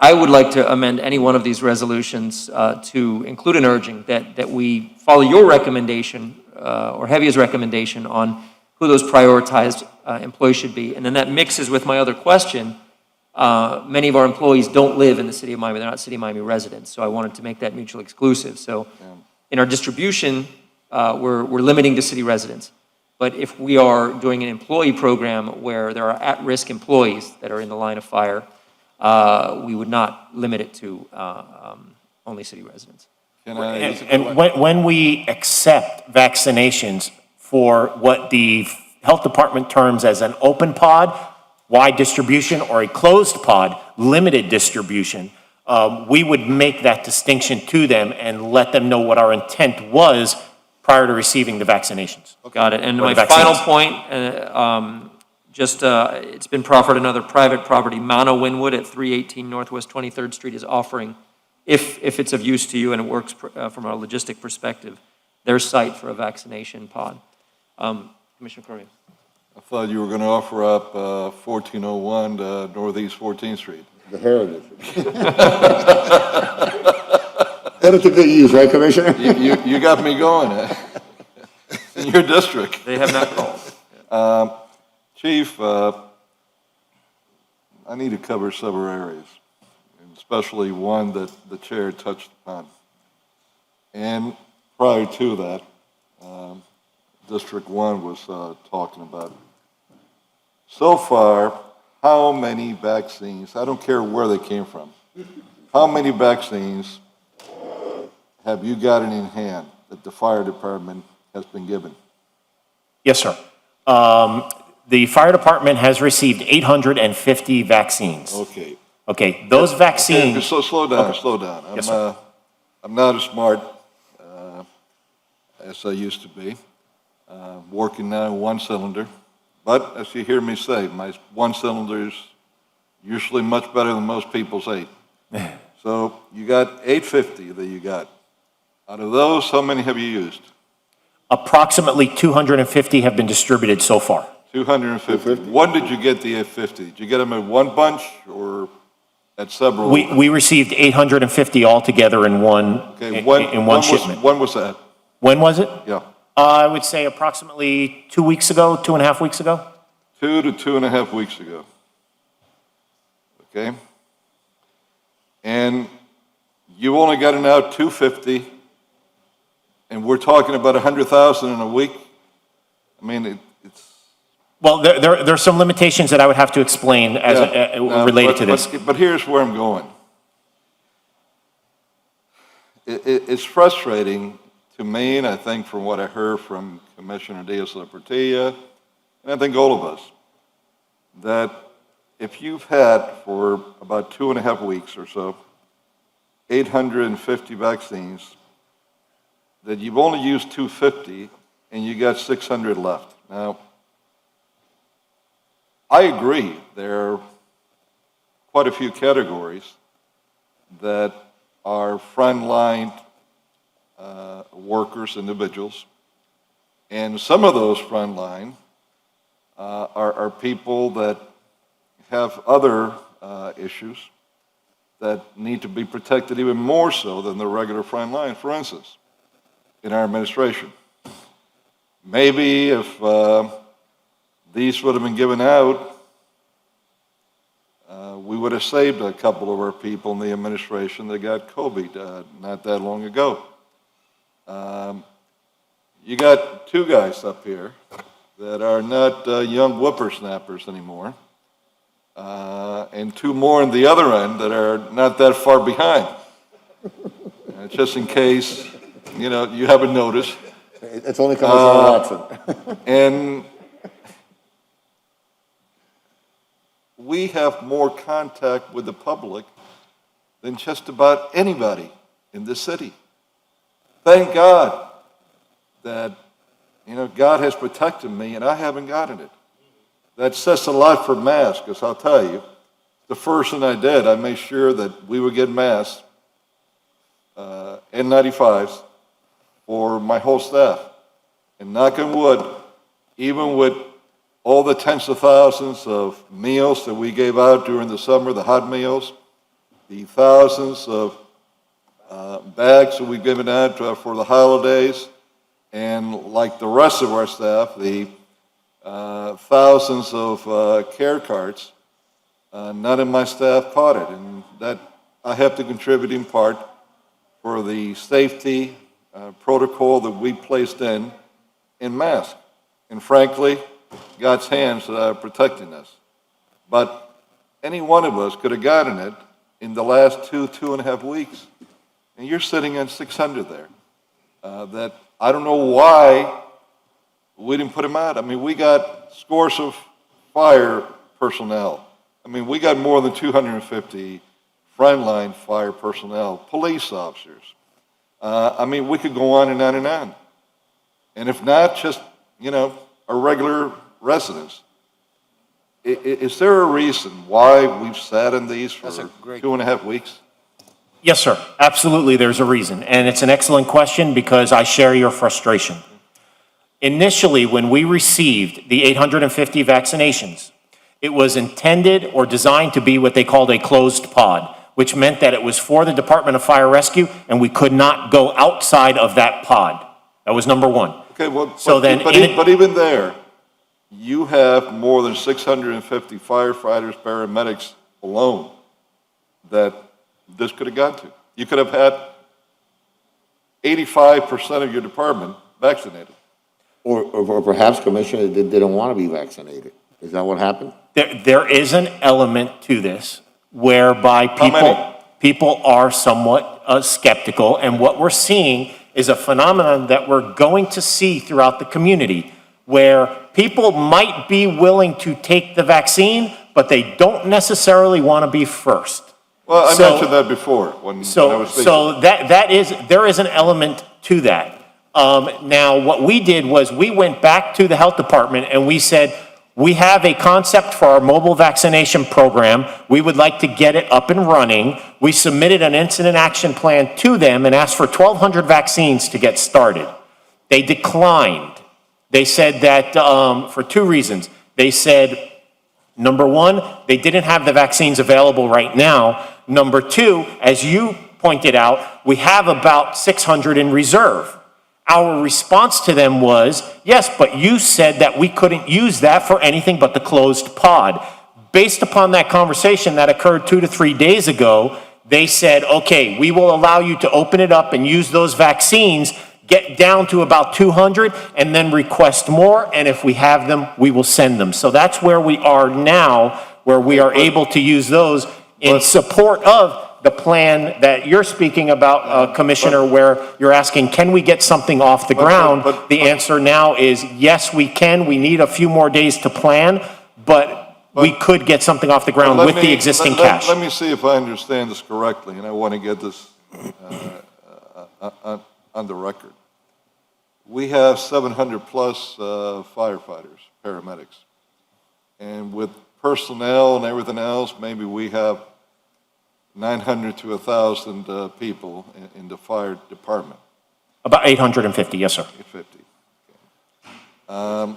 S1: I would like to amend any one of these resolutions to include an urging that we follow your recommendation or Heavia's recommendation on who those prioritized employees should be. And then that mixes with my other question. Many of our employees don't live in the city of Miami. They're not city of Miami residents. So I wanted to make that mutually exclusive. So in our distribution, we're limiting to city residents. But if we are doing an employee program where there are at-risk employees that are in the line of fire, we would not limit it to only city residents.
S18: And when we accept vaccinations for what the health department terms as an open pod, wide distribution, or a closed pod, limited distribution, we would make that distinction to them and let them know what our intent was prior to receiving the vaccinations.
S1: Got it. And my final point, it's been proffered another private property, Mono Wynwood at 318 Northwest 23rd Street is offering, if it's of use to you and it works from a logistic perspective, their site for a vaccination pod. Commissioner Correa.
S17: I thought you were going to offer up 1401 Northeast 14th Street.
S5: The Heritage. That's a good use, right, Commissioner?
S17: You got me going. In your district.
S1: They have not called.
S17: Chief, I need to cover several areas, and especially one that the chair touched upon. And prior to that, District 1 was talking about. So far, how many vaccines, I don't care where they came from, how many vaccines have you gotten in hand that the fire department has been given?
S18: Yes, sir. The fire department has received 850 vaccines.
S17: Okay.
S18: Okay, those vaccines.
S17: Okay, so slow down,
S18: Okay.
S17: slow down.
S18: Yes, sir.
S17: I'm not as smart as I used to be, working now in one cylinder. But as you hear me say, my one cylinder is usually much better than most people's 8. So you got 850 that you got. Out of those, how many have you used?
S18: Approximately 250 have been distributed so far.
S17: 250. When did you get the 850? Did you get them in one bunch or at several?
S18: We received 850 altogether in one,
S17: Okay,
S18: in one shipment.
S17: When was that?
S18: When was it?
S17: Yeah.
S18: I would say approximately 2 weeks ago, 2.5 weeks ago.
S17: 2 to 2.5 weeks ago. Okay? And you only gotten out 250, and we're talking about 100,000 in a week? I mean, it's...
S18: Well, there are some limitations that I would have to explain as related to this.
S17: But here's where I'm going. It's frustrating to me, and I think from what I heard from Commissioner Diaz-Portilla, and I think all of us, that if you've had for about 2.5 weeks or so, 850 vaccines, that you've only used 250 and you got 600 left. Now, I agree, there are quite a few categories that are frontline workers, individuals, and some of those frontline are people that have other issues that need to be protected even more so than the regular front line, for instance, in our administration. Maybe if these would have been given out, we would have saved a couple of our people in the administration that got COVID not that long ago. You got two guys up here that are not young whippersnappers anymore, and two more on the other end that are not that far behind. Just in case, you haven't noticed.
S5: It's only Commissioner Watson.
S17: And we have more contact with the public than just about anybody in this city. Thank God that, God has protected me and I haven't gotten it. That says a lot for masks, because I'll tell you, the first thing I did, I made sure that we would get masks, N95s, for my whole staff. And knock on wood, even with all the tens of thousands of meals that we gave out during the summer, the hot meals, the thousands of bags that we've given out for the holidays, and like the rest of our staff, the thousands of care cards, none of my staff caught it. And that I have to contribute in part for the safety protocol that we placed in masks. And frankly, God's hands are protecting us. But any one of us could have gotten it in the last 2.5 weeks. And you're sitting at 600 there. That I don't know why we didn't put them out. I mean, we got scores of fire personnel. I mean, we got more than 250 frontline fire personnel, police officers. I mean, we could go on and on and on. And if not, just, our regular residents. Is there a reason why we've sat in these for 2.5 weeks?
S18: Yes, sir. Absolutely, there's a reason. And it's an excellent question because I share your frustration. Initially, when we received the 850 vaccinations, it was intended or designed to be what they called a closed pod, which meant that it was for the Department of Fire Rescue and we could not go outside of that pod. That was number one.
S17: Okay, well,
S18: So
S17: but even there, you have more than 650 firefighters, paramedics alone that this could have gone to. You could have had 85% of your department vaccinated.
S5: Or perhaps, Commissioner, they didn't want to be vaccinated. Is that what happened?
S18: There is an element to this whereby people are somewhat skeptical, and what we're seeing is a phenomenon that we're going to see throughout the community, where people might be willing to take the vaccine, but they don't necessarily want to be first.
S17: Well, I mentioned that before when I was speaking.
S18: So there is an element to that. Now, what we did was we went back to the health department and we said, we have a concept for our mobile vaccination program. We would like to get it up and running. We submitted an incident action plan to them and asked for 1,200 vaccines to get started. They declined. They said that for two reasons. They said, number one, they didn't have the vaccines available right now. Number two, as you pointed out, we have about 600 in reserve. Our response to them was, yes, but you said that we couldn't use that for anything but the closed pod. Based upon that conversation that occurred 2 to 3 days ago, they said, okay, we will allow you to open it up and use those vaccines, get down to about 200, and then request more, and if we have them, we will send them. So that's where we are now, where we are able to use those in support of the plan that you're speaking about, Commissioner, where you're asking, can we get something off the ground? The answer now is yes, we can. We need a few more days to plan, but we could get something off the ground with the existing cash.
S17: Let me see if I understand this correctly, and I want to get this on the record. We have 700 plus firefighters, paramedics, and with personnel and everything else, maybe we have 900 to 1,000 people in the fire department.
S18: About 850, yes, sir.
S17: 850. Okay.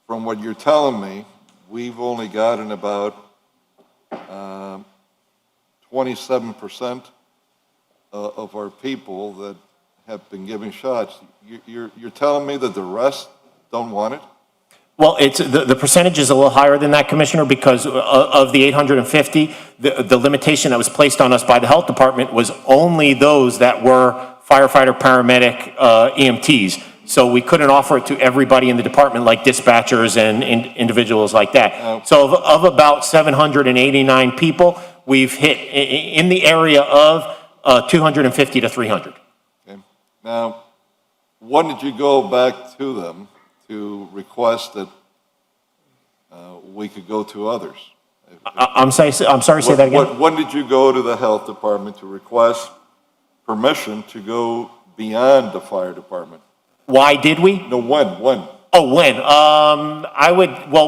S17: From what you're telling me, we've only gotten about 27% of our people that have been given shots. You're telling me that the rest don't want it?
S18: Well, the percentage is a little higher than that, Commissioner, because of the 850, the limitation that was placed on us by the Health Department was only those that were firefighter, paramedic, EMTs. So we couldn't offer it to everybody in the department, like dispatchers and individuals like that. So of about 789 people, we've hit in the area of 250 to 300.
S17: Okay. Now, when did you go back to them to request that we could go to others?
S18: I'm sorry, say that again?
S17: When did you go to the Health Department to request permission to go beyond the Fire Department?
S18: Why did we?
S17: No, when?
S18: Oh, when?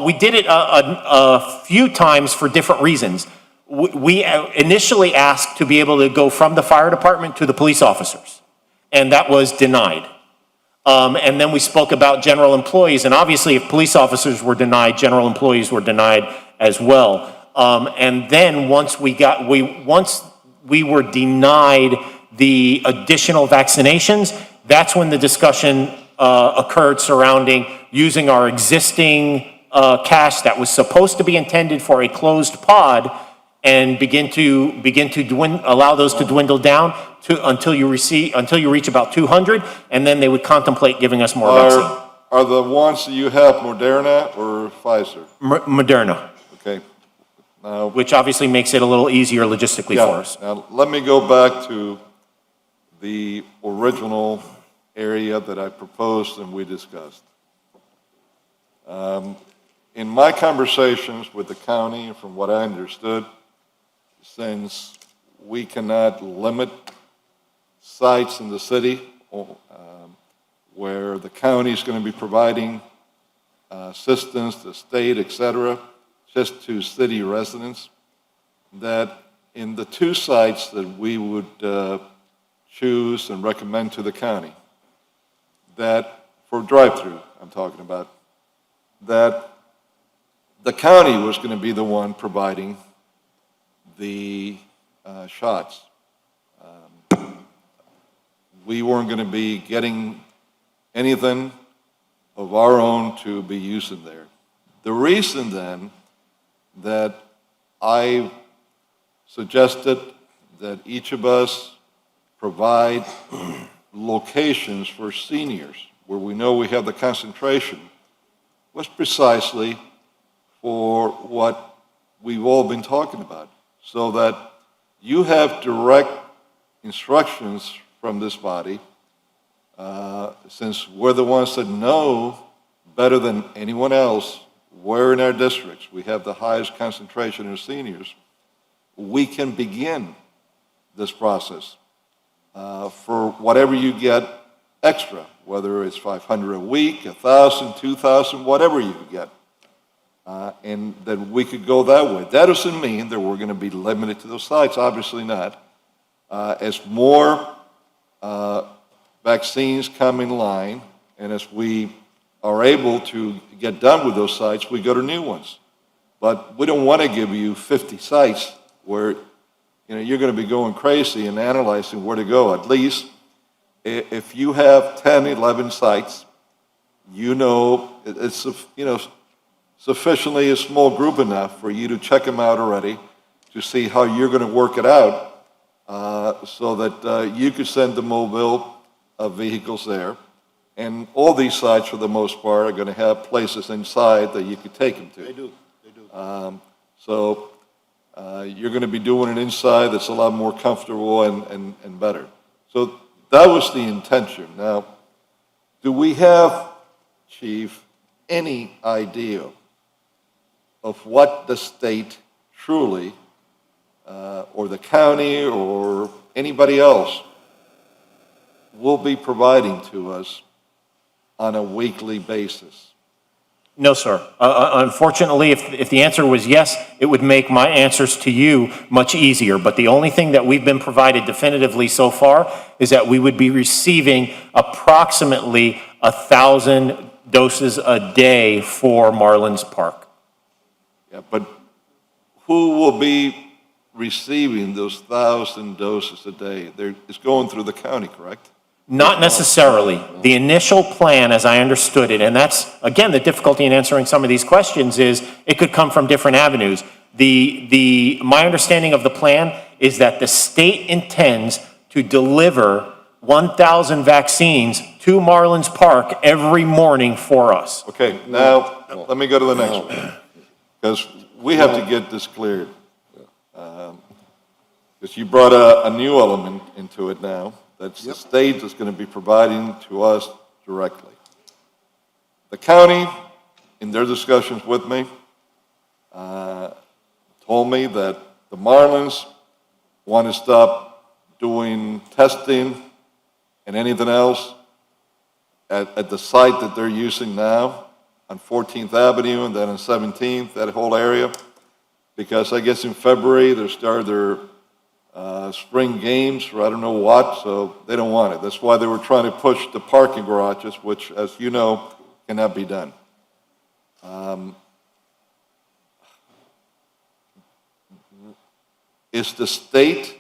S18: We did it a few times for different reasons. We initially asked to be able to go from the fire department to the police officers, and that was denied. And then we spoke about general employees, and obviously if police officers were denied, general employees were denied as well. And then once we were denied the additional vaccinations, that's when the discussion occurred surrounding using our existing cash that was supposed to be intended for a closed pod and begin to allow those to dwindle down until you reach about 200, and then they would contemplate giving us more vaccine.
S17: Are the ones that you have Moderna or Pfizer?
S18: Moderna.
S17: Okay. Now,
S18: which obviously makes it a little easier logistically for us.
S17: Now, let me go back to the original area that I proposed and we discussed. In my conversations with the county, and from what I understood, since we cannot limit sites in the city where the county is going to be providing assistance, the state, et cetera, just to city residents, that in the two sites that we would choose and recommend to the county, that for drive-through, I'm talking about, that the county was going to be the one providing the shots. We weren't going to be getting anything of our own to be using there. The reason then that I suggested that each of us provide locations for seniors where we know we have the concentration was precisely for what we've all been talking about, so that you have direct instructions from this body, since we're the ones that know better than anyone else where in our districts we have the highest concentration of seniors, we can begin this process for whatever you get extra, whether it's 500 a week, 1,000, 2,000, whatever you get. And then we could go that way. That doesn't mean that we're going to be limited to those sites, obviously not. As more vaccines come in line, and as we are able to get done with those sites, we go to new ones. But we don't want to give you 50 sites where you're going to be going crazy and analyzing where to go. At least if you have 10, 11 sites, it's sufficiently a small group enough for you to check them out already, to see how you're going to work it out, so that you could send the mobile vehicles there. And all these sites, for the most part, are going to have places inside that you could take them to.
S4: They do.
S17: So you're going to be doing it inside that's a lot more comfortable and better. So that was the intention. Now, do we have, Chief, any idea of what the state truly, or the county, or anybody else will be providing to us on a weekly basis?
S18: No, sir. Unfortunately, if the answer was yes, it would make my answers to you much easier. But the only thing that we've been provided definitively so far is that we would be receiving approximately 1,000 doses a day for Marlins Park.
S17: Yeah, but who will be receiving those 1,000 doses a day? It's going through the county, correct?
S18: Not necessarily. The initial plan, as I understood it, and that's, again, the difficulty in answering some of these questions is it could come from different avenues. My understanding of the plan is that the state intends to deliver 1,000 vaccines to Marlins Park every morning for us.
S17: Okay, now, let me go to the next one, because we have to get this cleared. Because you brought a new element into it now, that's the state that's going to be providing to us directly. The county, in their discussions with me, told me that the Marlins want to stop doing testing and anything else at the site that they're using now on 14th Avenue and then on 17th, that whole area, because I guess in February they started their spring games for I don't know what, so they don't want it. That's why they were trying to push the parking garages, which, as you know, cannot be done. Is the state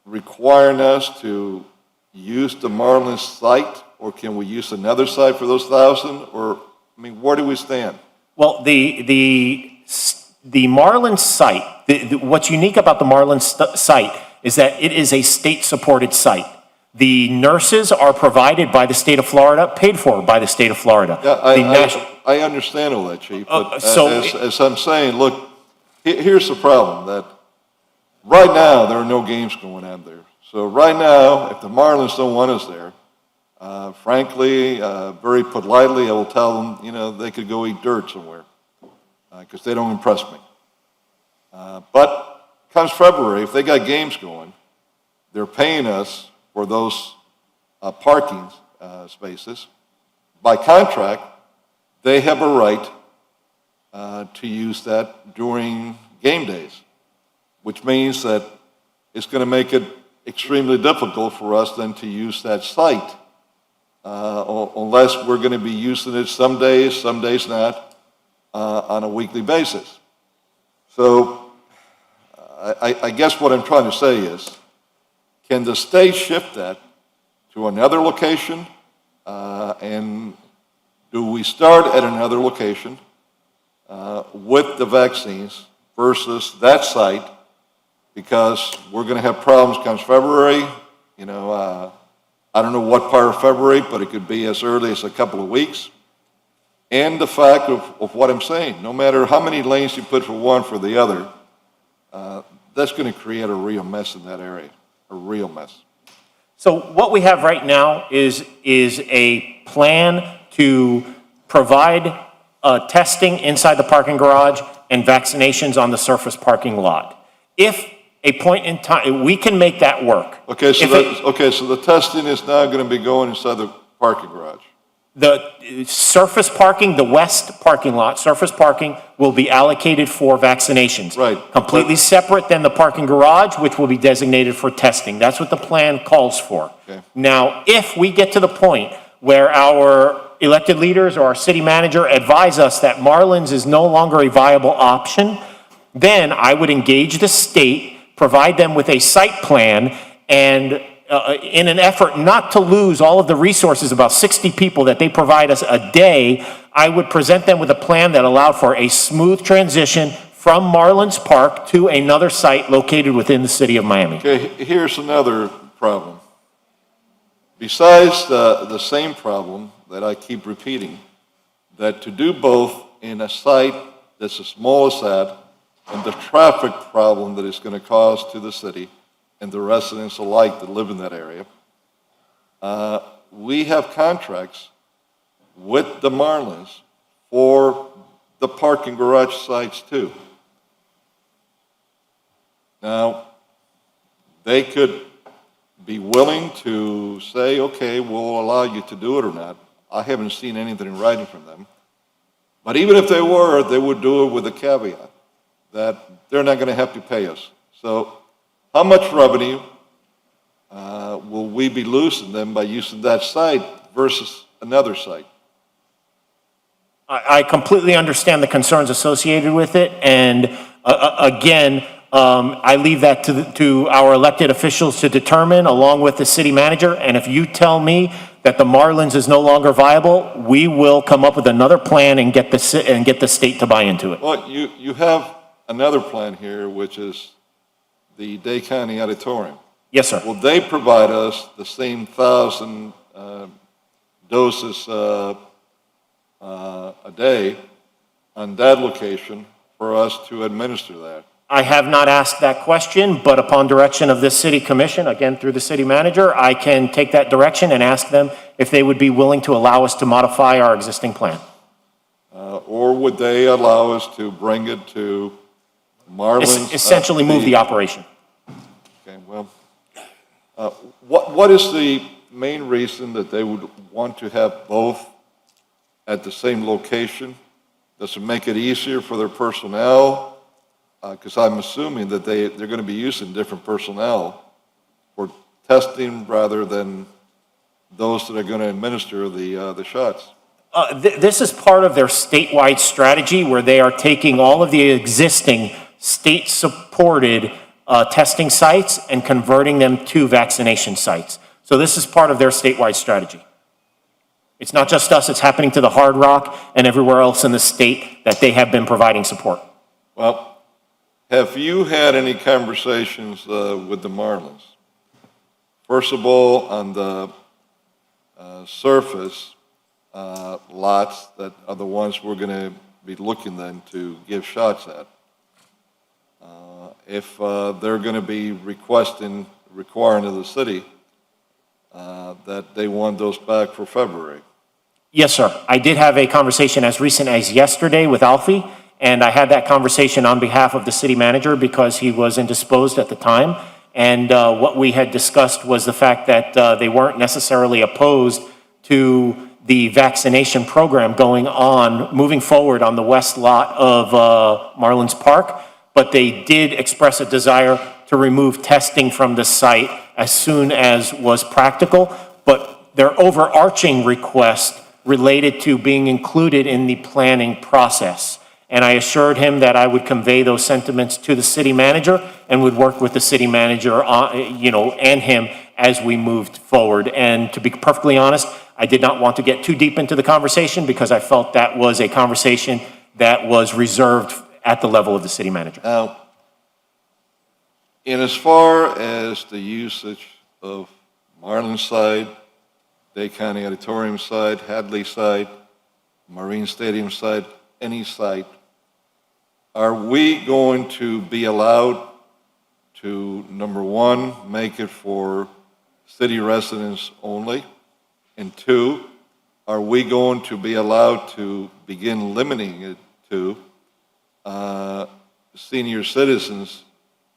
S17: requiring us to use the Marlins site, or can we use another site for those 1,000? Or, I mean, where do we stand?
S18: Well, the Marlins site, what's unique about the Marlins site is that it is a state-supported site. The nurses are provided by the state of Florida, paid for by the state of Florida.
S17: Yeah, I understand all that, Chief, but as I'm saying, look, here's the problem, that right now there are no games going on there. So right now, if the Marlins don't want us there, frankly, very politely, I will tell them, you know, they could go eat dirt somewhere, because they don't impress me. But comes February, if they got games going, they're paying us for those parking spaces. By contract, they have a right to use that during game days, which means that it's going to make it extremely difficult for us then to use that site unless we're going to be using it some days not, on a weekly basis. So I guess what I'm trying to say is, can the state shift that to another location? And do we start at another location with the vaccines versus that site? Because we're going to have problems comes February. You know, I don't know what part of February, but it could be as early as a couple of weeks. And the fact of what I'm saying, no matter how many lanes you put for one for the other, that's going to create a real mess in that area, a real mess.
S18: So what we have right now is a plan to provide testing inside the parking garage and vaccinations on the surface parking lot. If a point in time, we can make that work.
S17: Okay, so the testing is now going to be going inside the parking garage.
S18: The surface parking, the west parking lot, surface parking will be allocated for vaccinations.
S17: Right.
S18: Completely separate than the parking garage, which will be designated for testing. That's what the plan calls for.
S17: Okay.
S18: Now, if we get to the point where our elected leaders or our city manager advise us that Marlins is no longer a viable option, then I would engage the state, provide them with a site plan, and in an effort not to lose all of the resources, about 60 people that they provide us a day, I would present them with a plan that allowed for a smooth transition from Marlins Park to another site located within the city of Miami.
S17: Okay, here's another problem. Besides the same problem that I keep repeating, that to do both in a site that's as small as that, and the traffic problem that it's going to cause to the city and the residents alike that live in that area, we have contracts with the Marlins for the parking garage sites too. Now, they could be willing to say, okay, we'll allow you to do it or not. I haven't seen anything in writing from them. But even if they were, they would do it with a caveat that they're not going to have to pay us. So how much revenue will we be losing them by using that site versus another site?
S18: I completely understand the concerns associated with it, and Again, I leave that to our elected officials to determine, along with the city manager. And if you tell me that the Marlins is no longer viable, we will come up with another plan and get the state to buy into it.
S17: Well, you have another plan here, which is the Dade County Auditorium.
S18: Yes, sir.
S17: Will they provide us the same 1,000 doses a day on that location for us to administer that?
S18: I have not asked that question, but upon direction of this city commission, again through the city manager, I can take that direction and ask them if they would be willing to allow us to modify our existing plan.
S17: Or would they allow us to bring it to Marlins?
S18: Essentially move the operation.
S17: Okay, well, what is the main reason that they would want to have both at the same location? Does it make it easier for their personnel? Because I'm assuming that they're going to be using different personnel for testing rather than those that are going to administer the shots.
S18: This is part of their statewide strategy where they are taking all of the existing state-supported testing sites and converting them to vaccination sites. So this is part of their statewide strategy. It's not just us, it's happening to the Hard Rock and everywhere else in the state that they have been providing support.
S17: Well, have you had any conversations with the Marlins? First of all, on the surface lots that are the ones we're going to be looking then to give shots at. If they're going to be requiring of the city that they want those back for February.
S18: Yes, sir. I did have a conversation as recent as yesterday with Alfie, and I had that conversation on behalf of the city manager because he was indisposed at the time. And what we had discussed was the fact that they weren't necessarily opposed to the vaccination program going on, moving forward on the west lot of Marlins Park, but they did express a desire to remove testing from the site as soon as was practical. But their overarching request related to being included in the planning process. And I assured him that I would convey those sentiments to the city manager and would work with the city manager, and him as we moved forward. And to be perfectly honest, I did not want to get too deep into the conversation because I felt that was a conversation that was reserved at the level of the city manager.
S17: Now, in as far as the usage of Marlin side, Dade County Auditorium side, Hadley side, Marine Stadium side, any site, are we going to be allowed to, number one, make it for city residents only? And two, are we going to be allowed to begin limiting it to senior citizens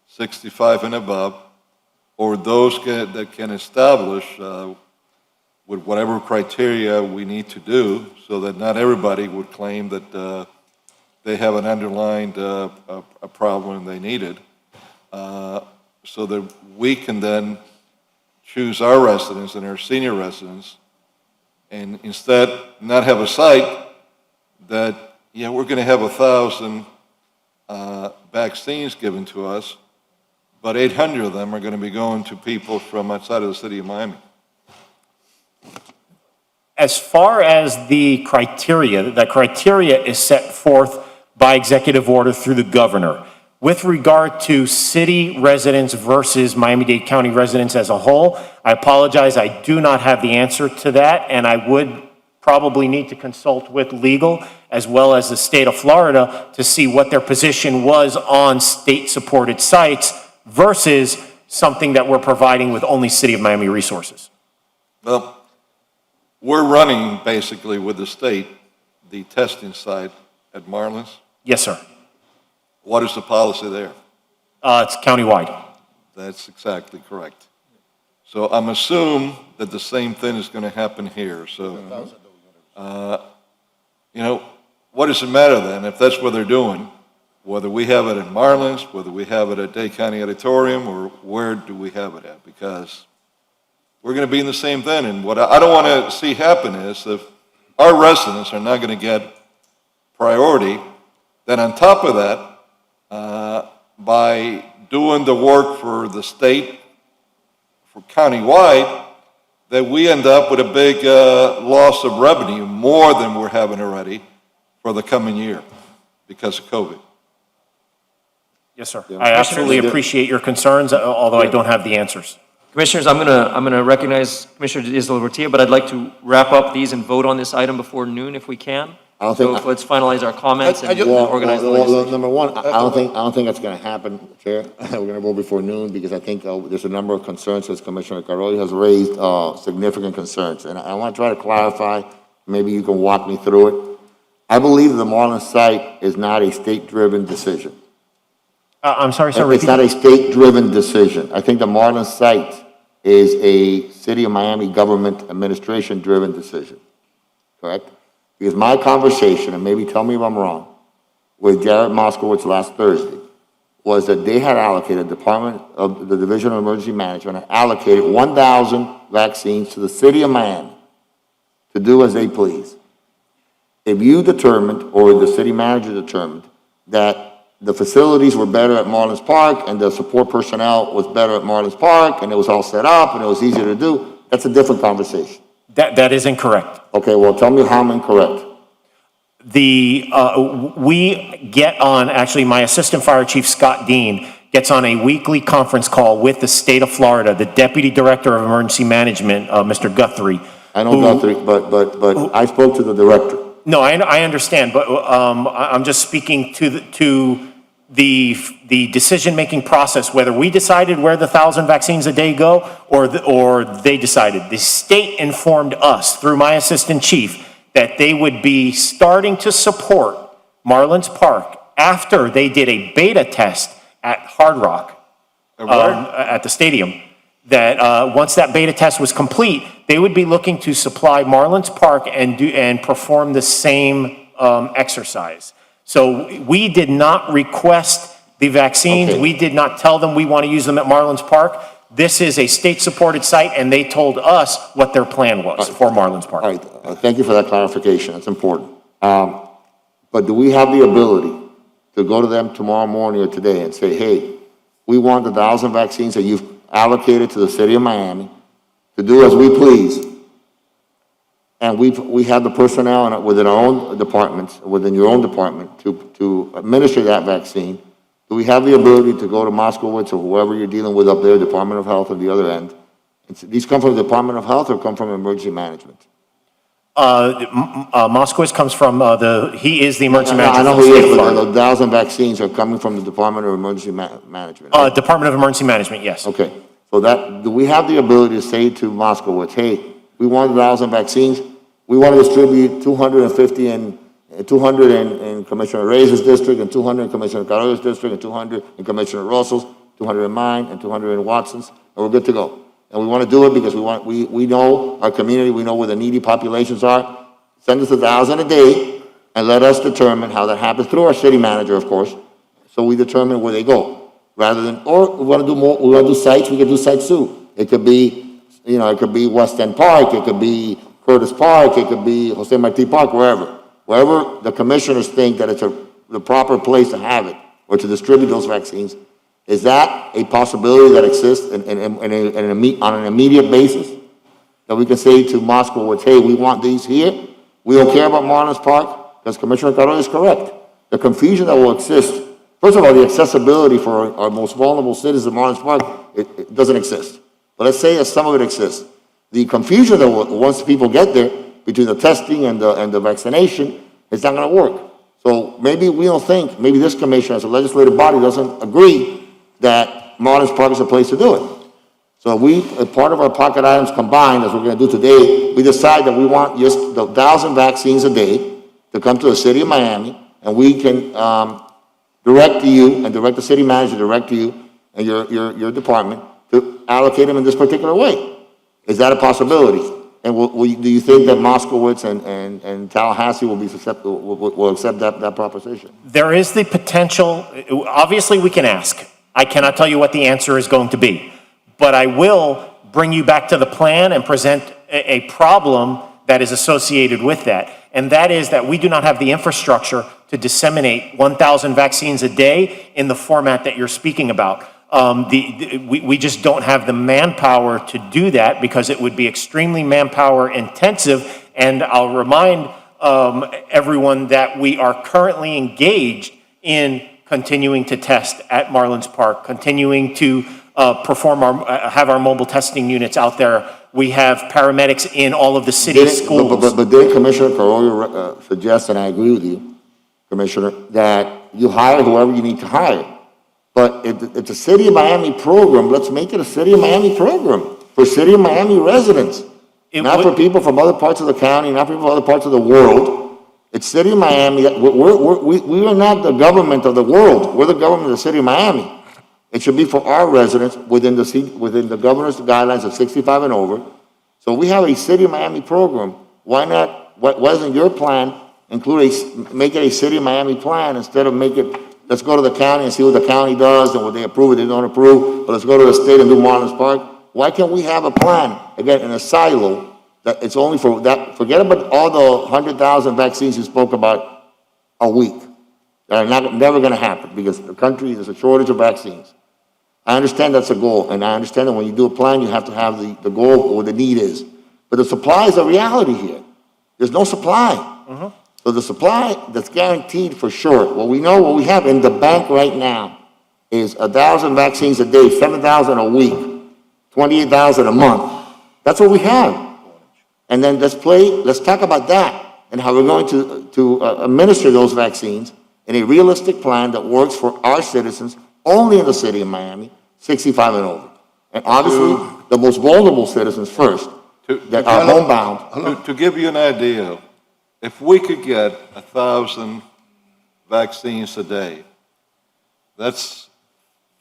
S17: 65 and above, or those that can establish with whatever criteria we need to do so that not everybody would claim that they have an underlying a problem and they need it, so that we can then choose our residents and our senior residents and instead not have a site that, we're going to have 1,000 vaccines given to us, but 800 of them are going to be going to people from outside of the city of Miami.
S18: As far as the criteria is set forth by executive order through the governor. With regard to city residents versus Miami-Dade County residents as a whole, I apologize, I do not have the answer to that, and I would probably need to consult with legal as well as the state of Florida to see what their position was on state-supported sites versus something that we're providing with only City of Miami resources.
S17: Well, we're running basically with the state, the testing site at Marlins.
S18: Yes, sir.
S17: What is the policy there?
S18: It's countywide.
S17: That's exactly correct. So I'm assuming that the same thing is going to happen here. So, what does it matter then if that's what they're doing? Whether we have it at Marlins, whether we have it at Dade County Auditorium, or where do we have it at? Because we're going to be in the same thing. And what I don't want to see happen is if our residents are not going to get priority, then on top of that, by doing the work for the state, for countywide, that we end up with a big loss of revenue, more than we're having already for the coming year because of COVID.
S18: Yes, sir. I absolutely appreciate your concerns, although I don't have the answers.
S1: Commissioners, I'm gonna recognize Commissioner Diaz-Urrutia, but I'd like to wrap up these and vote on this item before noon if we can.
S5: I don't think-
S1: So let's finalize our comments and
S5: Well,
S1: organize the
S5: well,
S1: legislation.
S5: number one, I don't think that's going to happen, Chair. We're going to vote before noon because I think there's a number of concerns, as Commissioner Carollo has raised, significant concerns. And I want to try to clarify, maybe you can walk me through it. I believe the Marlin site is not a state-driven decision.
S18: I'm sorry, sir.
S5: It's not a state-driven decision. I think the Marlin site is a City of Miami government administration-driven decision, correct? Because my conversation, and maybe tell me if I'm wrong, with Jared Moskowitz last Thursday, was that they had allocated, Department of the Division of Emergency Management had allocated 1,000 vaccines to the City of Miami to do as they please. If you determined, or the city manager determined, that the facilities were better at Marlins Park and the support personnel was better at Marlins Park and it was all set up and it was easier to do, that's a different conversation.
S18: That is incorrect.
S5: Okay, well, tell me how I'm incorrect.
S18: We get on, actually, my Assistant Fire Chief, Scott Dean, gets on a weekly conference call with the state of Florida, the Deputy Director of Emergency Management, Mr. Guthrie.
S5: I know Guthrie, but I spoke to the director.
S18: No, I understand, but I'm just speaking to the decision-making process, whether we decided where the 1,000 vaccines a day go or they decided. The state informed us through my assistant chief that they would be starting to support Marlins Park after they did a beta test at Hard Rock, at the stadium. That once that beta test was complete, they would be looking to supply Marlins Park and perform the same exercise. So we did not request the vaccines.
S5: Okay.
S18: We did not tell them we want to use them at Marlins Park. This is a state-supported site, and they told us what their plan was for Marlins Park.
S5: All right, thank you for that clarification, that's important. But do we have the ability to go to them tomorrow morning or today and say, hey, we want the 1,000 vaccines that you've allocated to the City of Miami to do as we please? And we have the personnel within our own departments, within your own department, to administer that vaccine. Do we have the ability to go to Moskowitz or whoever you're dealing with up there, Department of Health at the other end? These come from the Department of Health or come from Emergency Management?
S18: Moskowitz comes from he is the emergency manager.
S5: I know
S18: for the
S5: he
S18: state
S5: is,
S18: of
S5: but
S18: Florida.
S5: the 1,000 vaccines are coming from the Department of Emergency Management.
S18: Department of Emergency Management, yes.
S5: Okay, so do we have the ability to say to Moskowitz, hey, we want 1,000 vaccines, we want to distribute 250 and 200 in Commissioner Reyes' district, and 200 in Commissioner Carollo's district, and 200 in Commissioner Russell's, 200 in mine, and 200 in Watson's, and we're good to go. And we want to do it because we know our community, we know where the needy populations are. Send us 1,000 a day, and let us determine how that happens through our city manager, of course, so we determine where they go. Rather than, or we want to do more, we want to do sites, we can do sites too. It could be, it could be West End Park, it could be Curtis Park, it could be Jose Marti Park, wherever the commissioners think that it's the proper place to have it or to distribute those vaccines. Is that a possibility that exists on an immediate basis? That we can say to Moskowitz, hey, we want these here. We don't care about Marlins Park, because Commissioner Carollo is correct. The confusion that will exist, first of all, the accessibility for our most vulnerable citizens of Marlins Park, it doesn't exist. But let's say that some of it exists. The confusion that once people get there, between the testing and the vaccination, it's not going to work. So maybe we don't think, maybe this commission as a legislative body doesn't agree that Marlins Park is a place to do it. So part of our pocket items combined, as we're going to do today, we decide that we want just the 1,000 vaccines a day to come to the City of Miami, and we can direct you and direct the city manager, direct you and your department to allocate them in this particular way. Is that a possibility? And do you think that Moskowitz and Tallahassee will be susceptible, will accept that proposition?
S18: There is the potential, obviously we can ask. I cannot tell you what the answer is going to be, but I will bring you back to the plan and present a problem that is associated with that. And that is that we do not have the infrastructure to disseminate 1,000 vaccines a day in the format that you're speaking about. We just don't have the manpower to do that because it would be extremely manpower intensive. And I'll remind everyone that we are currently engaged in continuing to test at Marlins Park, continuing to have our mobile testing units out there. We have paramedics in all of the city schools.
S5: But then Commissioner Carollo suggests, and I agree with you, Commissioner, that you hire whoever you need to hire. But if it's a City of Miami program, let's make it a City of Miami program for City of Miami residents. Not for people from other parts of the county, not for people from other parts of the world. It's City of Miami. We are not the government of the world. We're the government of the City of Miami. It should be for our residents within the governor's guidelines of 65 and over. So we have a City of Miami program. Why not, what wasn't your plan, make it a City of Miami plan instead of let's go to the county and see what the county does and what they approve or they don't approve, but let's go to the state and do Marlins Park. Why can't we have a plan, again, in a silo, that it's only for that, forget about all the 100,000 vaccines you spoke about a week. That are never gonna happen because the country, there's a shortage of vaccines. I understand that's a goal, and I understand that when you do a plan, you have to have the goal or what the need is. But the supply is a reality here. There's no supply. So the supply that's guaranteed for sure, what we have in the bank right now is 1,000 vaccines a day, 7,000 a week, 28,000 a month. That's what we have. And then let's talk about that and how we're going to administer those vaccines in a realistic plan that works for our citizens only in the City of Miami, 65 and over. And obviously, the most vulnerable citizens first, that are homebound.
S17: To give you an idea, if we could get 1,000 vaccines a day, that's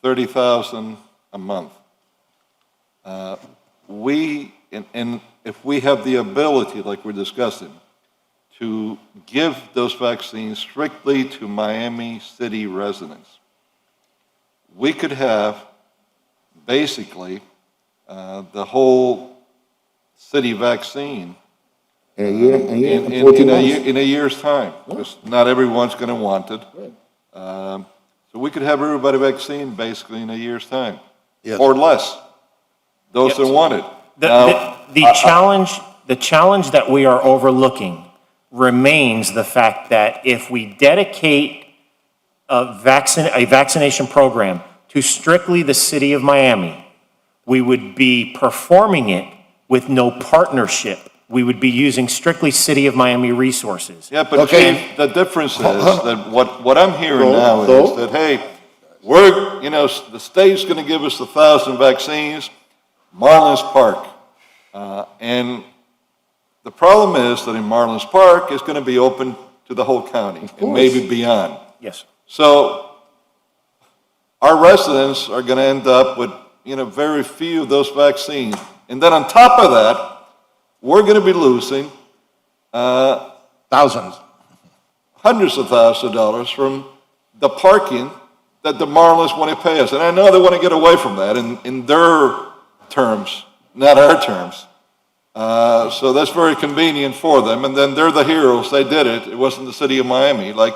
S17: 30,000 a month. If we have the ability, like we're discussing, to give those vaccines strictly to Miami City residents, we could have basically the whole city vaccine
S5: in a
S17: year's time, because not everyone's going to want it. So we could have everybody vaccinated basically in a year's time, or less, those that want it.
S18: The challenge that we are overlooking remains the fact that if we dedicate a vaccination program to strictly the City of Miami, we would be performing it with no partnership. We would be using strictly City of Miami resources.
S17: Yeah, but Chief, the difference is that what I'm hearing now is that, hey, the state's going to give us 1,000 vaccines, Marlins Park. And the problem is that in Marlins Park, it's going to be open to the whole county and maybe beyond.
S18: Yes.
S17: So our residents are going to end up with, very few of those vaccines. And then on top of that, we're going to be losing
S4: thousands,
S17: hundreds of thousands of dollars from the parking that the Marlins want to pay us. And I know they want to get away from that in their terms, not our terms. So that's very convenient for them. And then they're the heroes. They did it. It wasn't the City of Miami, like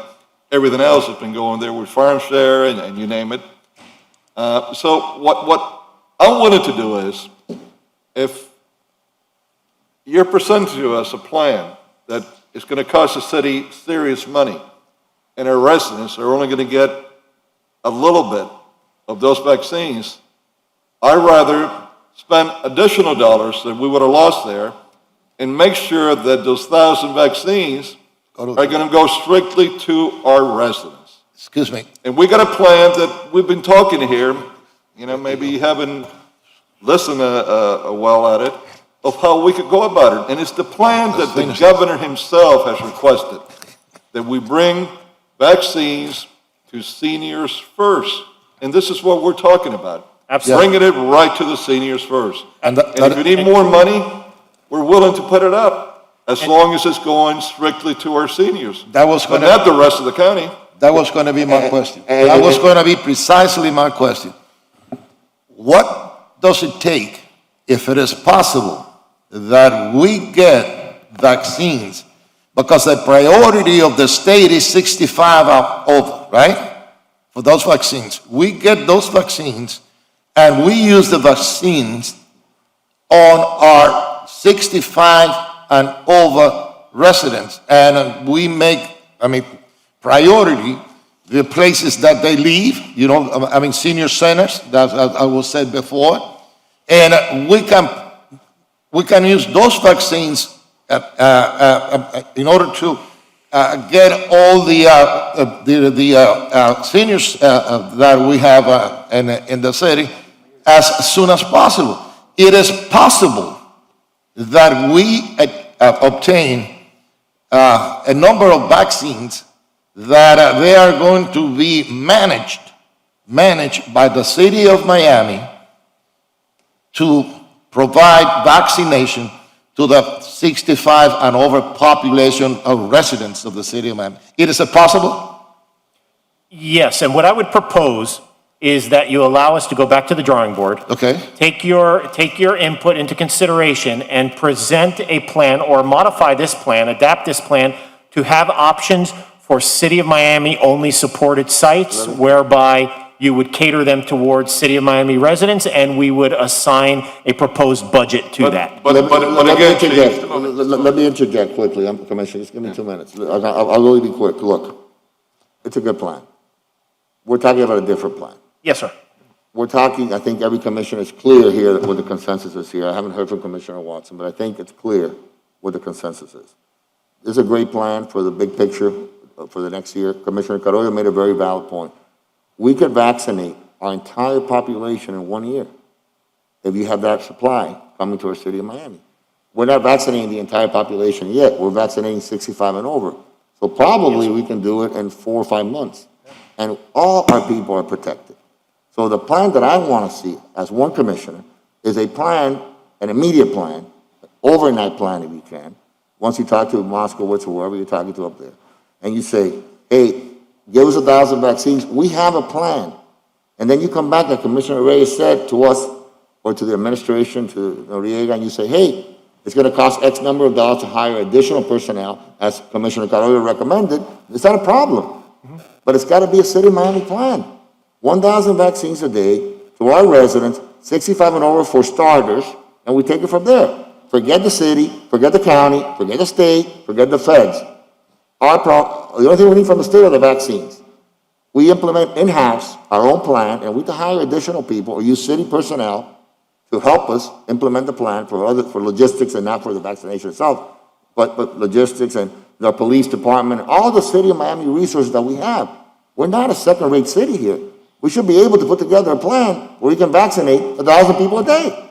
S17: everything else has been going there with farm share and you name it. So what I wanted to do is, if you're presenting to us a plan that is going to cost the city serious money, and our residents are only going to get a little bit of those vaccines, I'd rather spend additional dollars that we would have lost there and make sure that those 1,000 vaccines are going to go strictly to our residents.
S4: Excuse me.
S17: And we got a plan that we've been talking here, maybe you haven't listened well at it, of how we could go about it. And it's the plan that the governor himself has requested, that we bring vaccines to seniors first. And this is what we're talking about.
S18: Absolutely.
S17: Bringing it right to the seniors first. And if you need more money, we're willing to put it up, as long as it's going strictly to our seniors.
S4: That was
S17: but not the rest of the county.
S4: That was going to be my question. That was going to be precisely my question. What does it take, if it is possible, that we get vaccines because the priority of the state is 65 and over, right? For those vaccines. We get those vaccines and we use the vaccines on our 65 and over residents. And we make, priority the places that they live, senior centers, that I was said before. And we can use those vaccines in order to get all the seniors that we have in the city as soon as possible. It is possible that we obtain a number of vaccines that they are going to be managed by the city of Miami to provide vaccination to the 65 and over population of residents of the city of Miami. It is possible?
S18: Yes, and what I would propose is that you allow us to go back to the drawing board.
S4: Okay.
S18: Take your input into consideration and present a plan or modify this plan, adapt this plan to have options for City of Miami only supported sites whereby you would cater them towards City of Miami residents and we would assign a proposed budget to that.
S5: Let me interject quickly, Commissioner, just give me 2 minutes. I'll really be quick. Look, it's a good plan. We're talking about a different plan.
S18: Yes, sir.
S5: We're talking, I think every commissioner is clear here what the consensus is here. I haven't heard from Commissioner Watson, but I think it's clear what the consensus is. This is a great plan for the big picture for the next year. Commissioner Carollo made a very valid point. We could vaccinate our entire population in 1 year if you have that supply coming to our city of Miami. We're not vaccinating the entire population yet. We're vaccinating 65 and over. So probably we can do it in 4 or 5 months. And all our people are protected. So the plan that I want to see as one commissioner is a plan, an immediate plan, an overnight plan if you can. Once you talk to Moskowitz or whoever you're talking to up there, and you say, hey, give us 1,000 vaccines. We have a plan. And then you come back, like Commissioner Reyes said to us, or to the administration, to Noriega, and you say, hey, it's going to cost X number of dollars to hire additional personnel, as Commissioner Carollo recommended. It's not a problem. But it's got to be a City of Miami plan. 1,000 vaccines a day to our residents, 65 and over for starters, and we take it from there. Forget the city, forget the county, forget the state, forget the feds. The only thing we need from the state are the vaccines. We implement in-house our own plan, and we can hire additional people or use city personnel to help us implement the plan for logistics and not for the vaccination itself, but logistics and the police department, all the City of Miami resources that we have. We're not a second-rate city here. We should be able to put together a plan where we can vaccinate 1,000 people a day.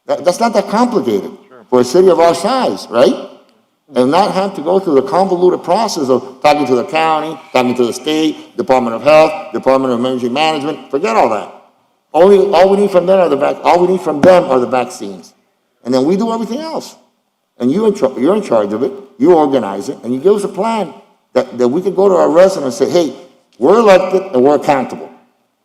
S5: That's not that complicated for a city of our size, right? And not have to go through the convoluted process of talking to the county, talking to the state, Department of Health, Department of Emergency Management. Forget all that. All we need from them are the vaccines. And then we do everything else. And you're in charge of it, you organize it, and you give us a plan that we can go to our residents and say, hey, we're elected and we're accountable.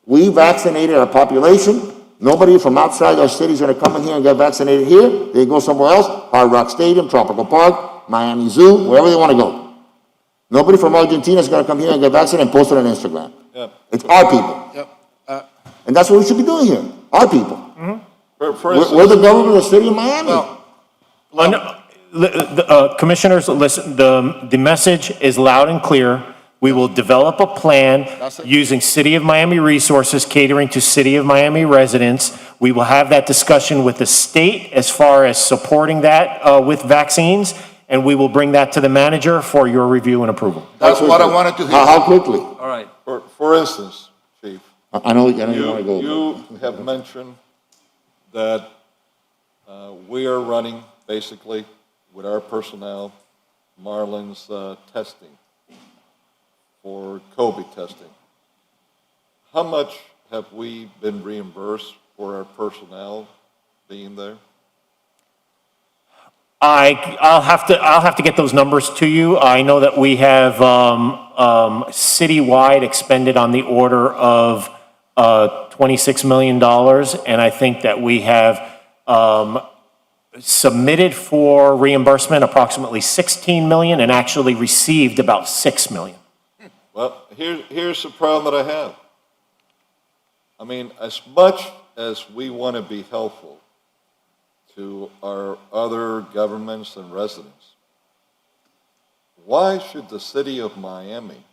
S5: We vaccinated our population. Nobody from outside our city is going to come in here and get vaccinated here. They go somewhere else, Hard Rock Stadium, Tropical Park, Miami Zoo, wherever they want to go. Nobody from Argentina is going to come here and get vaccinated and post it on Instagram. Yep. It's our people. Yep. And that's what we should be doing here, our people. Mm-hmm. We're the government of the city of Miami.
S18: Commissioners, listen, the message is loud and clear. We will develop a plan using City of Miami resources catering to City of Miami residents. We will have that discussion with the state as far as supporting that with vaccines, and we will bring that to the manager for your review and approval.
S4: That's what I wanted to hear.
S5: How quickly?
S1: All right.
S17: For instance, Chief.
S5: I know you want to go.
S17: You have mentioned that we are running, basically, with our personnel, Marlin's testing for COVID testing. How much have we been reimbursed for our personnel being there?
S18: I'll have to get those numbers to you. I know that we have citywide expended on the order of $26 million, and I think that we have submitted for reimbursement approximately 16 million and actually received about 6 million.
S17: Well, here's the problem that I have. I mean, as much as we want to be helpful to our other governments and residents, why should the city of Miami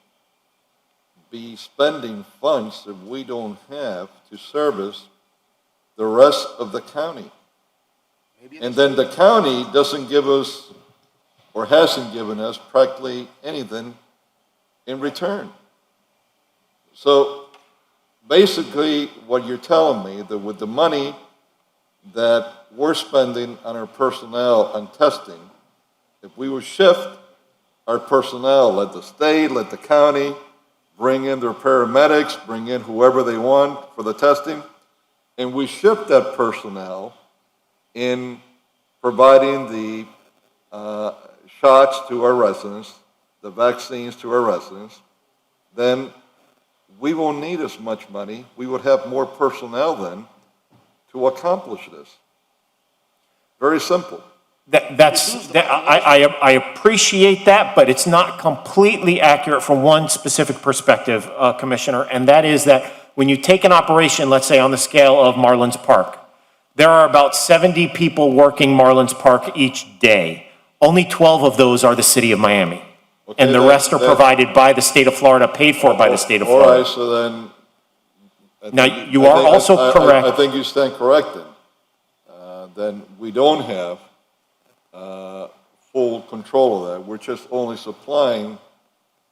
S17: be spending funds that we don't have to service the rest of the county? And then the county doesn't give us, or hasn't given us, practically anything in return. So basically, what you're telling me, that with the money that we're spending on our personnel and testing, if we would shift our personnel, let the state, let the county bring in their paramedics, bring in whoever they want for the testing, and we shift that personnel in providing the shots to our residents, the vaccines to our residents, then we won't need as much money. We would have more personnel then to accomplish this. Very simple.
S18: I appreciate that, but it's not completely accurate from one specific perspective, Commissioner, and that is that when you take an operation, let's say on the scale of Marlins Park, there are about 70 people working Marlins Park each day. Only 12 of those are the city of Miami.
S17: Okay,
S18: And the rest are provided by the state of Florida, paid for by the state of
S17: All
S18: Florida.
S17: right, so then.
S18: Now, you are also correct.
S17: I think you stand corrected. Then we don't have full control of that. We're just only supplying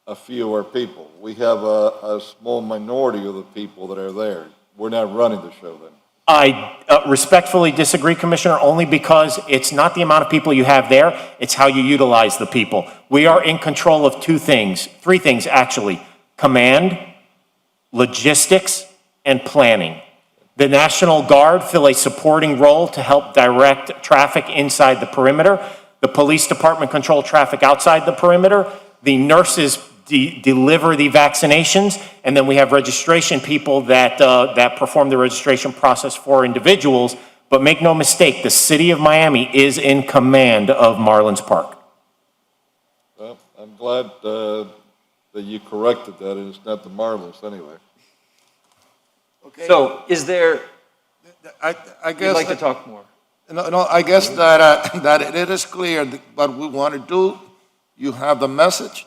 S17: a few of our people. We have a small minority of the people that are there. We're not running the show then.
S18: I respectfully disagree, Commissioner, only because it's not the amount of people you have there, it's how you utilize the people. We are in control of three things actually: command, logistics, and planning. The National Guard fill a supporting role to help direct traffic inside the perimeter. The police department control traffic outside the perimeter. The nurses deliver the vaccinations, and then we have registration people that perform the registration process for individuals. But make no mistake, the city of Miami is in command of Marlins Park.
S17: Well, I'm glad that you corrected that, and it's not the Marlins anyway.
S4: Okay.
S1: So, is there,
S4: I
S1: you'd
S4: guess
S1: like to talk more?
S4: No, I guess that that it is clear that what we want to do. You have the message.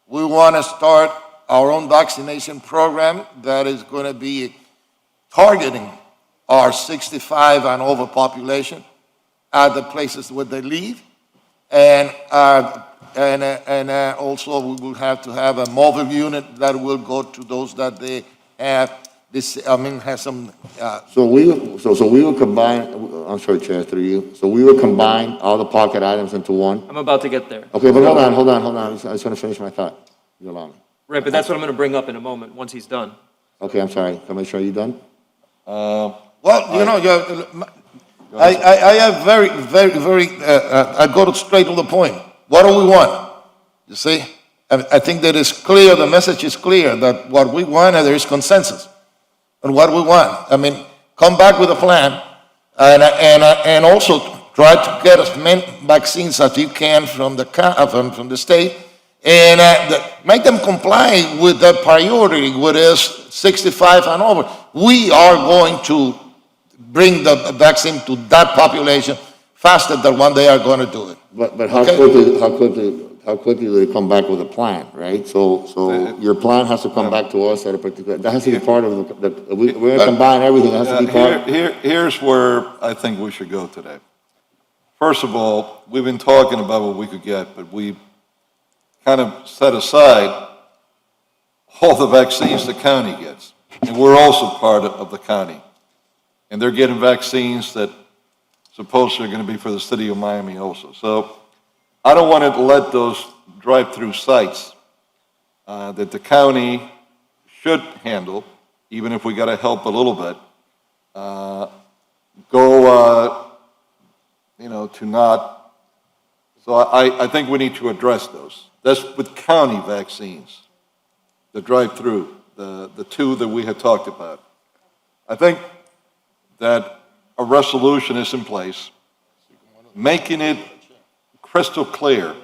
S4: We want to start our own vaccination program that is going to be targeting our 65 and over population at the places where they live, and also we will have to have a mobile unit that will go to those that they have. Has some.
S5: So we will combine, I'm sorry, Chair, through you. So we will combine all the pocket items into one?
S1: I'm about to get there.
S5: Okay, but hold on. I just want to finish my thought. You allow me.
S1: Right, but that's what I'm going to bring up in a moment, once he's done.
S5: Okay, I'm sorry. Commissioner, are you done?
S4: Well, I have I go straight to the point. What do we want? You see, I think that it's clear, the message is clear, that what we want, and there is consensus on what we want. I mean, come back with a plan, and also try to get as many vaccines as you can from the state, and make them comply with the priority, which is 65 and over. We are going to bring the vaccine to that population faster than when they are going to do it.
S5: But how quickly do they come back with a plan, right? So your plan has to come back to us at a particular, that has to be part of we're going to combine everything, it has to be part.
S17: Here's where I think we should go today. First of all, we've been talking about what we could get, but we kind of set aside all the vaccines the county gets. And we're also part of the county. And they're getting vaccines that supposedly are going to be for the city of Miami also. So I don't want to let those drive-through sites that the county should handle, even if we got to help a little bit, to not. So I think we need to address those. That's with county vaccines, the drive-through, the two that we had talked about. I think that a resolution is in place making it crystal clear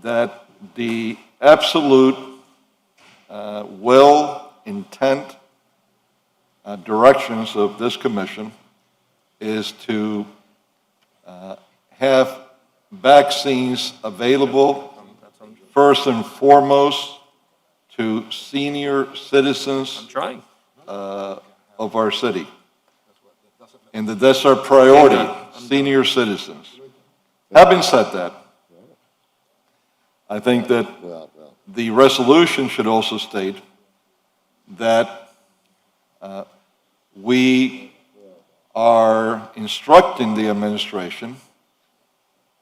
S17: that the absolute will, intent, directions of this commission is to have vaccines available first and foremost to senior citizens of our city. And that's our priority, senior citizens. Having said that, I think that the resolution should also state that we are instructing the administration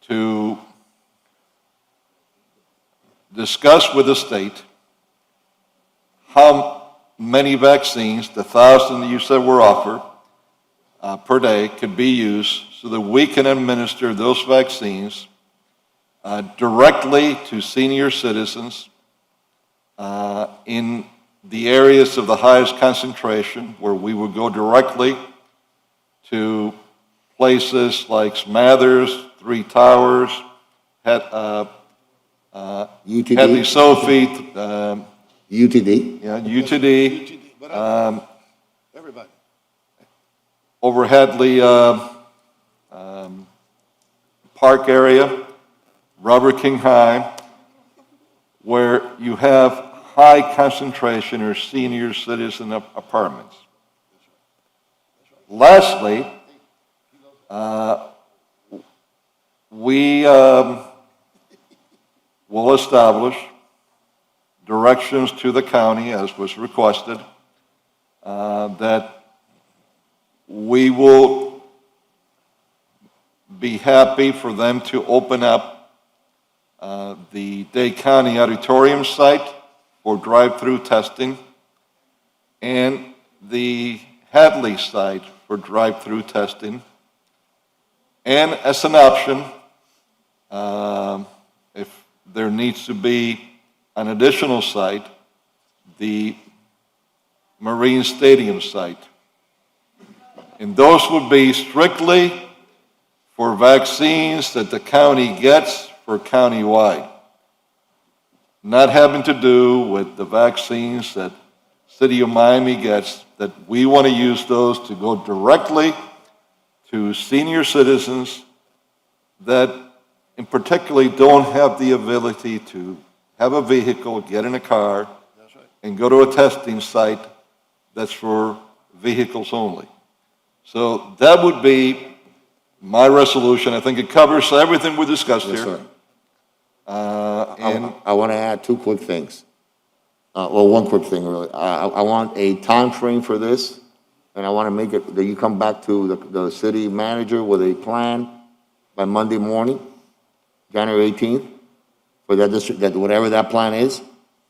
S17: to discuss with the state how many vaccines, the 1,000 that you said were offered per day, could be used so that we can administer those vaccines directly to senior citizens in the areas of the highest concentration, where we would go directly to places like Smathers, Three Towers,
S5: UTD.
S17: Hadley Sophie,
S5: UTD.
S17: Yeah, UTD.
S4: Everybody.
S17: Over Hadley Park area, Robert King High, where you have high concentration or senior citizen apartments. Lastly, we will establish directions to the county, as was requested, that we will be happy for them to open up the Dade County Auditorium site for drive-through testing and the Hadley site for drive-through testing. And as an option, if there needs to be an additional site, the Marine Stadium site. And those would be strictly for vaccines that the county gets for countywide, not having to do with the vaccines that City of Miami gets, that we want to use those to go directly to senior citizens that in particularly don't have the ability to have a vehicle, get in a car, and go to a testing site that's for vehicles only. So that would be my resolution. I think it covers everything we discussed
S5: Yes,
S17: here.
S5: sir.
S17: And
S5: I want to add two quick things. Well, one quick thing, really. I want a time frame for this, and I want to make it that you come back to the city manager with a plan by Monday morning, January 18th, for that district, that whatever that plan is,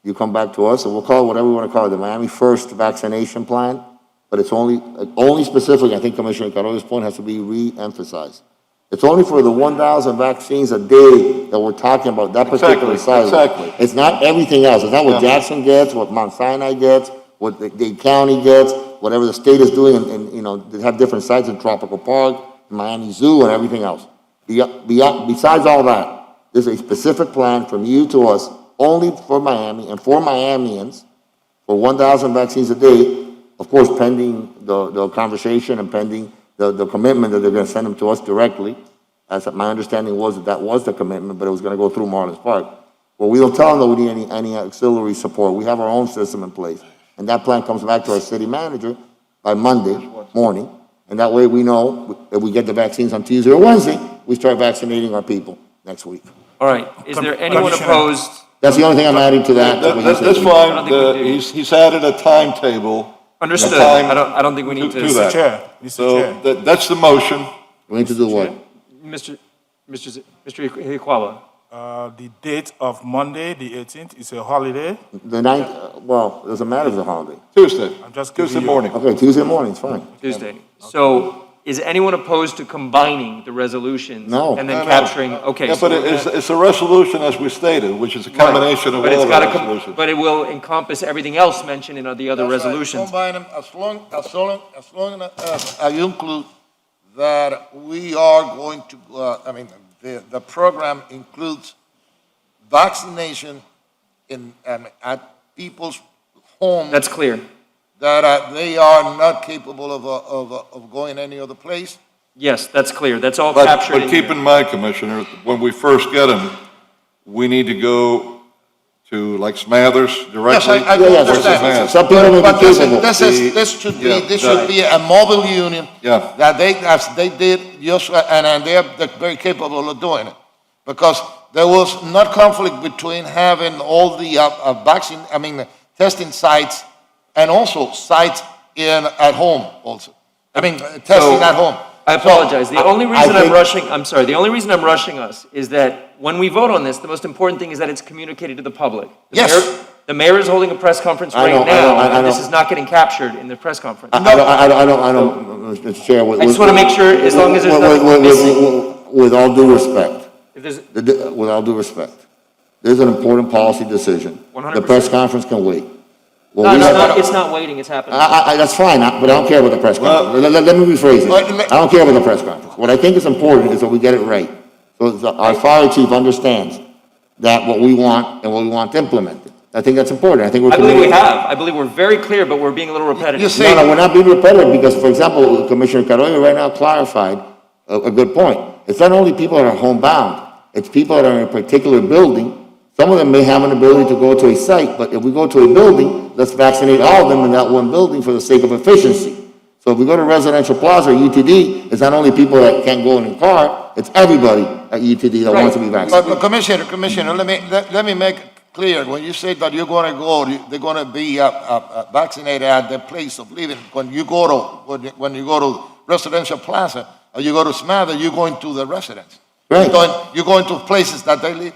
S5: you come back to us, and we'll call it whatever we want to call it, the Miami First vaccination plan, but it's only specific, I think Commissioner Carollo's point has to be re-emphasized. It's only for the 1,000 vaccines a day that we're talking about, that particular site.
S17: Exactly.
S5: It's not everything else. It's not what Jackson gets, what Mount Sinai gets, what the Dade County gets, whatever the state is doing, and you know, they have different sites in Tropical Park, Miami Zoo, and everything else. Besides all that, there's a specific plan from you to us, only for Miami and for Miamians, for 1,000 vaccines a day, of course, pending the conversation and pending the commitment that they're going to send them to us directly. As my understanding was that was the commitment, but it was going to go through Marlins Park. Well, we don't tell them that we need any auxiliary support. We have our own system in place. And that plan comes back to our city manager by Monday morning. And that way we know if we get the vaccines on Tuesday or Wednesday, we start vaccinating our people next week.
S1: All right, is there anyone opposed?
S5: That's the only thing I'm adding to that.
S17: That's fine. He's added a timetable.
S1: Understood.
S17: a time
S1: I don't think we need to.
S17: do that.
S6: Mr.
S17: So
S6: Chair.
S17: that's the motion.
S5: We need to do what?
S1: Mr. Hikuala.
S6: The date of Monday, the 18th, is a holiday.
S5: The 9th, well, it doesn't matter if it's a holiday.
S17: Tuesday.
S6: I'm just
S17: Tuesday
S6: giving you-
S17: morning.
S5: Okay, Tuesday morning, it's fine.
S1: Tuesday. So is anyone opposed to combining the resolutions?
S5: No.
S1: And then
S17: No, no.
S1: capturing, okay.
S17: Yeah,
S1: so
S17: but it's a resolution as we stated, which is a combination of
S1: But it's
S17: all the
S1: gotta
S17: resolutions.
S1: but it will encompass everything else mentioned in the other resolutions.
S4: Combine them as long as you include that we are going to, the program includes vaccination at people's homes.
S1: That's clear.
S4: That they are not capable of going any other place.
S1: Yes, that's clear. That's all
S17: But
S1: captured in
S17: keep
S1: here.
S17: in mind, Commissioner, when we first get them, we need to go to like Smathers directly.
S4: Yes, I understand.
S17: versus
S5: Some people may
S4: But
S5: be capable.
S4: this should be a mobile union.
S17: Yeah.
S4: That they, as they did, and they're very capable of doing it. Because there was not conflict between having all the testing sites and also sites at home also. Testing at home.
S1: I apologize. The only reason
S5: think-
S1: the only reason I'm rushing us is that when we vote on this, the most important thing is that it's communicated to the public.
S4: Yes.
S1: The mayor is holding a press conference
S5: I
S1: right
S5: know, I
S1: now,
S5: know, I
S1: and this
S5: know.
S1: is not getting captured in the press conference.
S5: I don't, Mr. Chair.
S1: I just want to make sure, as long as there's nothing missing.
S5: With all due respect,
S1: If there's,
S5: with all due respect, there's an important policy decision. The
S1: 100%.
S5: press conference can wait. What
S1: no,
S5: we
S1: no,
S5: have-
S1: no, it's not waiting, it's happening.
S5: That's fine, but I don't care about the press conference. Let me rephrase it. I don't care about the press conference. What I think is important is that we get it right. So our fire chief understands that what we want and what we want implemented. I think that's important. I think we're.
S1: I believe we
S5: committed-
S1: have. I believe we're very clear, but we're being a little repetitive.
S5: No, we're not being repetitive because, for example, Commissioner Carollo right now clarified a good point. It's not only people that are homebound, it's people that are in a particular building. Some of them may have an ability to go to a site, but if we go to a building, let's vaccinate all of them in that one building for the sake of efficiency. So if we go to Residential Plaza or UTD, it's not only people that can't go in a car, it's everybody at UTD that wants to be vaccinated.
S4: But Commissioner, let me make it clear. When you say that you're going to go, they're going to be vaccinated at their place of living. When you go to Residential Plaza or you go to Smather, you're going to the residence.
S5: Right.
S4: You're going to places that they live.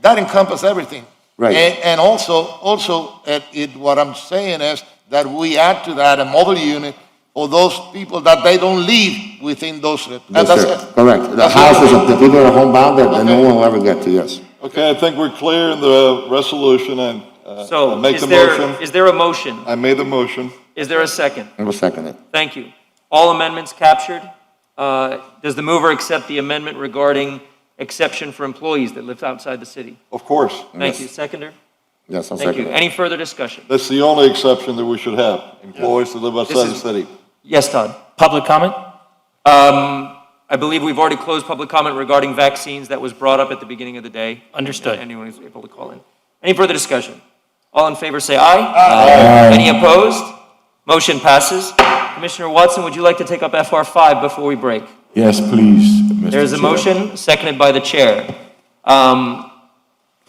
S4: That encompasses everything.
S5: Right.
S4: And also, what I'm saying is that we add to that a mobile unit for those people that they don't live within those. And
S5: Yes,
S4: that's
S5: sir.
S4: it.
S5: Correct. The
S4: That's
S5: houses
S4: it.
S5: of the people that are homebound that no one will ever get to, yes.
S17: Okay, I think we're clear in the resolution and
S1: So,
S17: I make
S1: is
S17: the
S1: there,
S17: motion.
S1: is there a motion?
S17: I made the motion.
S1: Is there a second?
S5: I will second it.
S1: Thank you. All amendments captured? Does the mover accept the amendment regarding exception for employees that live outside the city?
S17: Of course.
S1: Thank you. Seconder?
S5: Yes, I'll
S1: Thank
S5: second
S1: you.
S5: it.
S1: Any further discussion?
S17: That's the only exception that we should have, employees that live outside the
S1: is-
S17: city.
S1: Yes, Todd?
S7: Public comment?
S1: I believe we've already closed public comment regarding vaccines. That was brought up at the beginning of the day.
S7: Understood.
S1: Anyone who's able to call in. Any further discussion? All in favor say aye. Aye. Any opposed? Motion passes. Commissioner Watson, would you like to take up FR 5 before we break?
S2: Yes, please, Mr.
S1: There's a
S2: Chair.
S1: motion, seconded by the chair.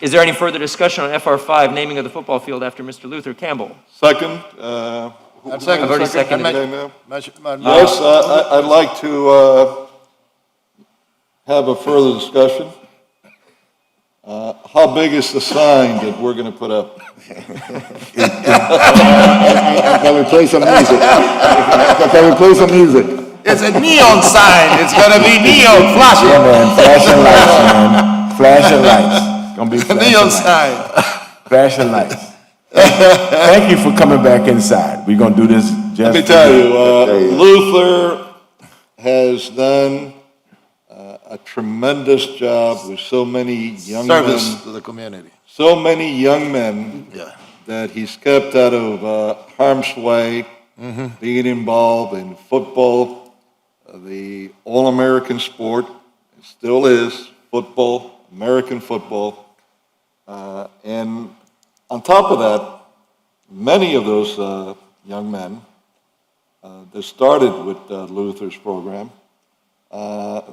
S1: Is there any further discussion on FR 5, naming of the football field after Mr. Luther Campbell?
S17: Second.
S1: I've already seconded it.
S17: Yes, I'd like to have a further discussion. How big is the sign that we're going to put up?
S5: Can we play some music? Can we play some music?
S4: It's a neon sign. It's going to be neon flashing.
S2: Yeah, man, flashing lights, man. Flashing lights. Gonna be flashing
S4: Neon
S2: lights.
S4: sign.
S2: Flashing lights. Thank you for coming back inside. We're gonna do this just.
S17: Let me tell you, Luther has done a tremendous job with so many young
S4: Service
S17: men.
S4: to the community.
S17: So many young men
S4: Yeah.
S17: that he's kept out of harm's way, being involved in football, the all-American sport. It still is football, American football. And on top of that, many of those young men that started with Luther's program,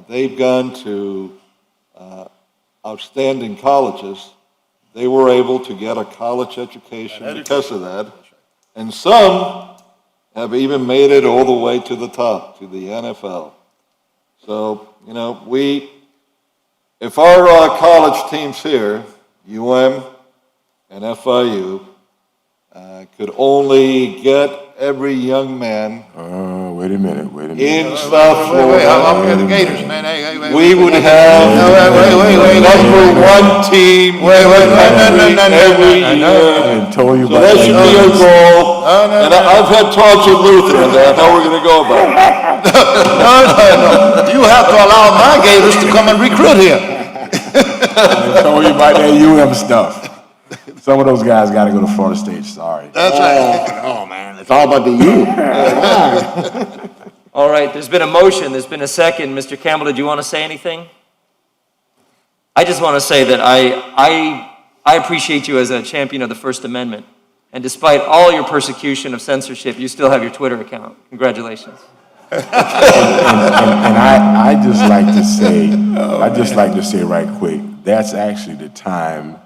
S17: they've gone to outstanding colleges. They were able to get a college education because of that. And some have even made it all the way to the top, to the NFL. So, if our college teams here, UM and FIU, could only get every young man
S2: Wait a minute.
S17: in South
S4: Wait,
S17: Florida,
S4: how long are the Gators, man? Hey, wait,
S17: we would have
S4: wait.
S17: number one team
S4: Wait,
S17: every
S2: I
S17: year.
S2: know. I told you
S17: So
S2: about
S17: that should be our goal.
S4: No.
S17: And I've had talks with Luther on that, how we're gonna go about it.
S4: No. You have to allow my Gators to come and recruit here.
S2: I told you about that UM stuff. Some of those guys got to go to Florida State. Sorry.
S4: That's right.
S5: Oh, man, it's all about the youth.
S1: All right, there's been a motion, there's been a second. Mr. Campbell, did you want to say anything? I just want to say that I appreciate you as a champion of the First Amendment. And despite all your persecution of censorship, you still have your Twitter account. Congratulations.
S2: And I just like to say right quick, that's actually the time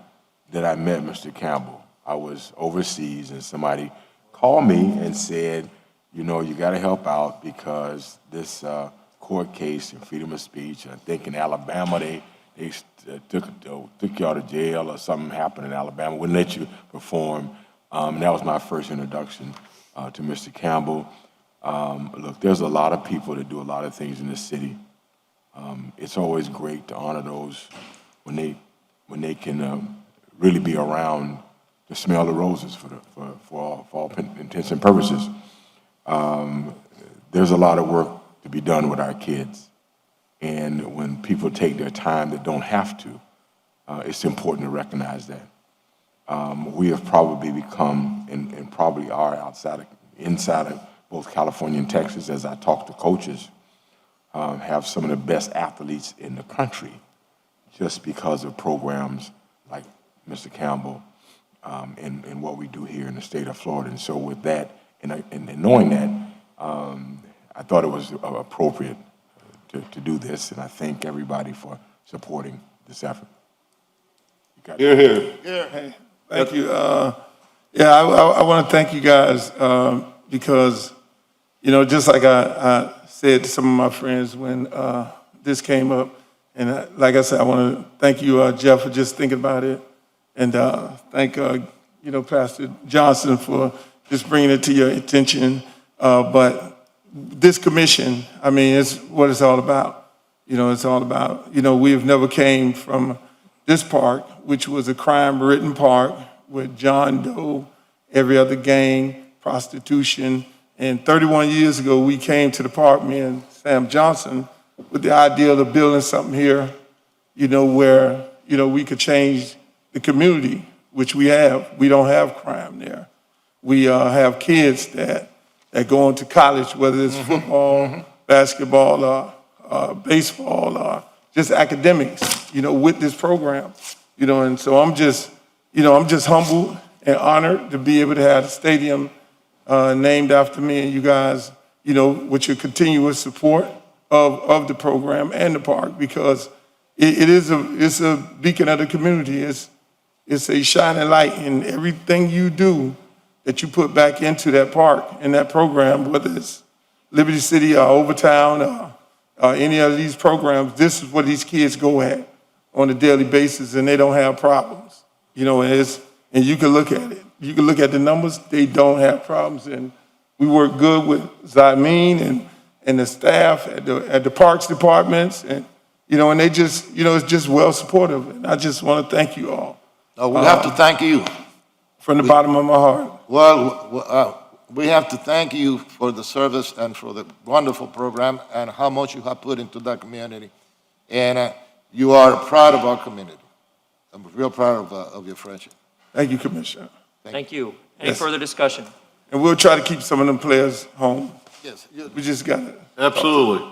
S2: that I met Mr. Campbell. I was overseas and somebody called me and said, you know, you got to help out because this court case and freedom of speech, I think in Alabama, they took y'all to jail or something happened in Alabama, wouldn't let you perform. And that was my first introduction to Mr. Campbell. Look, there's a lot of people that do a lot of things in this city. It's always great to honor those when they can really be around to smell the roses for all intents and purposes. There's a lot of work to be done with our kids. And when people take their time that don't have to, it's important to recognize that. We have probably become, and probably are inside of both California and Texas, as I talk to coaches, have some of the best athletes in the country just because of programs like Mr. Campbell and what we do here in the state of Florida. And so with that, and knowing that, I thought it was appropriate to do this, and I thank everybody for supporting this effort.
S17: Here.
S19: Hey, thank you. I want to thank you guys because, you know, just like I said to some of my friends when this came up, and like I said, I want to thank you, Jeff, for just thinking about it, and thank Pastor Johnson for just bringing it to your attention. But this commission, I mean, it's what it's all about. You know, it's all about, we have never came from this park, which was a crime-ridden park with John Doe, every other gang, prostitution. And 31 years ago, we came to the park, me and Sam Johnson, with the idea of building something here, where, we could change the community, which we have. We don't have crime there. We have kids that go into college, whether it's football, basketball, baseball, or just academics, with this program, and so I'm just humbled and honored to be able to have a stadium named after me and you guys, with your continuous support of the program and the park, because it's a beacon of the community. It's a shining light in everything you do that you put back into that park and that program, whether it's Liberty City or Overtown or any of these programs. This is what these kids go at on a daily basis, and they don't have problems. And you can look at it. You can look at the numbers. They don't have problems, and we work good with Zymene and the staff at the parks departments, and and they just it's just well supportive. And I just want to thank you all.
S4: We have to thank you
S19: from the bottom of my heart.
S4: Well, we have to thank you for the service and for the wonderful program and how much you have put into that community. And you are proud of our community. I'm real proud of your friendship.
S19: Thank you, Commissioner.
S1: Thank you. Any further discussion?
S19: And we'll try to keep some of them players home.
S4: Yes.
S19: We just got it.
S17: Absolutely.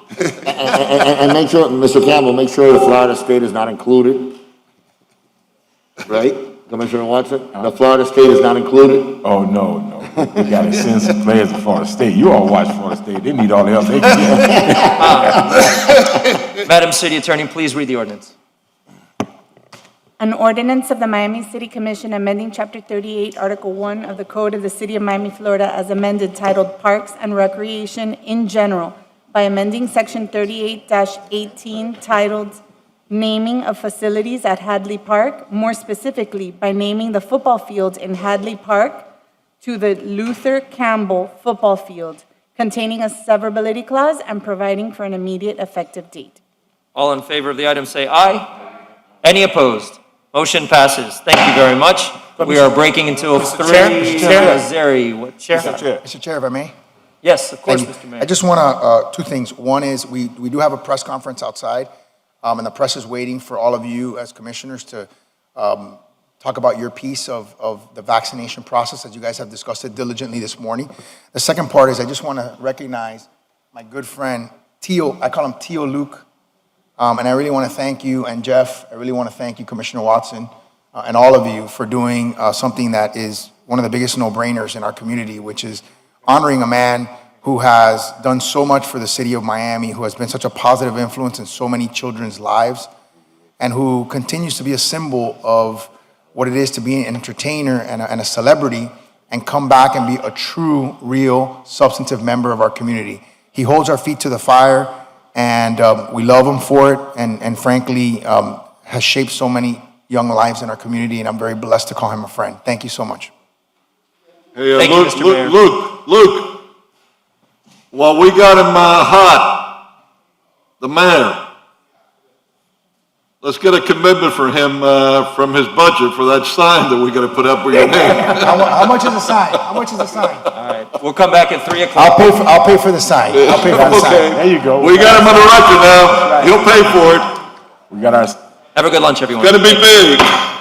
S5: And make sure, Mr. Campbell, make sure the Florida State is not included. Right? Commissioner Watson? The Florida State is not included?
S2: Oh, no. We got to send some players to Florida State. You all watch Florida State. They need all the help they can get.
S1: Madam City Attorney, please read the ordinance.
S3: An ordinance of the Miami City Commission amending Chapter 38, Article 1 of the Code of the City of Miami, Florida, as amended, titled Parks and Recreation in General, by amending Section 38-18, titled Naming of Facilities at Hadley Park, more specifically by naming the football field in Hadley Park to the Luther Campbell Football Field, containing a severability clause and providing for an immediate effective date.
S1: All in favor of the item say aye. Any opposed? Motion passes. Thank you very much. We are breaking until 3.
S6: Mr. Chair.
S1: Zeri, what?
S6: Chair.
S20: Mr. Chair, if I may?
S1: Yes, of course,
S20: Thank you.
S1: Mr. Mayor.
S20: I just want to, two things. One is we do have a press conference outside, and the press is waiting for all of you as commissioners to talk about your piece of the vaccination process, as you guys have discussed it diligently this morning. The second part is I just want to recognize my good friend, Tio, I call him Tio Luke, and I really want to thank you, and Jeff, I really want to thank you, Commissioner Watson, and all of you for doing something that is one of the biggest no-brainers in our community, which is honoring a man who has done so much for the city of Miami, who has been such a positive influence in so many children's lives, and who continues to be a symbol of what it is to be an entertainer and a celebrity and come back and be a true, real, substantive member of our community. He holds our feet to the fire, and we love him for it, and frankly, has shaped so many young lives in our community, and I'm very blessed to call him a friend. Thank you so much.
S17: Hey,
S1: Thank you, Mr. Mayor.
S17: Luke, while we got him hot, the mayor, let's get a commitment for him from his budget for that sign that we got to put up with your name.
S20: How much is the sign? How much is the sign?
S1: All right, we'll come back at 3 o'clock.
S20: I'll pay for the sign. I'll pay for the sign.
S17: Okay.
S20: There you go.
S17: We got him on the record now. He'll pay for it.
S19: We got our
S1: Have a good lunch, everyone.
S17: It's going to be big.